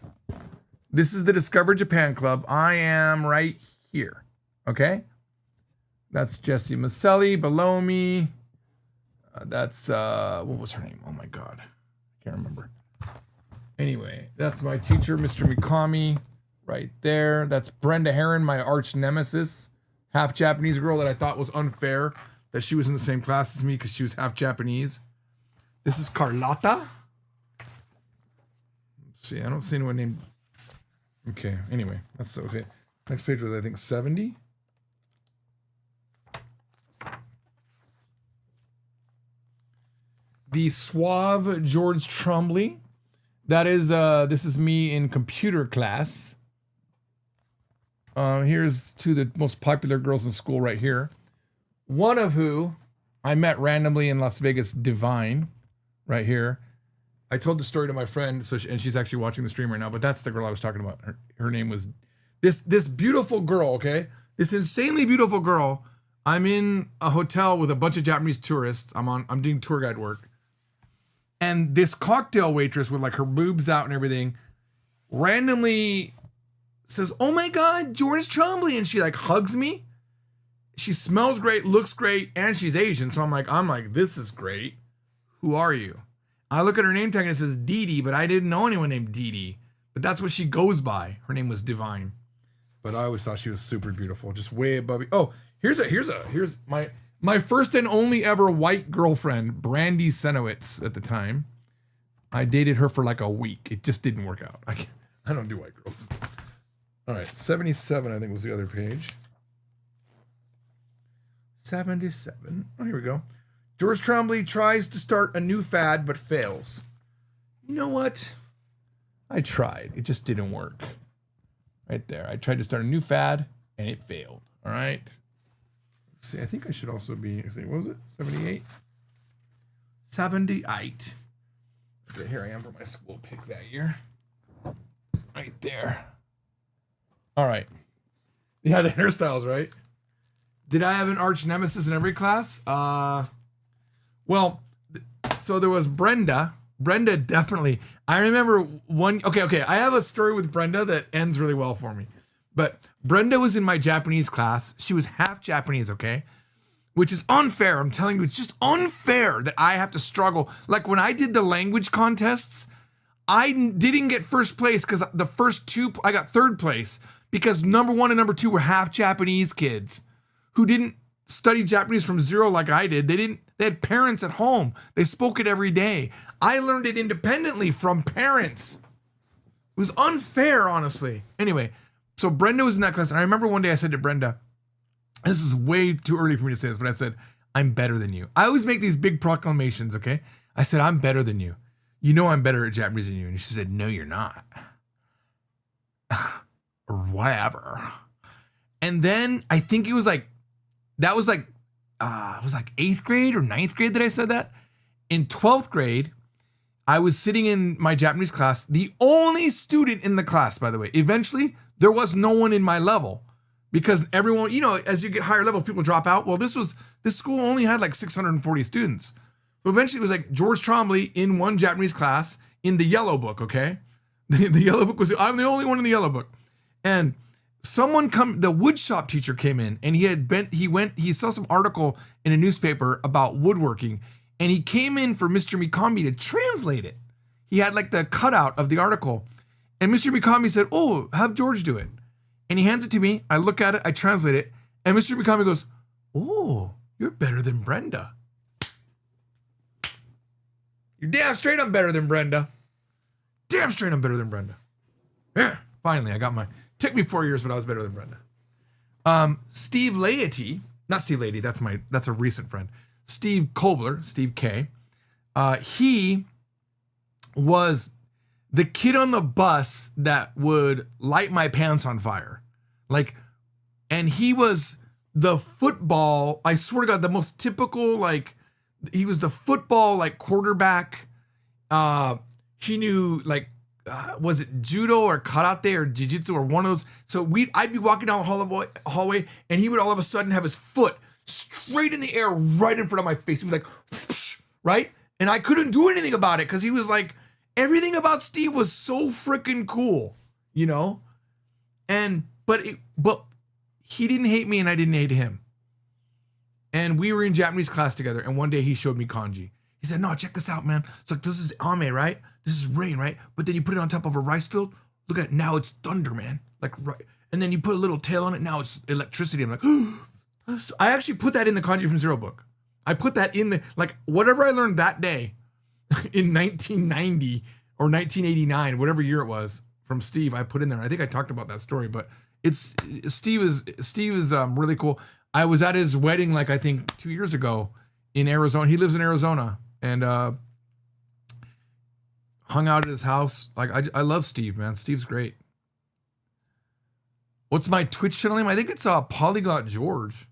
This is the Discover Japan Club. I am right here. Okay? That's Jessie Maselli below me. That's, what was her name? Oh my God. I can't remember. Anyway, that's my teacher, Mr. Mikami, right there. That's Brenda Herron, my arch nemesis. Half Japanese girl that I thought was unfair that she was in the same class as me because she was half Japanese. This is Carlotta. Let's see, I don't see anyone named. Okay, anyway, that's okay. Next page was, I think, 70. The suave George Trombley. That is, this is me in computer class. Here's two of the most popular girls in school right here. One of who I met randomly in Las Vegas, Divine, right here. I told the story to my friend, and she's actually watching the stream right now, but that's the girl I was talking about. Her name was this beautiful girl, okay? This insanely beautiful girl. I'm in a hotel with a bunch of Japanese tourists. I'm doing tour guide work. And this cocktail waitress with like her boobs out and everything randomly says, "Oh my God, George Trombley," and she like hugs me. She smells great, looks great, and she's Asian. So I'm like, this is great. Who are you? I look at her name tag and it says Dee Dee, but I didn't know anyone named Dee Dee. But that's what she goes by. Her name was Divine. But I always thought she was super beautiful, just way above me. Oh, here's my first and only ever white girlfriend, Brandy Senowitz at the time. I dated her for like a week. It just didn't work out. I don't do white girls. All right, 77, I think was the other page. 77. Oh, here we go. George Trombley tries to start a new fad, but fails. You know what? I tried. It just didn't work. Right there. I tried to start a new fad, and it failed. All right. Let's see. I think I should also be, what was it? 78? 78. Okay, here I am for my school pick that year. Right there. All right. Yeah, the hairstyles, right? Did I have an arch nemesis in every class? Well, so there was Brenda. Brenda definitely. I remember one. Okay. I have a story with Brenda that ends really well for me. But Brenda was in my Japanese class. She was half Japanese, okay? Which is unfair. I'm telling you, it's just unfair that I have to struggle. Like when I did the language contests, I didn't get first place because the first two, I got third place because number one and number two were half Japanese kids who didn't study Japanese from zero like I did. They had parents at home. They spoke it every day. I learned it independently from parents. It was unfair, honestly. Anyway, so Brenda was in that class. And I remember one day I said to Brenda, this is way too early for me to say this, but I said, I'm better than you. I always make these big proclamations, okay? I said, I'm better than you. You know I'm better at Japanese than you. And she said, no, you're not. Or whatever. And then I think it was like, that was like, it was like 8th grade or 9th grade that I said that. In 12th grade, I was sitting in my Japanese class, the only student in the class, by the way. Eventually, there was no one in my level because everyone, you know, as you get higher level, people drop out. Well, this school only had like 640 students. But eventually it was like George Trombley in one Japanese class in the yellow book, okay? The yellow book was, I'm the only one in the yellow book. And the wood shop teacher came in and he saw some article in a newspaper about woodworking and he came in for Mr. Mikami to translate it. He had like the cutout of the article and Mr. Mikami said, oh, have George do it. And he hands it to me. I look at it, I translate it. And Mr. Mikami goes, oh, you're better than Brenda. You're damn straight I'm better than Brenda. Damn straight I'm better than Brenda. Yeah, finally I got took me 4 years, but I was better than Brenda. Steve Laity, not Steve Laity, that's a recent friend. Steve Kobler, Steve K. He was the kid on the bus that would light my pants on fire. And he was the football, I swear to God, the most typical, he was the football, quarterback. He knew, was it judo or karate or jiu-jitsu or one of those? So I'd be walking down the hallway and he would all of a sudden have his foot straight in the air right in front of my face. He was like, whoosh, right? And I couldn't do anything about it because he was like, everything about Steve was so freaking cool, you know? But he didn't hate me and I didn't hate him. And we were in Japanese class together and one day he showed me kanji. He said, no, check this out, man. It's like, this is ame, right? This is rain, right? But then you put it on top of a rice field. Look at it. Now it's thunder, man. Right. And then you put a little tail on it. Now it's electricity. I'm like, I actually put that in the kanji from zero book. I put that in whatever I learned that day in 1990 or 1989, whatever year it was from Steve, I put in there. I think I talked about that story, but Steve is really cool. I was at his wedding, I think 2 years ago in Arizona. He lives in Arizona and, hung out at his house. I love Steve, man. Steve's great. What's my Twitch channel name? I think it's Polyglot George.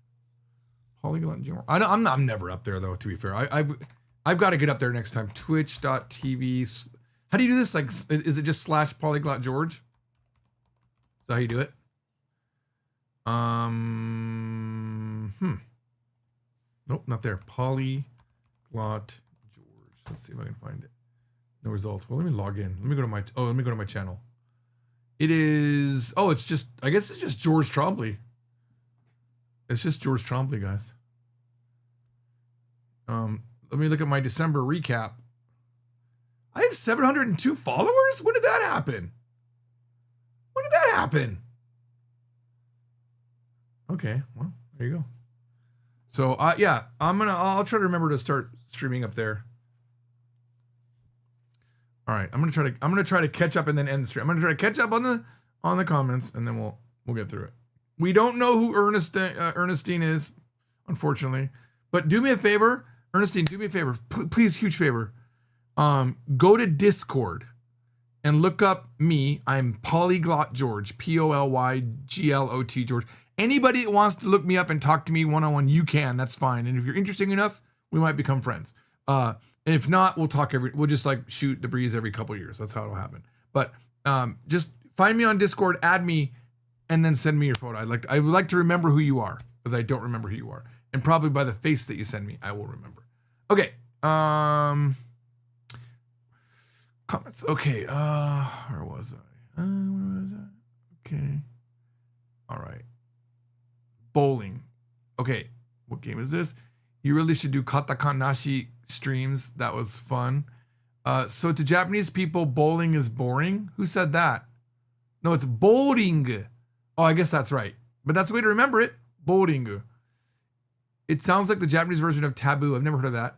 Polyglot George. I'm never up there though. To be fair, I've got to get up there next time. Twitch.tv. How do you do this? Is it just /Polyglot George? Is that how you do it? Nope, not there. Polyglot George. Let's see if I can find it. No results. Well, let me log in. Let me go to my channel. It is, I guess it's just George Trombley. It's just George Trombley, guys. Let me look at my December recap. I have 702 followers? When did that happen? Okay, well, there you go. So, yeah, I'll try to remember to start streaming up there. All right, I'm gonna try to catch up and then end the stream. I'm gonna try to catch up on the comments and then we'll get through it. We don't know who Ernestine is, unfortunately, but do me a favor, Ernestine. Do me a favor, please, huge favor. Go to Discord and look up me. I'm Polyglot George, POLYGLOT George. Anybody that wants to look me up and talk to me one-on-one, you can. That's fine. And if you're interesting enough, we might become friends. And if not, we'll just shoot the breeze every couple years. That's how it'll happen. But just find me on Discord, add me, and then send me your photo. I would like to remember who you are, because I don't remember who you are. And probably by the face that you send me, I will remember. Okay. Comments. Okay. Where was I? Okay. All right. Bowling. Okay. What game is this? You really should do katakanashi streams. That was fun. So to Japanese people, bowling is boring. Who said that? No, it's bowling. Oh, I guess that's right. But that's the way to remember it. Bowling. It sounds like the Japanese version of taboo. I've never heard of that.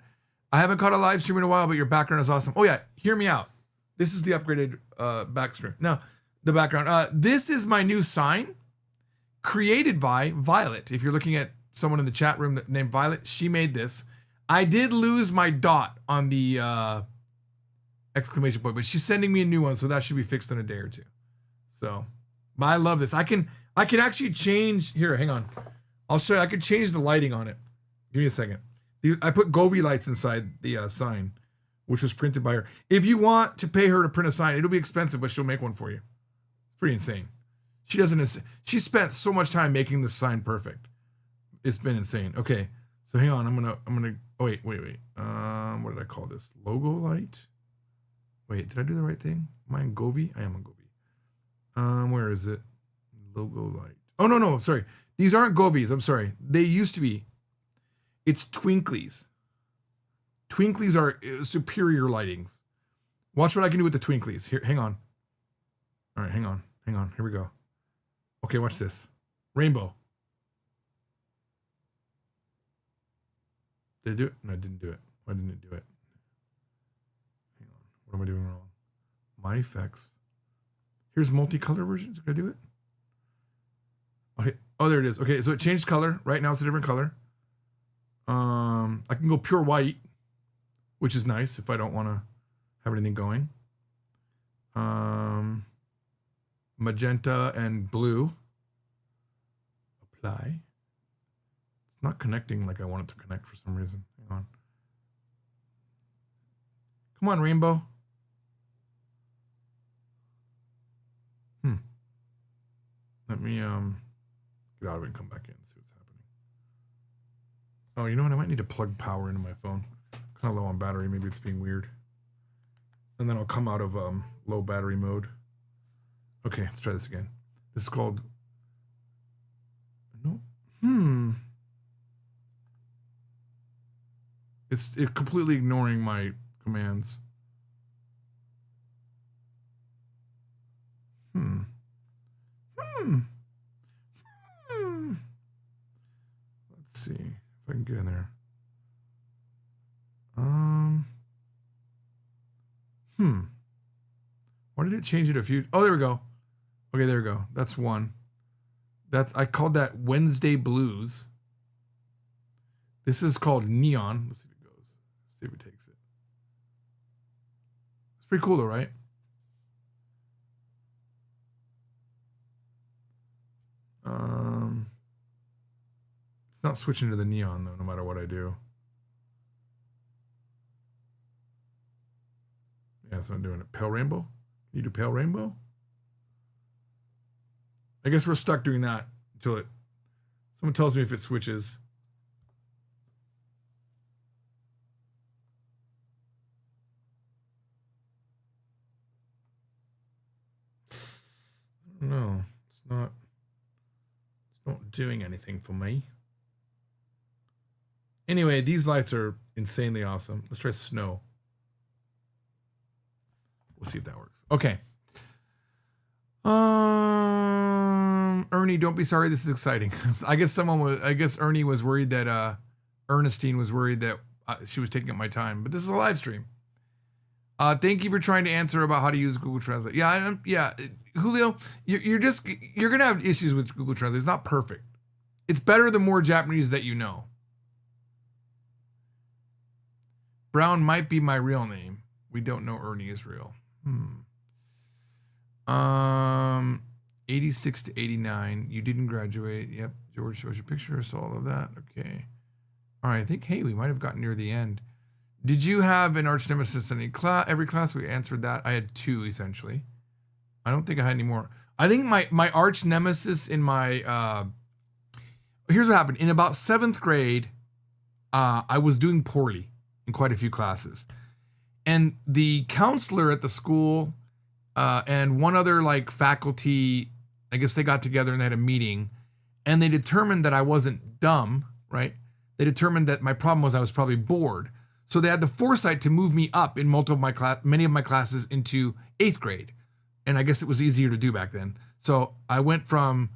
I haven't caught a live stream in a while, but your background is awesome. Oh yeah, hear me out. This is the upgraded backstream. Now, the background. This is my new sign created by Violet. If you're looking at someone in the chat room named Violet, she made this. I did lose my dot on the exclamation point, but she's sending me a new one, so that should be fixed in a day or two. So, but I love this. I can actually change. Here, hang on. I'll show you. I could change the lighting on it. Give me a second. I put Govi lights inside the sign, which was printed by her. If you want to pay her to print a sign, it'll be expensive, but she'll make one for you. It's pretty insane. She spent so much time making this sign perfect. It's been insane. Okay, so hang on. I'm gonna. Oh wait. What did I call this? Logo light. Wait, did I do the right thing? Am I in Govi? I am in Govi. Where is it? Logo light. Oh no, sorry. These aren't Govis. I'm sorry. They used to be. It's twinklies. Twinklies are superior lightings. Watch what I can do with the twinklies. Here, hang on. All right, hang on. Here we go. Okay, watch this. Rainbow. Did I do it? No, I didn't do it. Why didn't it do it? Hang on. What am I doing wrong? My effects. Here's multicolor versions. Can I do it? Okay. Oh, there it is. Okay, so it changed color. Right now it's a different color. I can go pure white, which is nice if I don't want to have anything going. Magenta and blue. Apply. It's not connecting like I want it to connect for some reason. Hang on. Come on, rainbow. Let me get out of it and come back in and see what's happening. Oh, you know what? I might need to plug power into my phone. Kind of low on battery. Maybe it's being weird. And then I'll come out of low battery mode. Okay, let's try this again. This is called... No. It's completely ignoring my commands. Let's see if I can get in there. Why did it change it a few? Oh, there we go. Okay, there we go. That's one. I called that Wednesday Blues. This is called Neon. Let's see if it goes. See if it takes it. It's pretty cool though, right? It's not switching to the neon though, no matter what I do. Yeah, so I'm doing it. Pale rainbow? Can you do pale rainbow? I guess we're stuck doing that until someone tells me if it switches. No, it's not doing anything for me. Anyway, these lights are insanely awesome. Let's try snow. We'll see if that works. Okay. Ernie, don't be sorry. This is exciting. I guess Ernie was worried that Ernestine was worried that she was taking up my time, but this is a live stream. Thank you for trying to answer about how to use Google Translate. Yeah, Julio, you're gonna have issues with Google Translate. It's not perfect. It's better the more Japanese that you know. Brown might be my real name. We don't know Ernie is real. 86 to 89. You didn't graduate. Yep. George shows your picture. So all of that. Okay. All right. I think, hey, we might have gotten near the end. Did you have an arch nemesis in every class? We answered that. I had 2 essentially. I don't think I had any more. I think my arch nemesis in my, here's what happened. In about 7th grade, I was doing poorly in quite a few classes. And the counselor at the school and one other like faculty, I guess they got together and they had a meeting, and they determined that I wasn't dumb, right? They determined that my problem was I was probably bored. So they had the foresight to move me up in many of my classes into 8th grade. And I guess it was easier to do back then. So I went from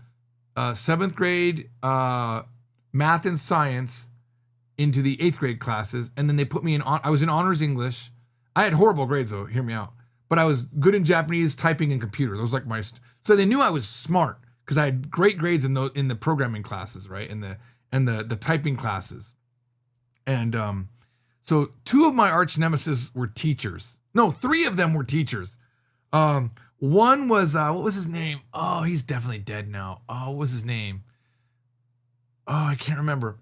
7th grade math and science into the 8th grade classes. And then they put me in, I was in honors English. I had horrible grades though, hear me out. But I was good in Japanese, typing, and computer. Those like so they knew I was smart because I had great grades in the programming classes, right? And the typing classes. And so 2 of my arch nemesis were teachers. No, 3 of them were teachers. One was what was his name? Oh, he's definitely dead now. Oh, what was his name? Oh, I can't remember.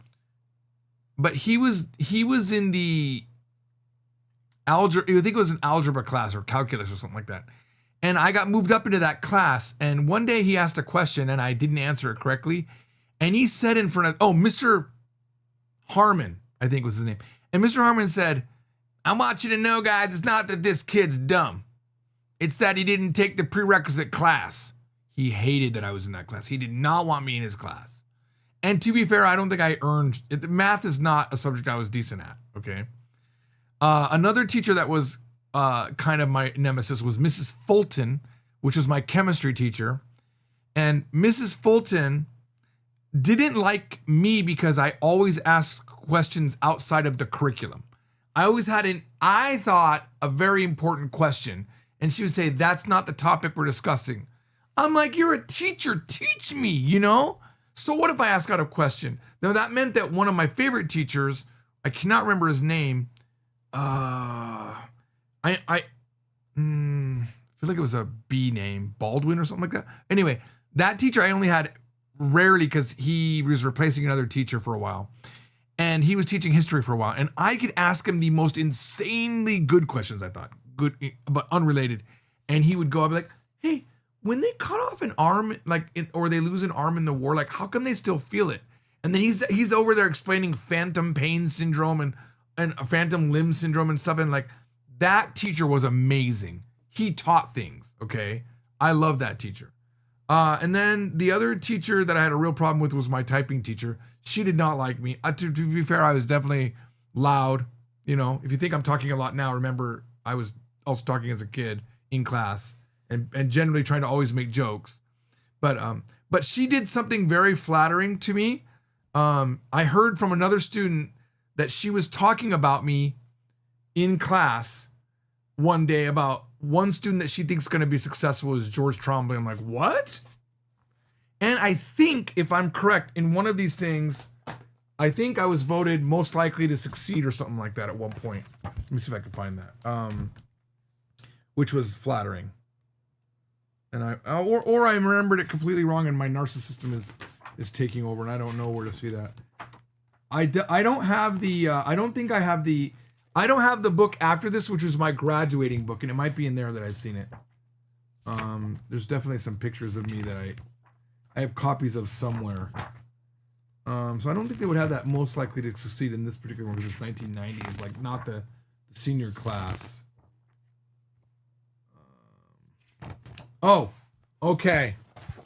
But he was in the algebra. I think it was an algebra class or calculus or something like that. And I got moved up into that class. And one day he asked a question and I didn't answer it correctly. And he said in front of Mr. Harmon, I think was his name. And Mr. Harmon said, "I want you to know, guys, it's not that this kid's dumb. It's that he didn't take the prerequisite class." He hated that I was in that class. He did not want me in his class. And to be fair, I don't think I earned it. Math is not a subject I was decent at, okay? Another teacher that was kind of my nemesis was Mrs. Fulton, which was my chemistry teacher. And Mrs. Fulton didn't like me because I always asked questions outside of the curriculum. I always had I thought, a very important question. And she would say, "That's not the topic we're discussing." I'm like, "You're a teacher, teach me, you know?" So what if I ask out a question? Now that meant that one of my favorite teachers, I cannot remember his name. I feel like it was a B name, Baldwin or something like that. Anyway, that teacher I only had rarely because he was replacing another teacher for a while. And he was teaching history for a while. And I could ask him the most insanely good questions, I thought. Good, but unrelated. And he would go up like, "Hey, when they cut off an arm, or they lose an arm in the war, like, how come they still feel it?" And then he's over there explaining phantom pain syndrome and phantom limb syndrome and stuff. And like, that teacher was amazing. He taught things, okay? I love that teacher. And then the other teacher that I had a real problem with was my typing teacher. She did not like me. To be fair, I was definitely loud. You know, if you think I'm talking a lot now, remember I was also talking as a kid in class and generally trying to always make jokes. But she did something very flattering to me. I heard from another student that she was talking about me in class one day about one student that she thinks is going to be successful is George Trombley. I'm like, what? And I think, if I'm correct, in one of these things, I think I was voted most likely to succeed or something like that at one point. Let me see if I can find that. Which was flattering. And I remembered it completely wrong and my narcissism is taking over and I don't know where to see that. I don't have the I don't have the book after this, which was my graduating book, and it might be in there that I've seen it. There's definitely some pictures of me that I have copies of somewhere. So I don't think they would have that most likely to succeed in this particular one because it's 1990s, like not the senior class. Oh, okay.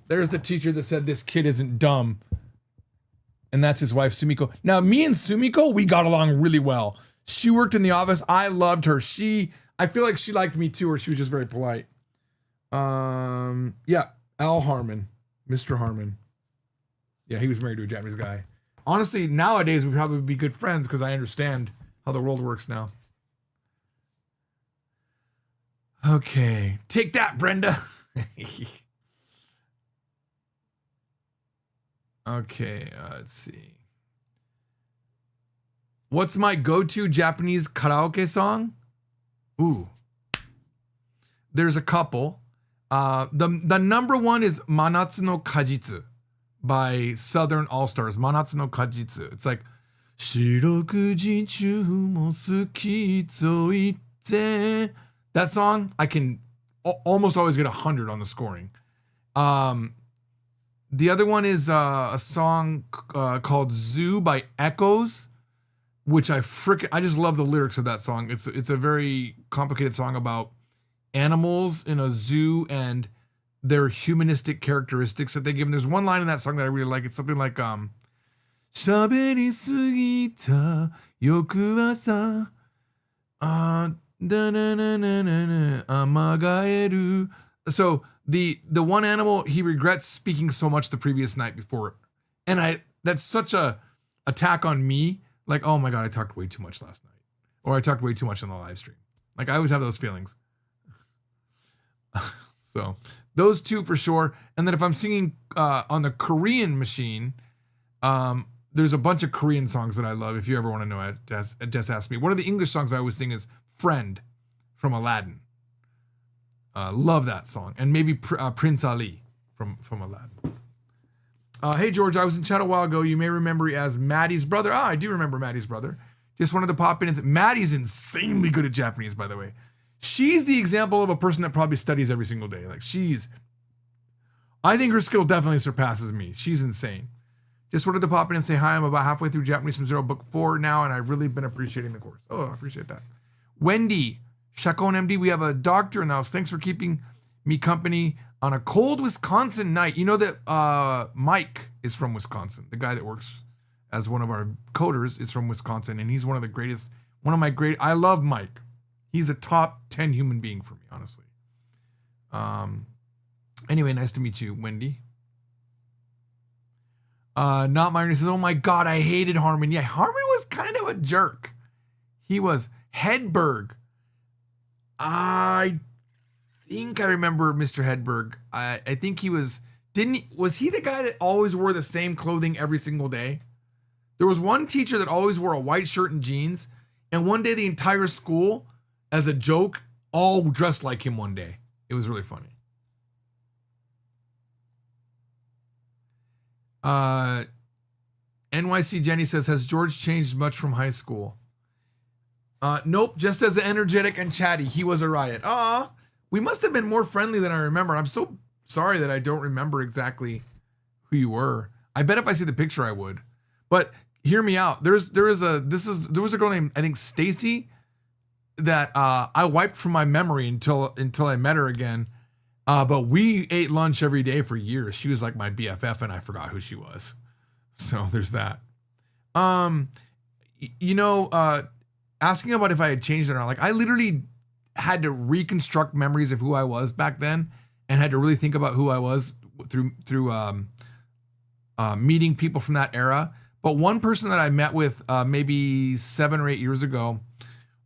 There's the teacher that said this kid isn't dumb. And that's his wife, Sumiko. Now, me and Sumiko, we got along really well. She worked in the office. I loved her. I feel like she liked me too, or she was just very polite. Yeah, Al Harmon, Mr. Harmon. Yeah, he was married to a Japanese guy. Honestly, nowadays we'd probably be good friends because I understand how the world works now. Okay, take that, Brenda. Okay, let's see. What's my go-to Japanese karaoke song? Ooh. There's a couple. The number one is Manatsu no Kajitsu by Southern All-Stars. Manatsu no Kajitsu. It's like Shirokuji chu mo suki to ite. That song, I can almost always get 100 on the scoring. The other one is a song called Zoo by Echoes, which I just love the lyrics of that song. It's a very complicated song about animals in a zoo and their humanistic characteristics that they give. And there's one line in that song that I really like. It's something like "Shaberi sugita yoku wa sa amagaeru." So the one animal, he regrets speaking so much the previous night before, and that's such a attack on me. Like, oh my God, I talked way too much last night. Or I talked way too much on the live stream. Like, I always have those feelings. So, those two for sure. And then if I'm singing on the Korean machine, there's a bunch of Korean songs that I love. If you ever want to know, just ask me. One of the English songs I always sing is Friend from Aladdin. Love that song. And maybe Prince Ali from Aladdin. Hey, George, I was in chat a while ago. You may remember me as Maddie's brother. I do remember Maddie's brother. Just wanted to pop in. Maddie's insanely good at Japanese, by the way. She's the example of a person that probably studies every single day. Like, I think her skill definitely surpasses me. She's insane. Just wanted to pop in and say hi. I'm about halfway through Japanese from Zero, book 4 now, and I've really been appreciating the course. Oh, I appreciate that. Wendy, Chacon MD, we have a doctor in the house. Thanks for keeping me company on a cold Wisconsin night. You know that Mike is from Wisconsin. The guy that works as one of our coders is from Wisconsin, and he's one of my great. I love Mike. He's a top 10 human being for me, honestly. Anyway, nice to meet you, Wendy. Not Myron says, oh my God, I hated Harmon. Yeah, Harmon was kind of a jerk. He was Hedberg. I think I remember Mr. Hedberg. I think he was, was he the guy that always wore the same clothing every single day? There was one teacher that always wore a white shirt and jeans, and one day the entire school, as a joke, all dressed like him one day. It was really funny. NYC Jenny says, has George changed much from high school? Nope, just as energetic and chatty. He was a riot. We must have been more friendly than I remember. I'm so sorry that I don't remember exactly who you were. I bet if I see the picture I would. But hear me out. There was a girl named, I think, Stacy, that I wiped from my memory until I met her again. But we ate lunch every day for years. She was like my BFF, and I forgot who she was. So there's that. Asking about if I had changed it or not, like, I literally had to reconstruct memories of who I was back then, and had to really think about who I was through meeting people from that era. But one person that I met with maybe 7 or 8 years ago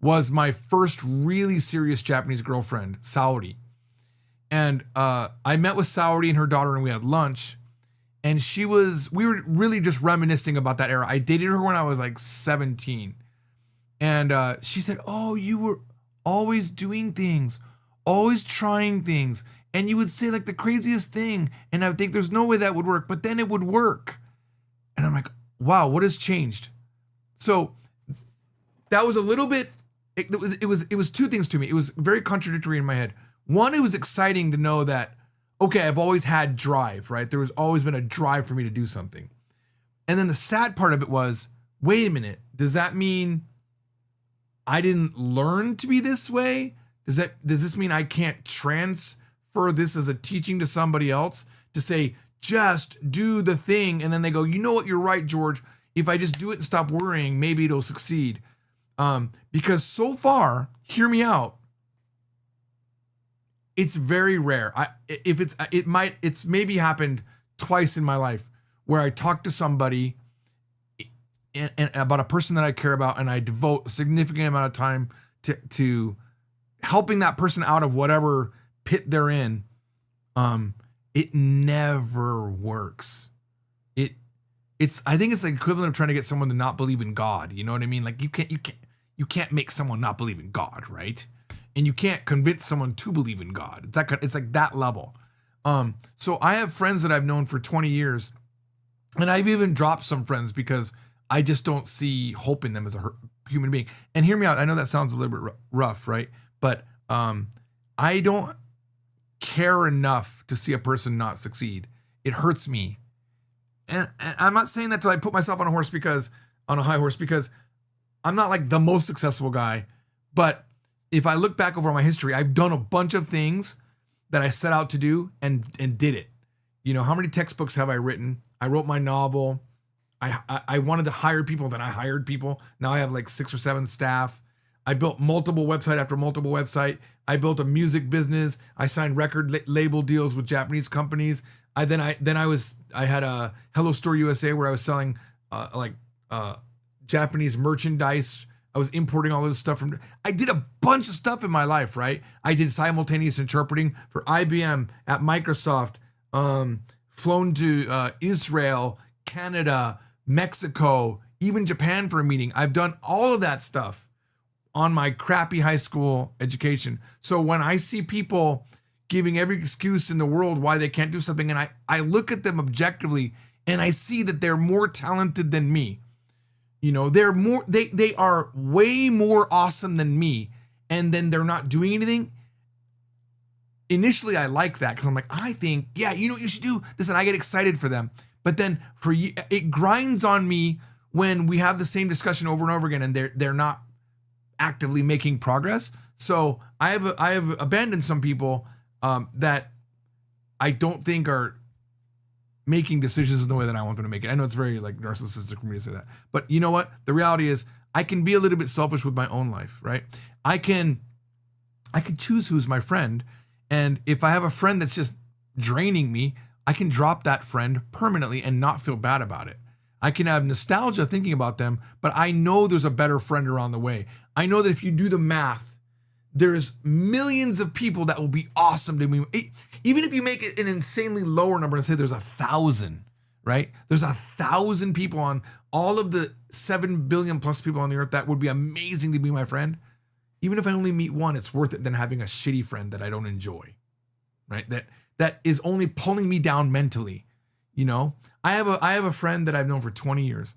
was my first really serious Japanese girlfriend, Saori. And I met with Saori and her daughter, and we had lunch. And we were really just reminiscing about that era. I dated her when I was like 17. And she said, oh, you were always doing things, always trying things. And you would say like the craziest thing. And I would think there's no way that would work, but then it would work. And I'm like, wow, what has changed? So that was a little bit, it was two things to me. It was very contradictory in my head. One, it was exciting to know that, okay, I've always had drive, right? There was always been a drive for me to do something. And then the sad part of it was, wait a minute, does that mean I didn't learn to be this way? Does this mean I can't transfer this as a teaching to somebody else to say, just do the thing? And then they go, you know what, you're right, George. If I just do it and stop worrying, maybe it'll succeed. Because so far, hear me out, it's very rare. It's maybe happened twice in my life where I talk to somebody and about a person that I care about, and I devote a significant amount of time to helping that person out of whatever pit they're in. It never works. I think it's the equivalent of trying to get someone to not believe in God. You know what I mean? Like, you can't make someone not believe in God, right? And you can't convince someone to believe in God. It's like that level. So I have friends that I've known for 20 years, and I've even dropped some friends because I just don't see hope in them as a human being. And hear me out. I know that sounds a little bit rough, right? But I don't care enough to see a person not succeed. It hurts me. And I'm not saying that till I put myself on a high horse, because I'm not like the most successful guy, but if I look back over my history, I've done a bunch of things that I set out to do and did it. You know, how many textbooks have I written? I wrote my novel. I wanted to hire people, then I hired people. Now I have like 6 or 7 staff. I built multiple website after multiple website. I built a music business. I signed record label deals with Japanese companies. I had a Hello Store USA where I was selling Japanese merchandise. I was importing all this stuff from. I did a bunch of stuff in my life, right? I did simultaneous interpreting for IBM at Microsoft. Flown to Israel, Canada, Mexico, even Japan for a meeting. I've done all of that stuff on my crappy high school education. So when I see people giving every excuse in the world why they can't do something, and I look at them objectively and I see that they're more talented than me. You know, they are way more awesome than me, and then they're not doing anything. Initially, I like that because I'm like, I think, yeah, you know what you should do this, and I get excited for them. But then it grinds on me when we have the same discussion over and over again, and they're not actively making progress. So I have abandoned some people that I don't think are making decisions in the way that I want them to make it. I know it's very like narcissistic for me to say that, but you know what? The reality is I can be a little bit selfish with my own life, right? I can choose who's my friend. And if I have a friend that's just draining me, I can drop that friend permanently and not feel bad about it. I can have nostalgia thinking about them, but I know there's a better friend around the way. I know that if you do the math, there's millions of people that will be awesome to me. Even if you make it an insanely lower number and say there's 1,000, right? There's 1,000 people on all of the 7 billion plus people on the earth that would be amazing to be my friend. Even if I only meet one, it's worth it than having a shitty friend that I don't enjoy, right? That is only pulling me down mentally. You know, I have a friend that I've known for 20 years,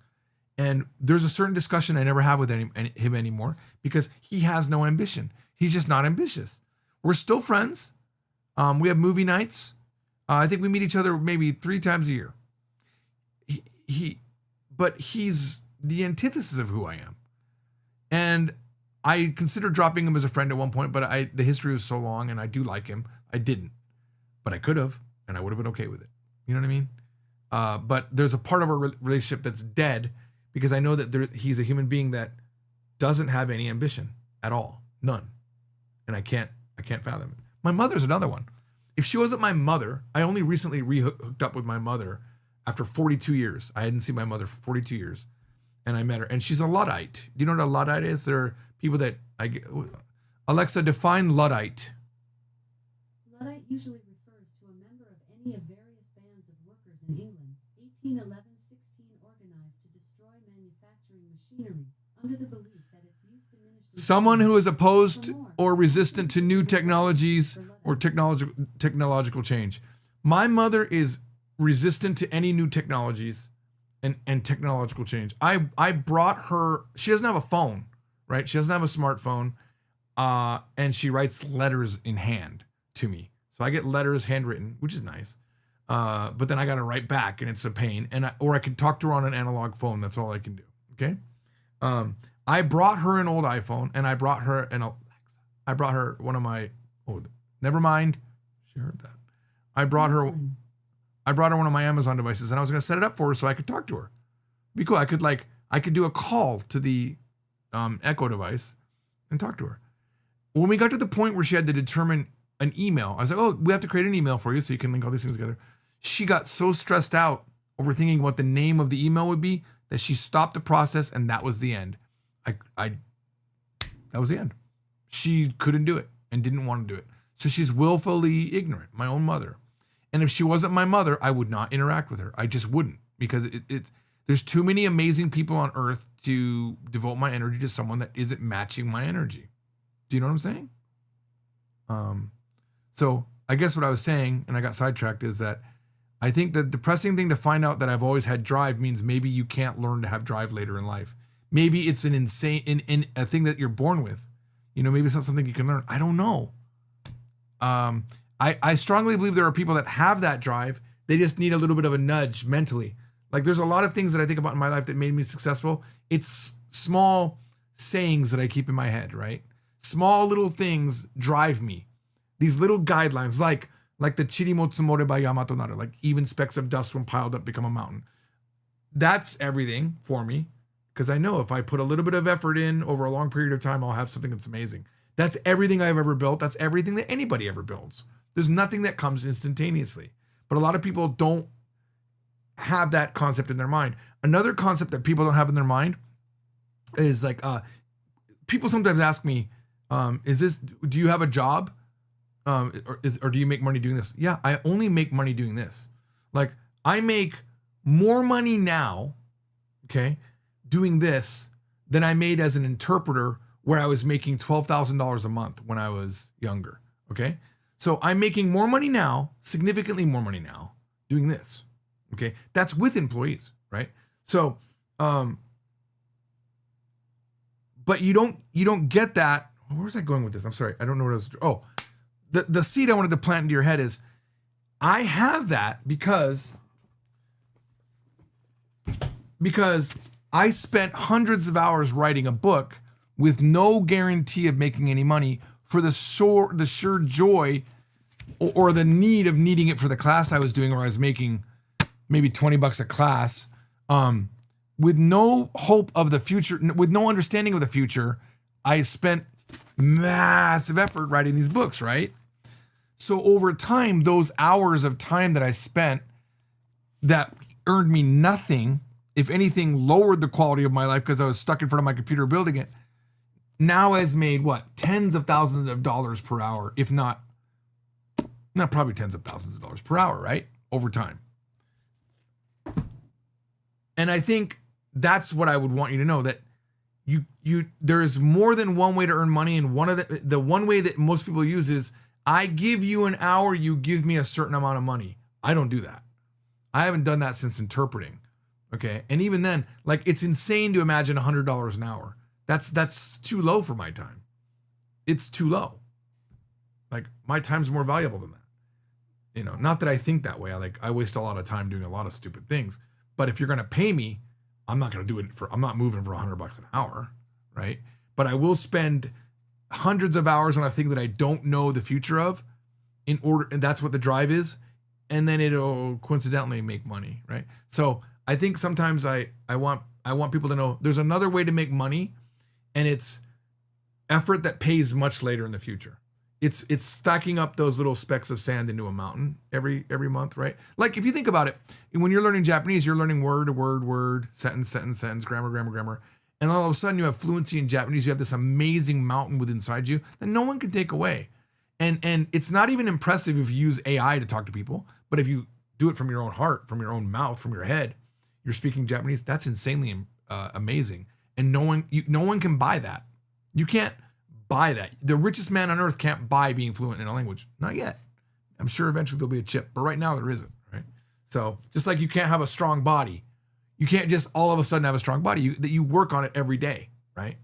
and there's a certain discussion I never have with him anymore because he has no ambition. He's just not ambitious. We're still friends. We have movie nights. I think we meet each other maybe 3 times a year. But he's the antithesis of who I am, and I considered dropping him as a friend at one point, but the history was so long, and I do like him. I didn't, but I could have, and I would have been okay with it. You know what I mean? But there's a part of our relationship that's dead because I know that he's a human being that doesn't have any ambition at all, none, and I can't fathom it. My mother's another one. If she wasn't my mother, I only recently hooked up with my mother after 42 years. I hadn't seen my mother for 42 years, and I met her, and she's a Luddite. Do you know what a Luddite is? They're people that Alexa, define Luddite. Luddite usually refers to a member of any of various bands of workers in England, 1811-16 organized to destroy manufacturing machinery under the belief that its use diminished. Someone who is opposed or resistant to new technologies or technological change. My mother is resistant to any new technologies and technological change. I brought her, she doesn't have a phone. Right? She doesn't have a smartphone, and she writes letters in hand to me. So I get letters handwritten, which is nice. But then I got to write back, and it's a pain. Or I can talk to her on an analog phone. That's all I can do. Okay. I brought her an old iPhone, and I brought her one of my. Oh, never mind. She heard that. I brought her one of my Amazon devices, and I was going to set it up for her so I could talk to her. It'd be cool. I could do a call to the Echo device and talk to her. When we got to the point where she had to determine an email, I was like, oh, we have to create an email for you so you can link all these things together. She got so stressed out over thinking what the name of the email would be that she stopped the process, and that was the end. That was the end. She couldn't do it and didn't want to do it. So she's willfully ignorant, my own mother. And if she wasn't my mother, I would not interact with her. I just wouldn't, because there's too many amazing people on earth to devote my energy to someone that isn't matching my energy. Do you know what I'm saying? So I guess what I was saying, and I got sidetracked, is that I think the depressing thing to find out that I've always had drive means maybe you can't learn to have drive later in life. Maybe it's an insane, a thing that you're born with. You know, maybe it's not something you can learn. I don't know. I strongly believe there are people that have that drive. They just need a little bit of a nudge mentally. Like there's a lot of things that I think about in my life that made me successful. It's small sayings that I keep in my head, right? Small little things drive me. These little guidelines, like the chiri mo tsumore ba yama to naru, like even specks of dust when piled up become a mountain. That's everything for me, because I know if I put a little bit of effort in over a long period of time, I'll have something that's amazing. That's everything I've ever built. That's everything that anybody ever builds. There's nothing that comes instantaneously. But a lot of people don't have that concept in their mind. Another concept that people don't have in their mind is like, people sometimes ask me, do you have a job? Or do you make money doing this? Yeah, I only make money doing this. Like, I make more money now, okay, doing this than I made as an interpreter, where I was making $12,000 a month when I was younger. Okay. So I'm making more money now, significantly more money now, doing this. Okay. That's with employees, right? So, but you don't get that. Where was I going with this? I'm sorry. I don't know what I was. Oh, the seed I wanted to plant into your head is, I have that because I spent hundreds of hours writing a book with no guarantee of making any money, for the sure joy or the need of needing it for the class I was doing, or I was making maybe $20 a class, with no hope of the future, with no understanding of the future. I spent massive effort writing these books, right? So over time, those hours of time that I spent that earned me nothing, if anything, lowered the quality of my life because I was stuck in front of my computer building it, now has made what? Tens of thousands of dollars per hour, if not probably tens of thousands of dollars per hour, right? Over time. And I think that's what I would want you to know, that there is more than one way to earn money. And one of the one way that most people use is, I give you an hour, you give me a certain amount of money. I don't do that. I haven't done that since interpreting. Okay. And even then, like, it's insane to imagine $100 an hour. That's too low for my time. It's too low. Like, my time's more valuable than that. You know, not that I think that way. I waste a lot of time doing a lot of stupid things, but if you're going to pay me, I'm not going to do it I'm not moving for $100 an hour. Right. But I will spend hundreds of hours on a thing that I don't know the future of, and that's what the drive is. And then it'll coincidentally make money. Right. So I think sometimes I want people to know there's another way to make money, and it's effort that pays much later in the future. It's stacking up those little specks of sand into a mountain every month, right? Like, if you think about it, when you're learning Japanese, you're learning word to word, sentence, grammar. And all of a sudden you have fluency in Japanese. You have this amazing mountain within inside you that no one can take away. And it's not even impressive if you use AI to talk to people, but if you do it from your own heart, from your own mouth, from your head, you're speaking Japanese. That's insanely amazing. And no one can buy that. You can't buy that. The richest man on earth can't buy being fluent in a language. Not yet. I'm sure eventually there'll be a chip, but right now there isn't, right? So just like you can't have a strong body, you can't just all of a sudden have a strong body. That you work on it every day, right?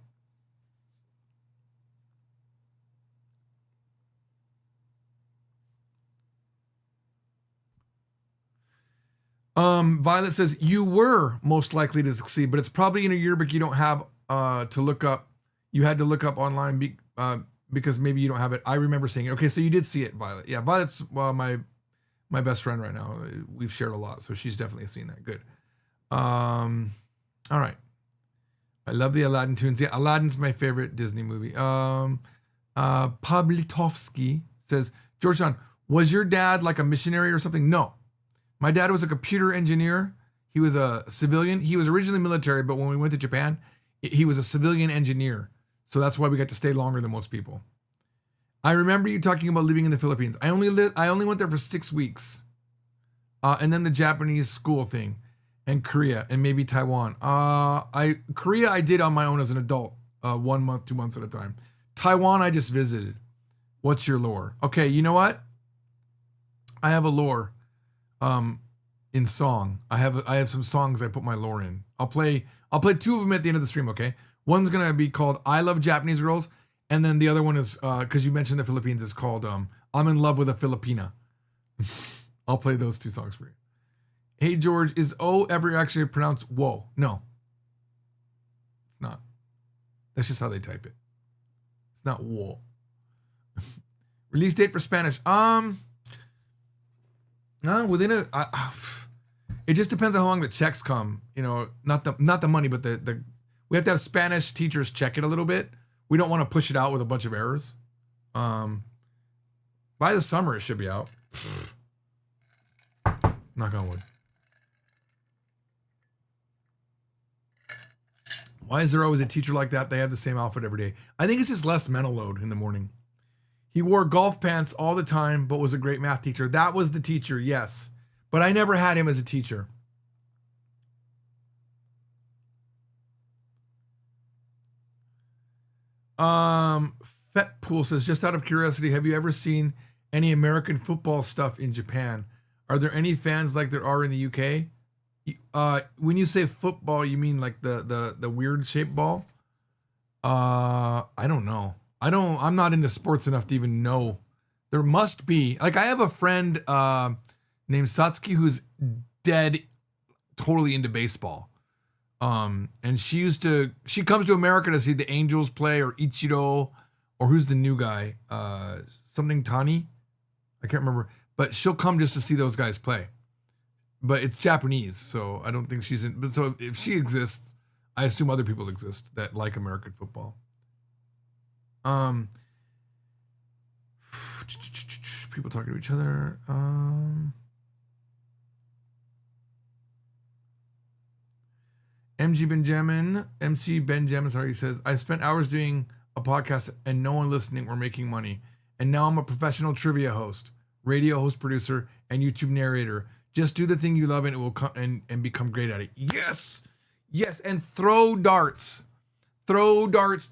Violet says, you were most likely to succeed, but it's probably in a yearbook you don't have to look up. You had to look up online because maybe you don't have it. I remember seeing it. Okay, so you did see it, Violet. Yeah, Violet's my best friend right now. We've shared a lot, so she's definitely seen that. Good. All right. I love the Aladdin tunes. Yeah, Aladdin's my favorite Disney movie. Pavlitovsky says, Georgetown, was your dad like a missionary or something? No. My dad was a computer engineer. He was a civilian. He was originally military, but when we went to Japan, he was a civilian engineer. So that's why we got to stay longer than most people. I remember you talking about living in the Philippines. I only went there for 6 weeks. And then the Japanese school thing, and Korea, and maybe Taiwan. Korea I did on my own as an adult, 1 month, 2 months at a time. Taiwan I just visited. What's your lore? Okay, you know what? I have a lore. In song, I have some songs I put my lore in. I'll play 2 of them at the end of the stream. Okay, one's gonna be called "I Love Japanese Girls," and then the other one is because you mentioned the Philippines, is called "I'm in Love with a Filipina." I'll play those 2 songs for you. Hey George, is O ever actually pronounced whoa? No, it's not. That's just how they type it. It's not wo. Release date for Spanish. Within it just depends on how long the checks come. You know, not the money, but the we have to have Spanish teachers check it a little bit. We don't want to push it out with a bunch of errors. By the summer, it should be out. Knock on wood. Why is there always a teacher like that? They have the same outfit every day. I think it's just less mental load in the morning. He wore golf pants all the time, but was a great math teacher. That was the teacher, yes. But I never had him as a teacher. Fetpool says, just out of curiosity, have you ever seen any American football stuff in Japan? Are there any fans like there are in the UK? When you say football, you mean like the weird shaped ball? I don't know. I'm not into sports enough to even know. There must be. Like, I have a friend named Satsuki who's dead totally into baseball. And she comes to America to see the Angels play, or Ichiro, or who's the new guy? Something Tani? I can't remember. But she'll come just to see those guys play. But it's Japanese, so I don't think she's in. But so if she exists, I assume other people exist that like American football. People talking to each other. MC Benjamin, sorry, he says, I spent hours doing a podcast and no one listening or making money. And now I'm a professional trivia host, radio host, producer, and YouTube narrator. Just do the thing you love and it will come and become great at it. Yes. Yes. And throw darts. Throw darts.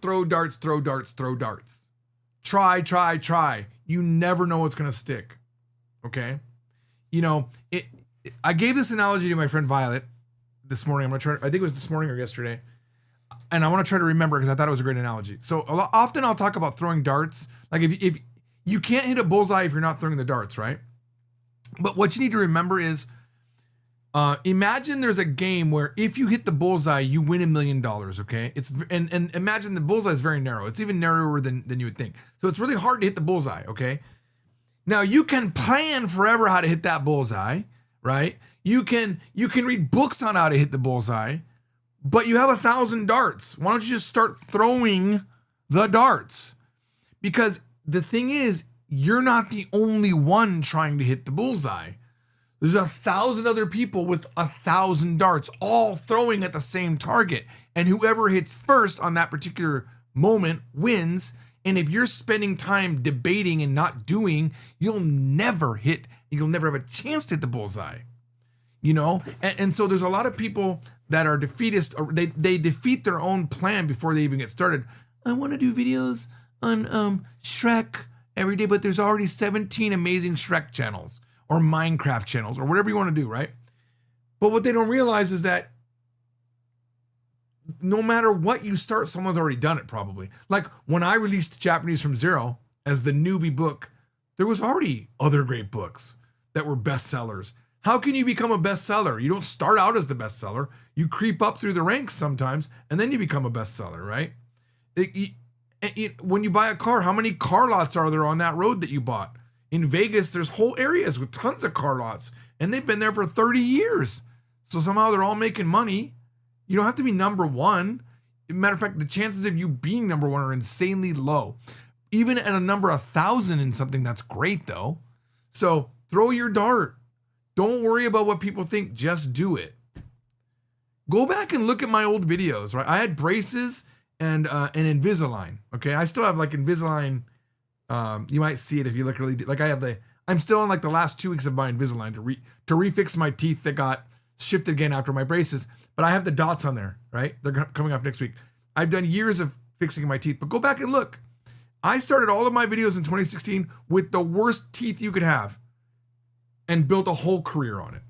Try. You never know what's going to stick. Okay. You know, I gave this analogy to my friend Violet this morning. I'm going to try. I think it was this morning or yesterday. And I want to try to remember because I thought it was a great analogy. So often I'll talk about throwing darts. Like if you can't hit a bullseye if you're not throwing the darts, right? But what you need to remember is, imagine there's a game where if you hit the bullseye, you win $1 million. Okay, and imagine the bullseye is very narrow. It's even narrower than you would think. So it's really hard to hit the bullseye. Okay, now you can plan forever how to hit that bullseye, right? You can read books on how to hit the bullseye, but you have 1,000 darts. Why don't you just start throwing the darts? Because the thing is, you're not the only one trying to hit the bullseye. There's 1,000 other people with 1,000 darts all throwing at the same target. And whoever hits first on that particular moment wins. And if you're spending time debating and not doing, you'll never have a chance to hit the bullseye. You know? And so there's a lot of people that are defeatist, or they defeat their own plan before they even get started. I want to do videos on Shrek every day, but there's already 17 amazing Shrek channels or Minecraft channels or whatever you want to do, right? But what they don't realize is that no matter what you start, someone's already done it probably. Like when I released Japanese from Zero as the newbie book, there was already other great books that were bestsellers. How can you become a bestseller? You don't start out as the bestseller. You creep up through the ranks sometimes, and then you become a bestseller, right? When you buy a car, how many car lots are there on that road that you bought? In Vegas, there's whole areas with tons of car lots, and they've been there for 30 years. So somehow they're all making money. You don't have to be number one. Matter of fact, the chances of you being number one are insanely low. Even at a number 1,000 in something, that's great though. So throw your dart. Don't worry about what people think. Just do it. Go back and look at my old videos, right? I had braces and Invisalign. Okay, I still have like Invisalign. You might see it if you look really like I have I'm still on like the last 2 weeks of my Invisalign to refix my teeth that got shifted again after my braces. But I have the dots on there, right? They're coming up next week. I've done years of fixing my teeth, but go back and look. I started all of my videos in 2016 with the worst teeth you could have and built a whole career on it.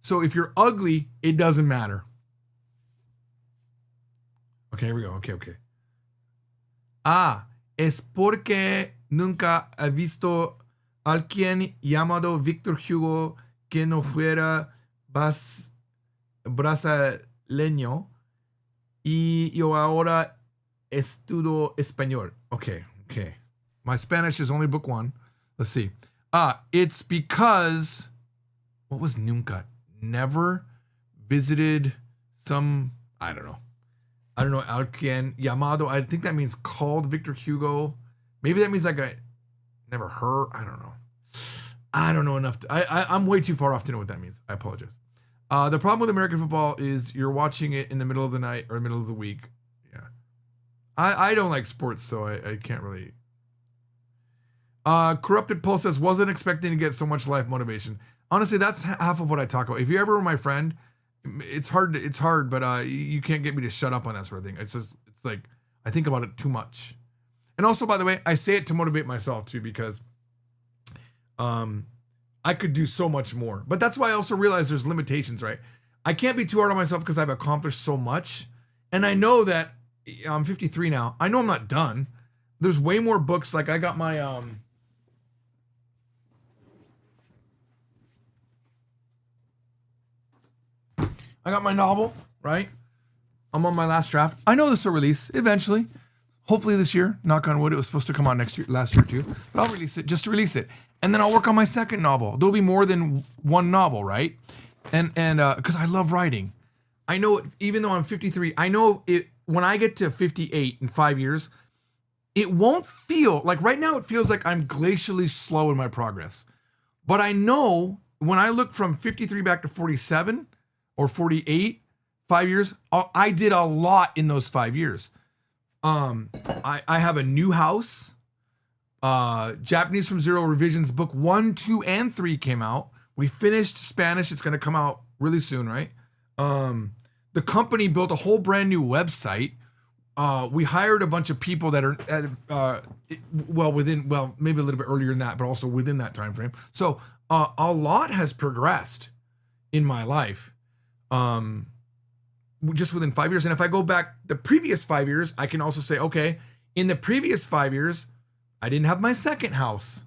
So if you're ugly, it doesn't matter. Okay, here we go. Okay. Es porque nunca he visto alguien llamado Victor Hugo que no fuera brasileño y yo ahora Estudo español. Okay. My Spanish is only book 1. Let's see. It's because, what was nunca? Never visited some, I don't know, alguien llamado. I think that means called Victor Hugo. Maybe that means like I never heard. I don't know. I don't know enough. I'm way too far off to know what that means. I apologize. The problem with American football is you're watching it in the middle of the night or middle of the week. Yeah. I don't like sports, so I can't really. Corrupted Pulse says, wasn't expecting to get so much life motivation. Honestly, that's half of what I talk about. If you ever were my friend, it's hard, but you can't get me to shut up on that sort of thing. It's like, I think about it too much. And also, by the way, I say it to motivate myself too, because I could do so much more. But that's why I also realize there's limitations, right? I can't be too hard on myself because I've accomplished so much. And I know that I'm 53 now. I know I'm not done. There's way more books. Like I got my novel, right? I'm on my last draft. I know this will release eventually. Hopefully this year. Knock on wood. It was supposed to come out last year too. But I'll release it just to release it. And then I'll work on my second novel. There'll be more than one novel, right? And because I love writing. I know, even though I'm 53, I know it when I get to 58 in 5 years, it won't feel like right now it feels like I'm glacially slow in my progress. But I know when I look from 53 back to 47 or 48, 5 years, I did a lot in those 5 years. I have a new house. Japanese from Zero Revisions book 1, 2, and 3 came out. We finished Spanish. It's going to come out really soon, right? The company built a whole brand new website. We hired a bunch of people that are, maybe a little bit earlier than that, but also within that time frame. So a lot has progressed in my life, just within 5 years. And if I go back the previous 5 years, I can also say, okay, in the previous 5 years, I didn't have my second house.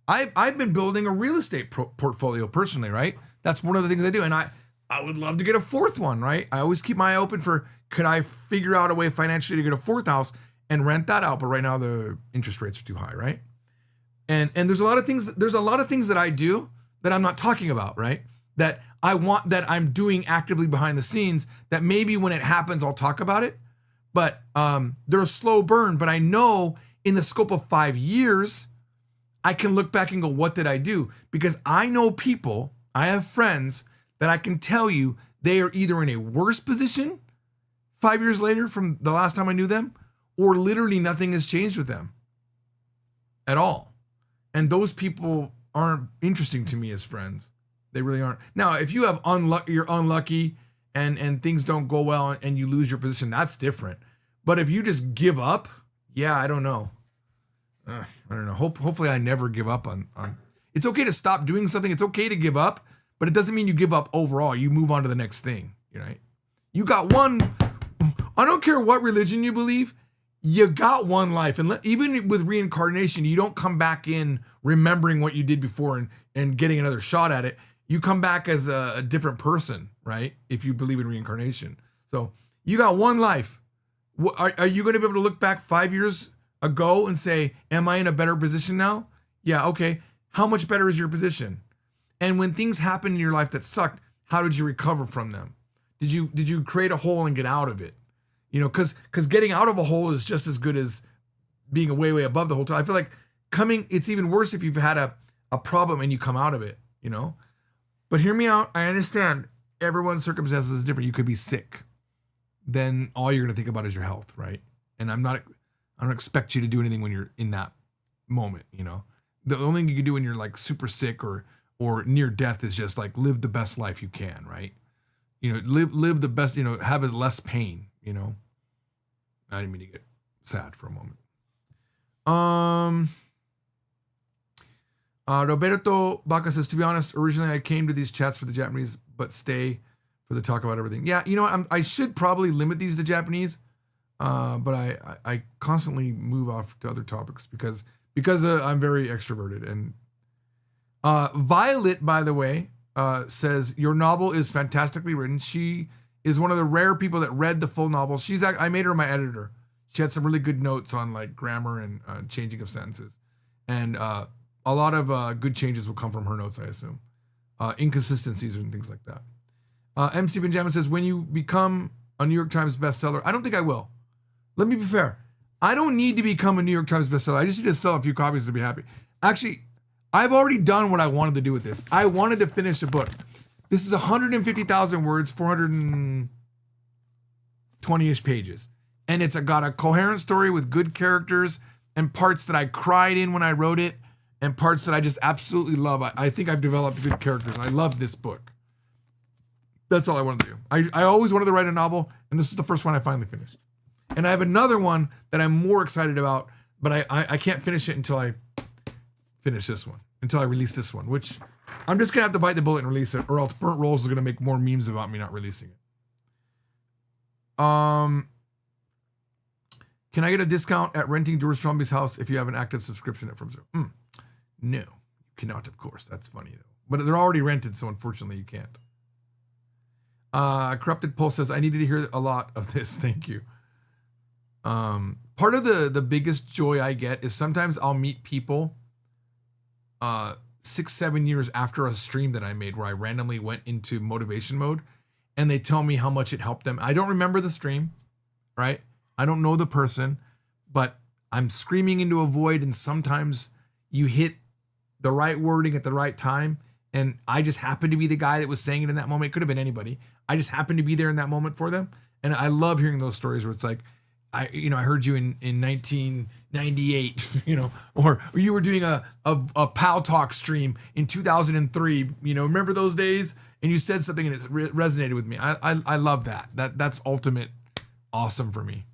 I've been building a real estate portfolio personally, right? That's one of the things I do. And I would love to get a fourth one, right? I always keep my eye open for, could I figure out a way financially to get a fourth house and rent that out? But right now the interest rates are too high, right? And there's a lot of things that I do that I'm not talking about, right? That I want, that I'm doing actively behind the scenes, that maybe when it happens, I'll talk about it. But they're a slow burn. But I know in the scope of 5 years, I can look back and go, what did I do? Because I know people, I have friends that I can tell you they are either in a worse position 5 years later from the last time I knew them, or literally nothing has changed with them at all. And those people aren't interesting to me as friends. They really aren't. Now, if you have you're unlucky and things don't go well and you lose your position, that's different. But if you just give up, yeah, I don't know. I don't know. Hopefully I never give up on. It's okay to stop doing something. It's okay to give up, but it doesn't mean you give up overall. You move on to the next thing, right? You got one. I don't care what religion you believe. You got one life. And even with reincarnation, you don't come back in remembering what you did before and getting another shot at it. You come back as a different person, right? If you believe in reincarnation. So you got one life. Are you going to be able to look back 5 years ago and say, am I in a better position now? Yeah, okay. How much better is your position? And when things happen in your life that sucked, how did you recover from them? Did you create a hole and get out of it? You know, because getting out of a hole is just as good as being way above the hole. I feel like it's even worse if you've had a problem and you come out of it, you know? But hear me out. I understand everyone's circumstances is different. You could be sick. Then all you're going to think about is your health, right? And I don't expect you to do anything when you're in that moment, you know? The only thing you can do when you're like super sick or near death is just like live the best life you can, right? You know, live the best, you know, have less pain, you know? I didn't mean to get sad for a moment. Roberto Baca says, to be honest, originally I came to these chats for the Japanese, but stay for the talk about everything. Yeah, you know what? I should probably limit these to Japanese, but I constantly move off to other topics because I'm very extroverted. And Violet, by the way, says your novel is fantastically written. She is one of the rare people that read the full novel. I made her my editor. She had some really good notes on like grammar and changing of sentences. And a lot of good changes will come from her notes, I assume. Inconsistencies and things like that. MC Benjamin says, when you become a New York Times bestseller, I don't think I will. Let me be fair. I don't need to become a New York Times bestseller. I just need to sell a few copies to be happy. Actually, I've already done what I wanted to do with this. I wanted to finish a book. This is 150,000 words, 420-ish pages. And it's got a coherent story with good characters and parts that I cried in when I wrote it and parts that I just absolutely love. I think I've developed good characters. I love this book. That's all I wanted to do. I always wanted to write a novel, and this is the first one I finally finished. And I have another one that I'm more excited about, but I can't finish it until I finish this one, until I release this one, which I'm just going to have to bite the bullet and release it, or else Burnt Rolls is going to make more memes about me not releasing it. Can I get a discount at renting George Tromby's house if you have an active subscription at From Zero? No, you cannot, of course. That's funny, though. But they're already rented, so unfortunately you can't. Corrupted Pulse says, I needed to hear a lot of this. Thank you. Part of the biggest joy I get is sometimes I'll meet people 6-7 years after a stream that I made where I randomly went into motivation mode, and they tell me how much it helped them. I don't remember the stream, right? I don't know the person, but I'm screaming into a void, and sometimes you hit the right wording at the right time, and I just happened to be the guy that was saying it in that moment. It could have been anybody. I just happened to be there in that moment for them. And I love hearing those stories where it's like, I heard you in 1998, or you were doing a Pal Talk stream in 2003, remember those days? And you said something and it resonated with me. I love that. That's ultimate awesome for me.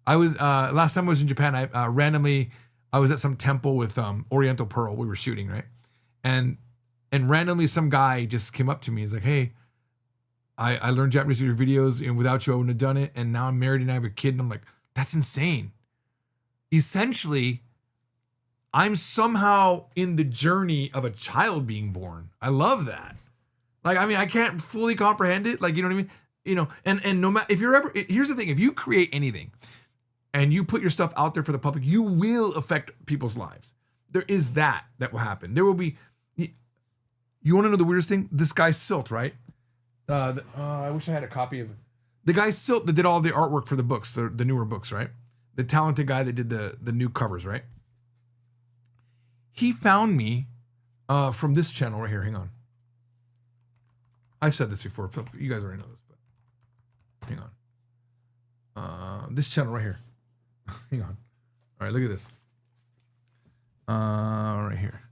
I was, last time I was in Japan, I randomly, I was at some temple with Oriental Pearl. We were shooting, right? And randomly some guy just came up to me. He's like, hey, I learned Japanese with your videos, and without you, I wouldn't have done it. And now I'm married and I have a kid. And I'm like, that's insane. Essentially, I'm somehow in the journey of a child being born. I love that. Like, I mean, I can't fully comprehend it. Like, you know what I mean? And no matter, if you're ever, here's the thing, if you create anything and you put your stuff out there for the public, you will affect people's lives. There is that will happen. There will be, you want to know the weirdest thing? This guy Silt, right? I wish I had a copy of it. The guy Silt that did all the artwork for the books, the newer books, right? The talented guy that did the new covers, right? He found me from this channel right here. Hang on. I've said this before. You guys already know this, but hang on. This channel right here. Hang on. All right, look at this. Right here.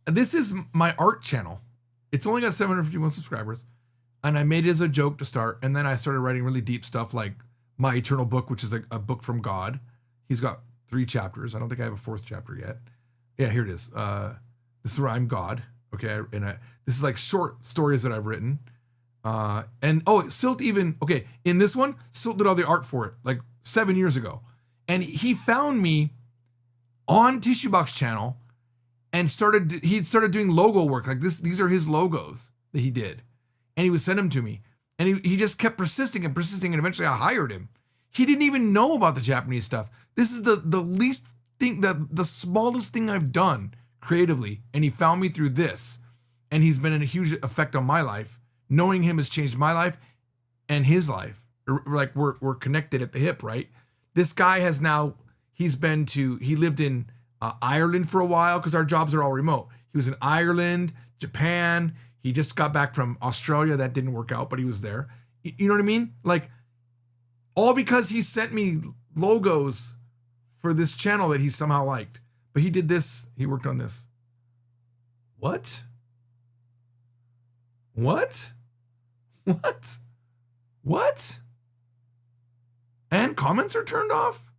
This is my art channel. It's only got 751 subscribers. And I made it as a joke to start. And then I started writing really deep stuff like My Eternal Book, which is a book from God. He's got 3 chapters. I don't think I have a 4th chapter yet. Yeah, here it is. This is where I'm God. Okay. This is like short stories that I've written. Silt even, okay, in this one, Silt did all the art for it like 7 years ago. And he found me on Tissue Box channel and he started doing logo work. Like these are his logos that he did. And he would send them to me. And he just kept persisting. And eventually I hired him. He didn't even know about the Japanese stuff. This is the least thing, the smallest thing I've done creatively. And he found me through this. And he's been a huge effect on my life. Knowing him has changed my life and his life. Like we're connected at the hip, right? This guy has now, he lived in Ireland for a while because our jobs are all remote. He was in Ireland, Japan. He just got back from Australia. That didn't work out, but he was there. You know what I mean? Like, all because he sent me logos for this channel that he somehow liked. But he did this. He worked on this. What? And comments are turned off?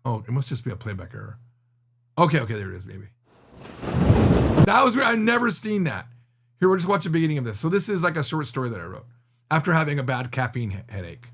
Oh, it must just be a playback error. Okay, there it is, maybe. That was weird. I've never seen that. Here, we'll just watch the beginning of this. So this is like a short story that I wrote after having a bad caffeine headache.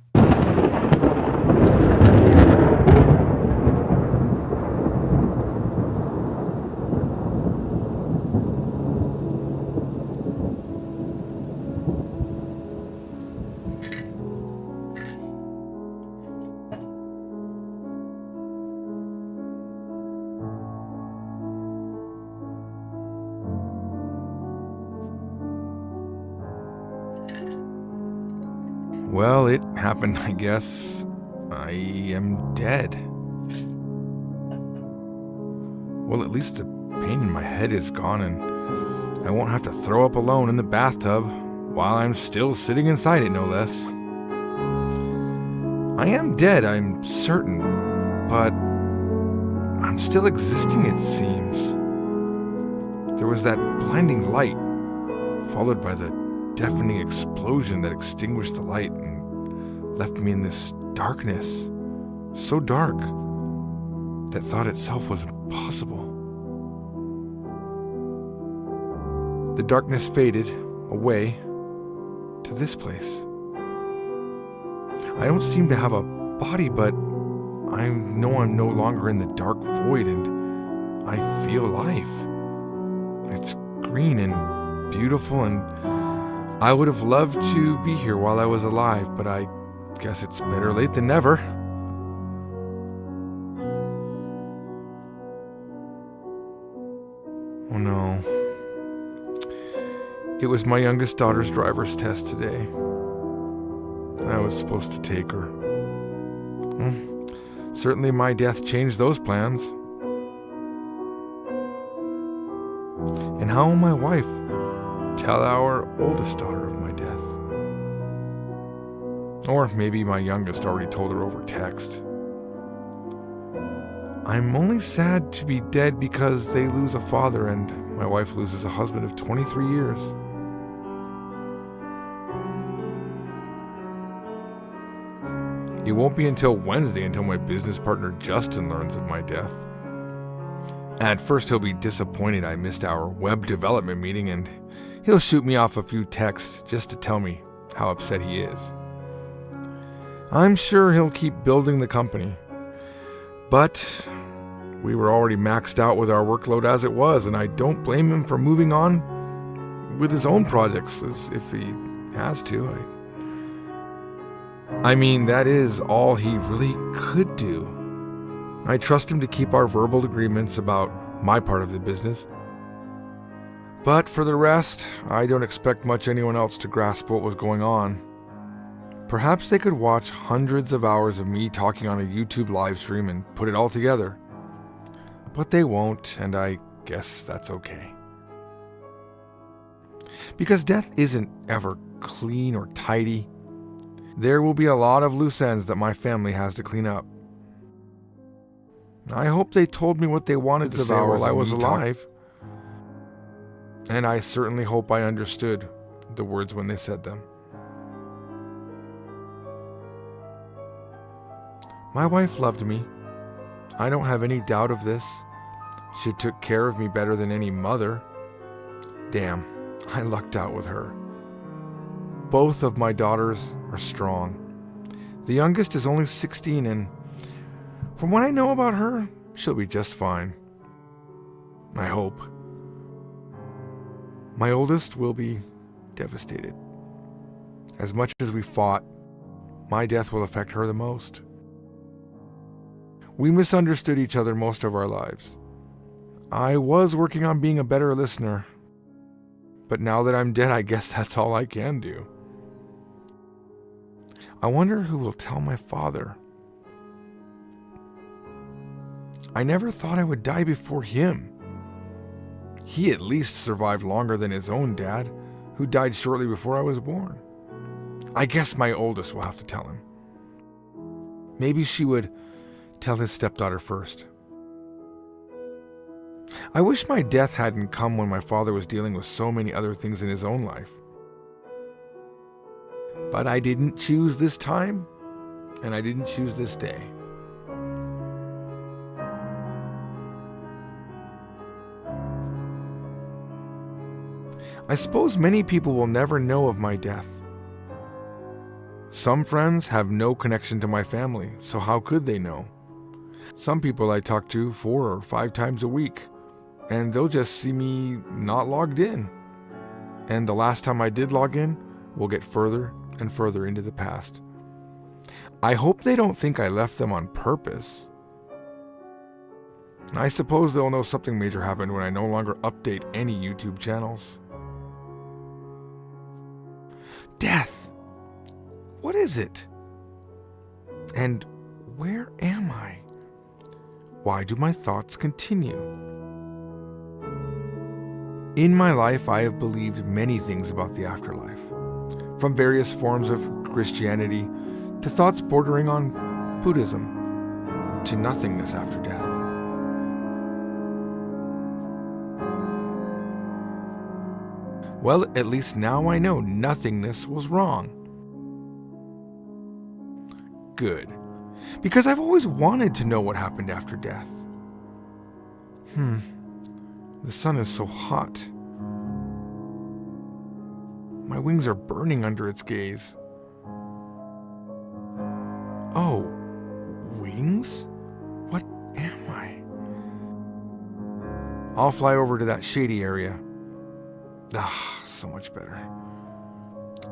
Well, it happened, I guess. I am dead. Well, at least the pain in my head is gone and I won't have to throw up alone in the bathtub while I'm still sitting inside it, no less. I am dead, I'm certain, but I'm still existing, it seems. There was that blinding light, followed by the deafening explosion that extinguished the light and left me in this darkness, so dark that thought itself was impossible. The darkness faded away to this place. I don't seem to have a body, but I know I'm no longer in the dark void and I feel life. It's green and beautiful, and I would have loved to be here while I was alive, but I guess it's better late than never. Oh no. It was my youngest daughter's driver's test today. I was supposed to take her. Certainly my death changed those plans. And how will my wife tell our oldest daughter of my death? Or maybe my youngest already told her over text. I'm only sad to be dead because they lose a father and my wife loses a husband of 23 years. It won't be until Wednesday until my business partner Justin learns of my death. At first he'll be disappointed I missed our web development meeting and he'll shoot me off a few texts just to tell me how upset he is. I'm sure he'll keep building the company, but we were already maxed out with our workload as it was, and I don't blame him for moving on with his own projects if he has to. I mean, that is all he really could do. I trust him to keep our verbal agreements about my part of the business. But for the rest, I don't expect much anyone else to grasp what was going on. Perhaps they could watch hundreds of hours of me talking on a YouTube live stream and put it all together. But they won't, and I guess that's okay. Because death isn't ever clean or tidy. There will be a lot of loose ends that my family has to clean up. I hope they told me what they wanted to say while I was alive. And I certainly hope I understood the words when they said them. My wife loved me. I don't have any doubt of this. She took care of me better than any mother. Damn, I lucked out with her. Both of my daughters are strong. The youngest is only 16, and from what I know about her, she'll be just fine. I hope. My oldest will be devastated. As much as we fought, my death will affect her the most. We misunderstood each other most of our lives. I was working on being a better listener, but now that I'm dead, I guess that's all I can do. I wonder who will tell my father. I never thought I would die before him. He at least survived longer than his own dad, who died shortly before I was born. I guess my oldest will have to tell him. Maybe she would tell his stepdaughter first. I wish my death hadn't come when my father was dealing with so many other things in his own life. But I didn't choose this time, and I didn't choose this day. I suppose many people will never know of my death. Some friends have no connection to my family, so how could they know? Some people I talk to 4 or 5 times a week, and they'll just see me not logged in. And the last time I did log in will get further and further into the past. I hope they don't think I left them on purpose. I suppose they'll know something major happened when I no longer update any YouTube channels. Death! What is it? And where am I? Why do my thoughts continue? In my life, I have believed many things about the afterlife, from various forms of Christianity to thoughts bordering on Buddhism to nothingness after death. Well, at least now I know nothingness was wrong. Good, because I've always wanted to know what happened after death. The sun is so hot. My wings are burning under its gaze. Oh, wings? What am I? I'll fly over to that shady area. So much better.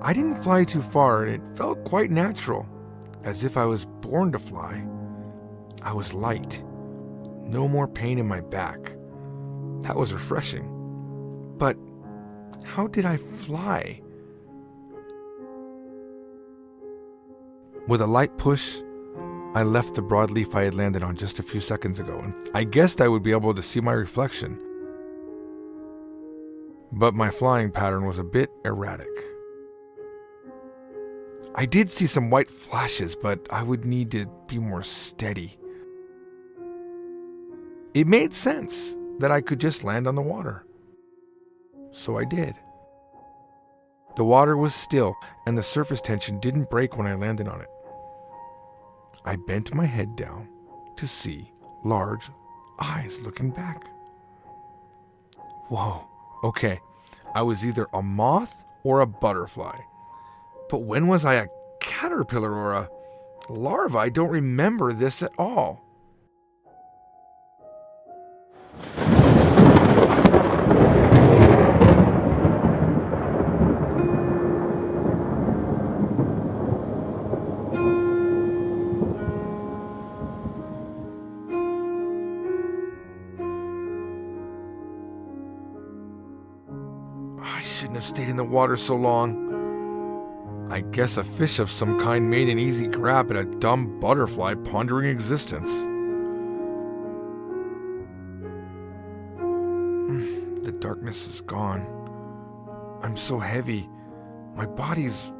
I didn't fly too far, and it felt quite natural, as if I was born to fly. I was light. No more pain in my back. That was refreshing. But how did I fly? With a light push, I left the broadleaf I had landed on just a few seconds ago, and I guessed I would be able to see my reflection. But my flying pattern was a bit erratic. I did see some white flashes, but I would need to be more steady. It made sense that I could just land on the water. So I did. The water was still, and the surface tension didn't break when I landed on it. I bent my head down to see large eyes looking back. Whoa, okay. I was either a moth or a butterfly. But when was I a caterpillar or a larva? I don't remember this at all. I shouldn't have stayed in the water so long. I guess a fish of some kind made an easy grab at a dumb butterfly pondering existence. The darkness is gone. I'm so heavy. My body's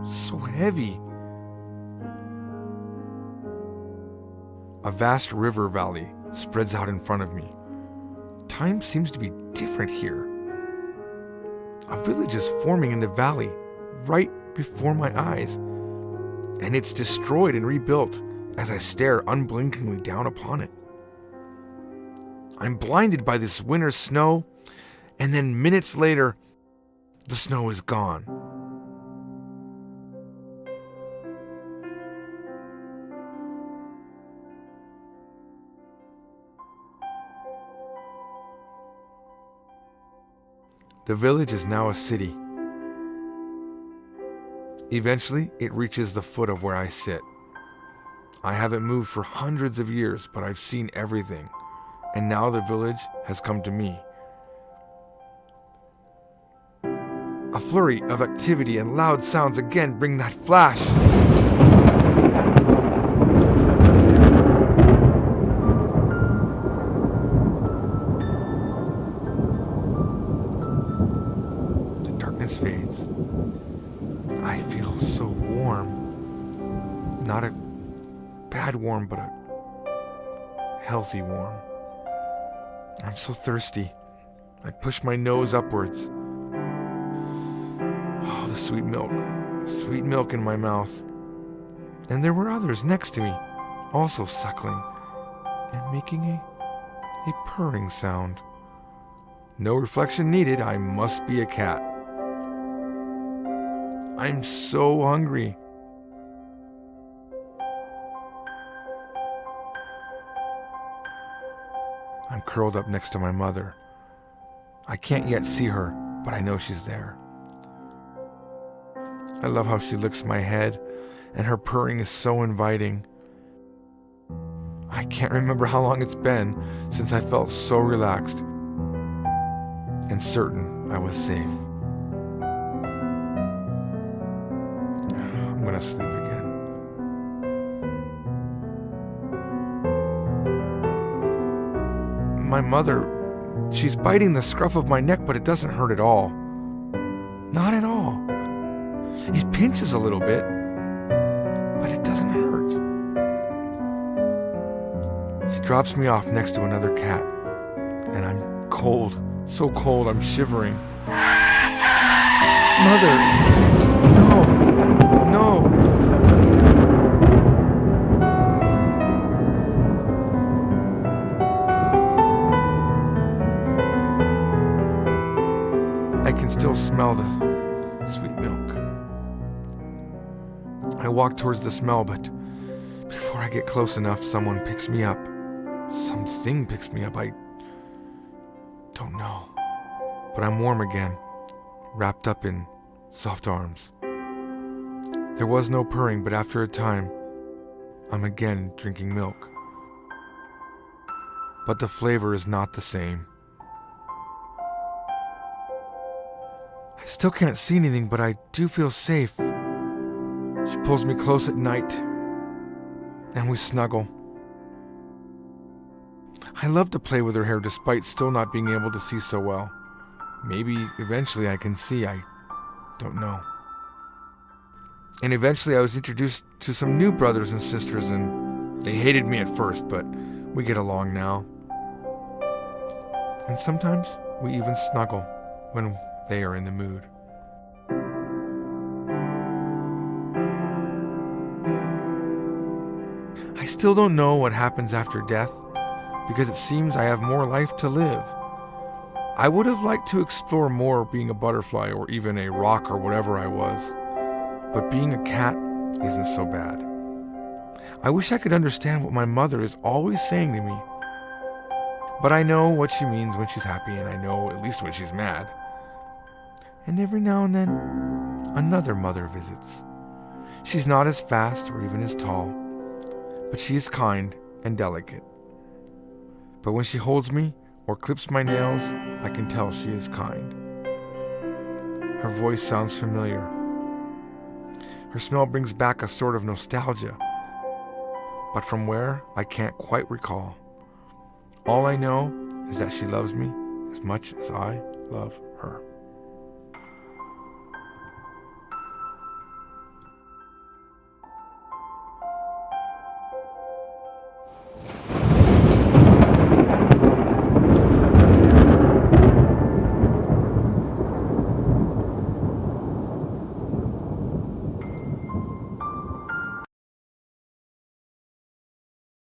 so heavy. A vast river valley spreads out in front of me. Time seems to be different here. A village is forming in the valley, right before my eyes, and it's destroyed and rebuilt as I stare unblinkingly down upon it. I'm blinded by this winter snow, and then minutes later, the snow is gone. The village is now a city. Eventually, it reaches the foot of where I sit. I haven't moved for hundreds of years, but I've seen everything, and now the village has come to me. A flurry of activity and loud sounds again bring that flash. The darkness fades. I feel so warm. Not a bad warm, but a healthy warm. I'm so thirsty. I push my nose upwards. Oh, the sweet milk in my mouth. And there were others next to me, also suckling and making a purring sound. No reflection needed, I must be a cat. I'm so hungry. I'm curled up next to my mother. I can't yet see her, but I know she's there. I love how she licks my head, and her purring is so inviting. I can't remember how long it's been since I felt so relaxed and certain I was safe. I'm gonna sleep again. My mother, she's biting the scruff of my neck, but it doesn't hurt at all. Not at all. It pinches a little bit, but it doesn't hurt. She drops me off next to another cat, and I'm cold, so cold I'm shivering. Mother, no, no. I can still smell the sweet milk. I walk towards the smell, but before I get close enough, someone picks me up. Something picks me up. I don't know. But I'm warm again, wrapped up in soft arms. There was no purring, but after a time, I'm again drinking milk. But the flavor is not the same. I still can't see anything, but I do feel safe. She pulls me close at night, and we snuggle. I love to play with her hair despite still not being able to see so well. Maybe eventually I can see, I don't know. And eventually I was introduced to some new brothers and sisters, and they hated me at first, but we get along now. And sometimes we even snuggle when they are in the mood. I still don't know what happens after death, because it seems I have more life to live. I would have liked to explore more being a butterfly or even a rock or whatever I was, but being a cat isn't so bad. I wish I could understand what my mother is always saying to me, but I know what she means when she's happy, and I know at least when she's mad. And every now and then, another mother visits. She's not as fast or even as tall, but she is kind and delicate. But when she holds me or clips my nails, I can tell she is kind. Her voice sounds familiar. Her smell brings back a sort of nostalgia, but from where, I can't quite recall. All I know is that she loves me as much as I love her.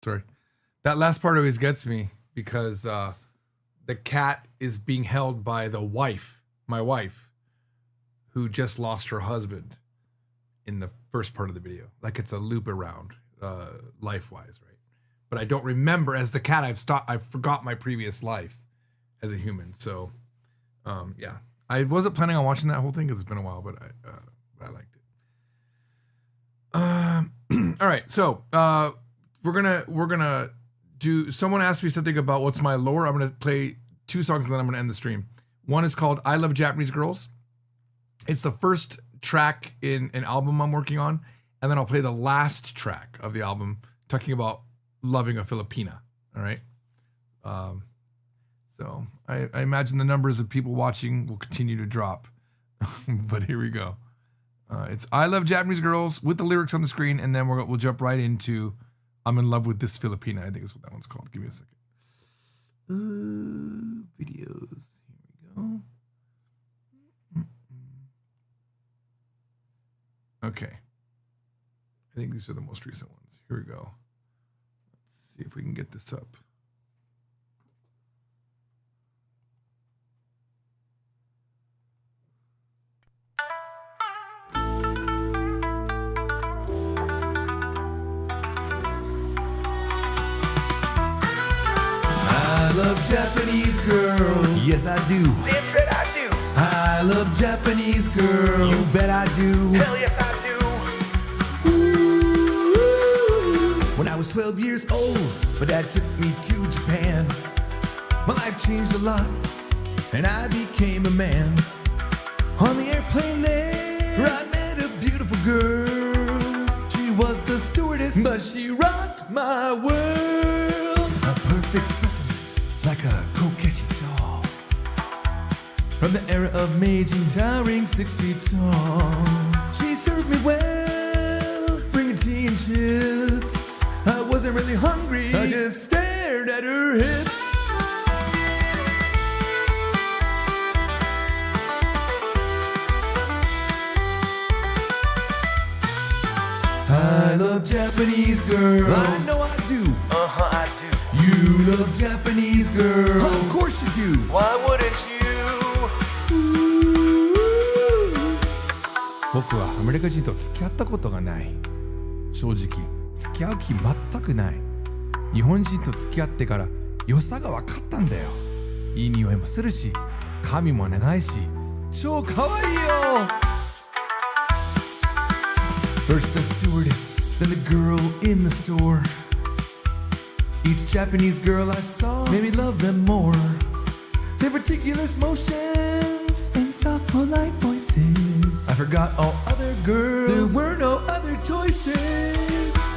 Sorry. That last part always gets me because the cat is being held by the wife, my wife, who just lost her husband in the first part of the video. Like it's a loop around life-wise, right? But I don't remember, as the cat, I forgot my previous life as a human. So, yeah. I wasn't planning on watching that whole thing because it's been a while, but I liked it. All right, so we're gonna do. Someone asked me something about what's my lore. I'm gonna play 2 songs and then I'm gonna end the stream. One is called "I Love Japanese Girls." It's the first track in an album I'm working on, and then I'll play the last track of the album, talking about loving a Filipina. All right. So I imagine the numbers of people watching will continue to drop, but here we go. It's "I Love Japanese Girls" with the lyrics on the screen, and then we'll jump right into "I'm in Love with This Filipina." I think is what that one's called. Give me a second. Videos. Here we go. Okay. I think these are the most recent ones. Here we go. Let's see if we can get this up. I love Japanese girls. Yes, I do. Damn bet I do. I love Japanese girls. You bet I do. Hell yes I do. When I was 12 years old, my dad took me to Japan. My life changed a lot, and I became a man. On the airplane there, I met a beautiful girl. my world. A perfect specimen, like a Kokeshi doll. From the era of Meiji, towering 6 feet tall. She served me well, bringing tea and chips. I wasn't really hungry, I just stared at her hips. I love Japanese girls. I know I do. I do. You love Japanese girls. Of course you do. Why wouldn't you? 僕はアメリカ人と付き合ったことがない。正直付き合う気全くない。日本人と付き合ってから良さが分かったんだよ。いい匂いもするし、髪も長いし、超可愛いよ。First the stewardess, then the girl in the store. Each Japanese girl I saw made me love them more. Their meticulous motions and soft polite voices. I forgot all other girls. There were no other choices.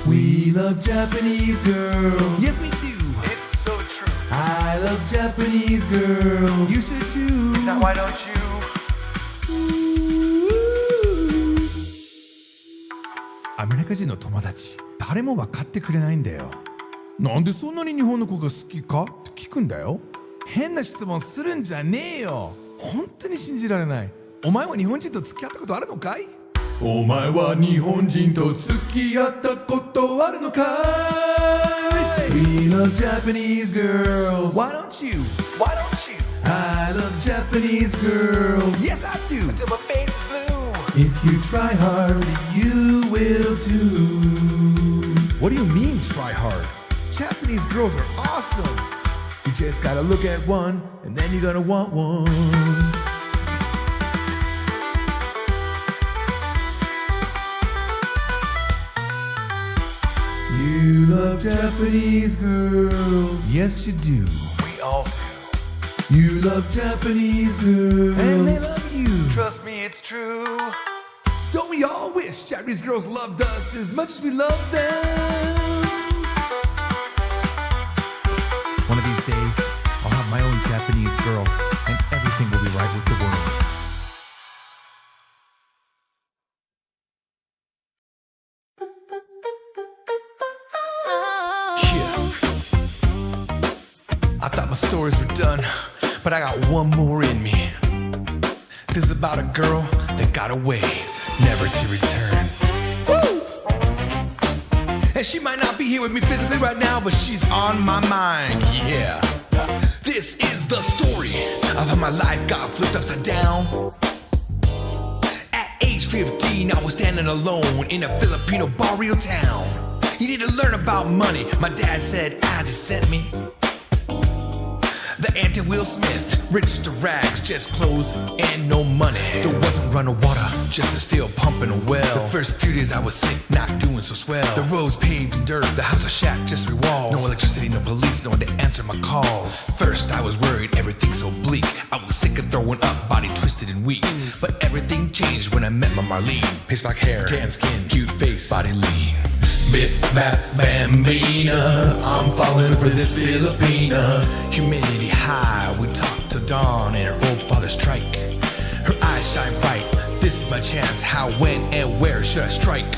We love Japanese girls. Yes, we do. It's so true. I love Japanese girls. You should too. Now why don't you? アメリカ人の友達、誰も分かってくれないんだよ。なんでそんなに日本の子が好きかって聞くんだよ。変な質問するんじゃねえよ。本当に信じられない。お前は日本人と付き合ったことあるのかい？お前は日本人と付き合ったことあるのかい？ We love Japanese girls. Why don't you? Why don't you? I love Japanese girls. Yes, I do. Till my face is blue. If you try hard, you will too. What do you mean, try hard? Japanese girls are awesome. You just gotta look at one, and then you're gonna want one. You love Japanese girls. Yes, you do. We all do. You love Japanese girls. And they love you. Trust me, it's true. Don't we all wish Japanese girls loved us as much as we love them? One of these days, I'll have my own Japanese girl, and everything will be right with the world. Yeah. I thought my stories were done, but I got one more in me. This is about a girl that got away, never to return. Woo! And she might not be here with me physically right now, but she's on my mind, yeah. This is the story of how my life got flipped upside down. At age 15, I was standing alone in a Filipino barrio town. You need to learn about money, my dad said as he sent me. The anti-Will Smith, richest of rags, just clothes and no money. There wasn't running water, just a steel pumping a well. The first few days I was sick, not doing so swell. The roads paved in dirt, the house a shack, just 3 walls. No electricity, no police, no one to answer my calls. First I was worried, everything so bleak. I was sick and throwing up, body twisted and weak. But everything changed when I met my Marlene. Pitch black hair, tan skin, cute face, body lean. Bip, bap, bambina, I'm falling for this Filipina. Humidity high, we talked till dawn in her old father's trike. Her eyes shine bright, this is my chance, how, when, and where should I strike?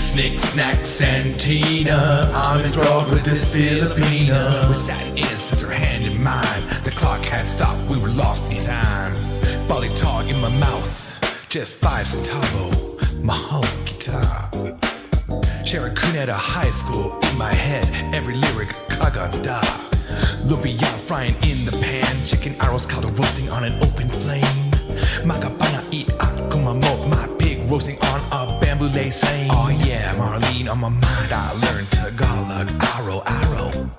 Snick, snack, Santina, I'm enthralled with this Filipina. We sat in innocence, her hand in mine, the clock had stopped, we were lost in time. Bali talk in my mouth, just 5 centavo, my whole guitar. Sharon Cuneta High School in my head, every lyric kaganda. Lumpia frying in the pan, chicken arrows caldo roasting on an open flame. Magapana eat akumamo, my pig roasting on a bamboo lace lane. Oh yeah, Marlene on my mind, I learned Tagalog, arrow.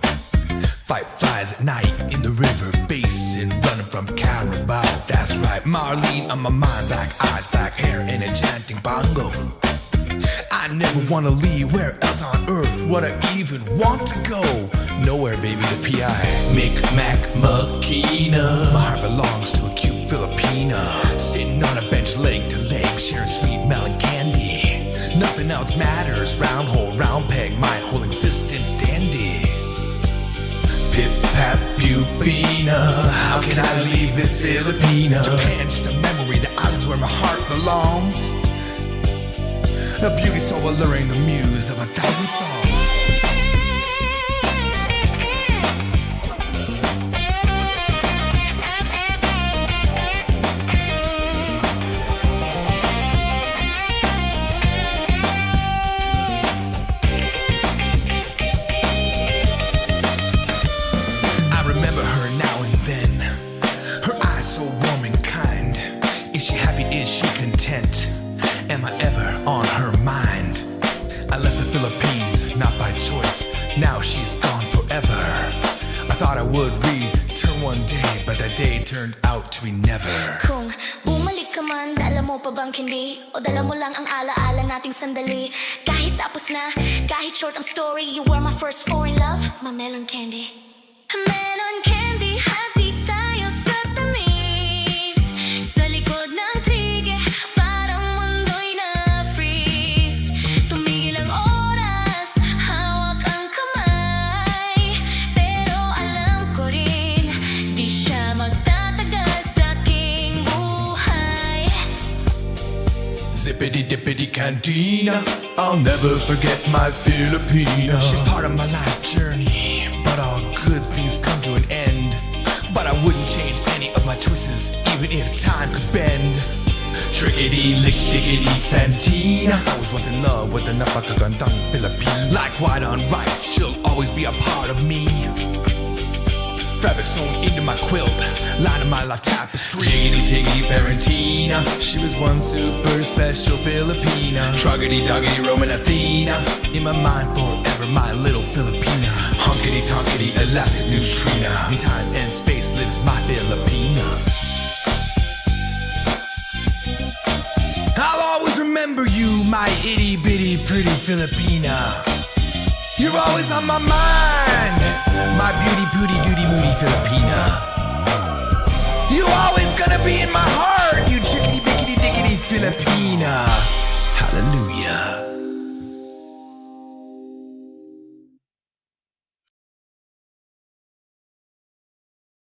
Fight flies at night in the river basin, running from Carabao. That's right, Marlene on my mind, black eyes, black hair, and a chanting bongo. I never wanna leave, where else on earth would I even want to go? Nowhere, baby, the P.I. Mic-Mac Makina. My heart belongs to a cute Filipina, sitting on a bench leg to leg, sharing sweet melon candy. Nothing nothing else matters. Round hole, round peg, my whole existence dandy. Pip pap pupina, how can I leave this Filipina? Japan, just a memory, the island's where my heart belongs. A beauty so alluring, the muse of 1,000 songs. Am I ever on her mind? I left the Philippines, not by choice. Now she's gone forever. I thought I would return one day, but that day turned out to be never. Kung bumalik ka man, dala mo pa bang hindi? O dala mo lang ang alaala nating sandali? Kahit tapos na, kahit short ang story, you were my first foreign love, my melon candy. Melon candy, hati tayo sa tamis. Sa likod ng trige, parang mundo'y na-freeze. Tumigil ang oras, hawak ang kamay. Pero alam ko rin, di siya magtatagal sa aking buhay. Zippity dippity cantina, I'll never forget my Filipina. She's part of my life journey, but all good things come to an end. But I wouldn't change any of my choices, even if time could bend. Trickety lick diggity fantina, I was once in love with a napakagandang Filipina. Like white on rice, she'll always be a part of me. Fabric sewn into my quilt, line of my life tapestry. Jiggity tiggity parentina, she was one super special Filipina. Truggity doggity Roman Athena, in my mind forever my little Filipina. Hunkity tonkity elastic neutrina, in time and space lives my Filipina. I'll always remember you, my itty bitty pretty Filipina. You're always on my mind, my beauty, booty, duty, moody Filipina.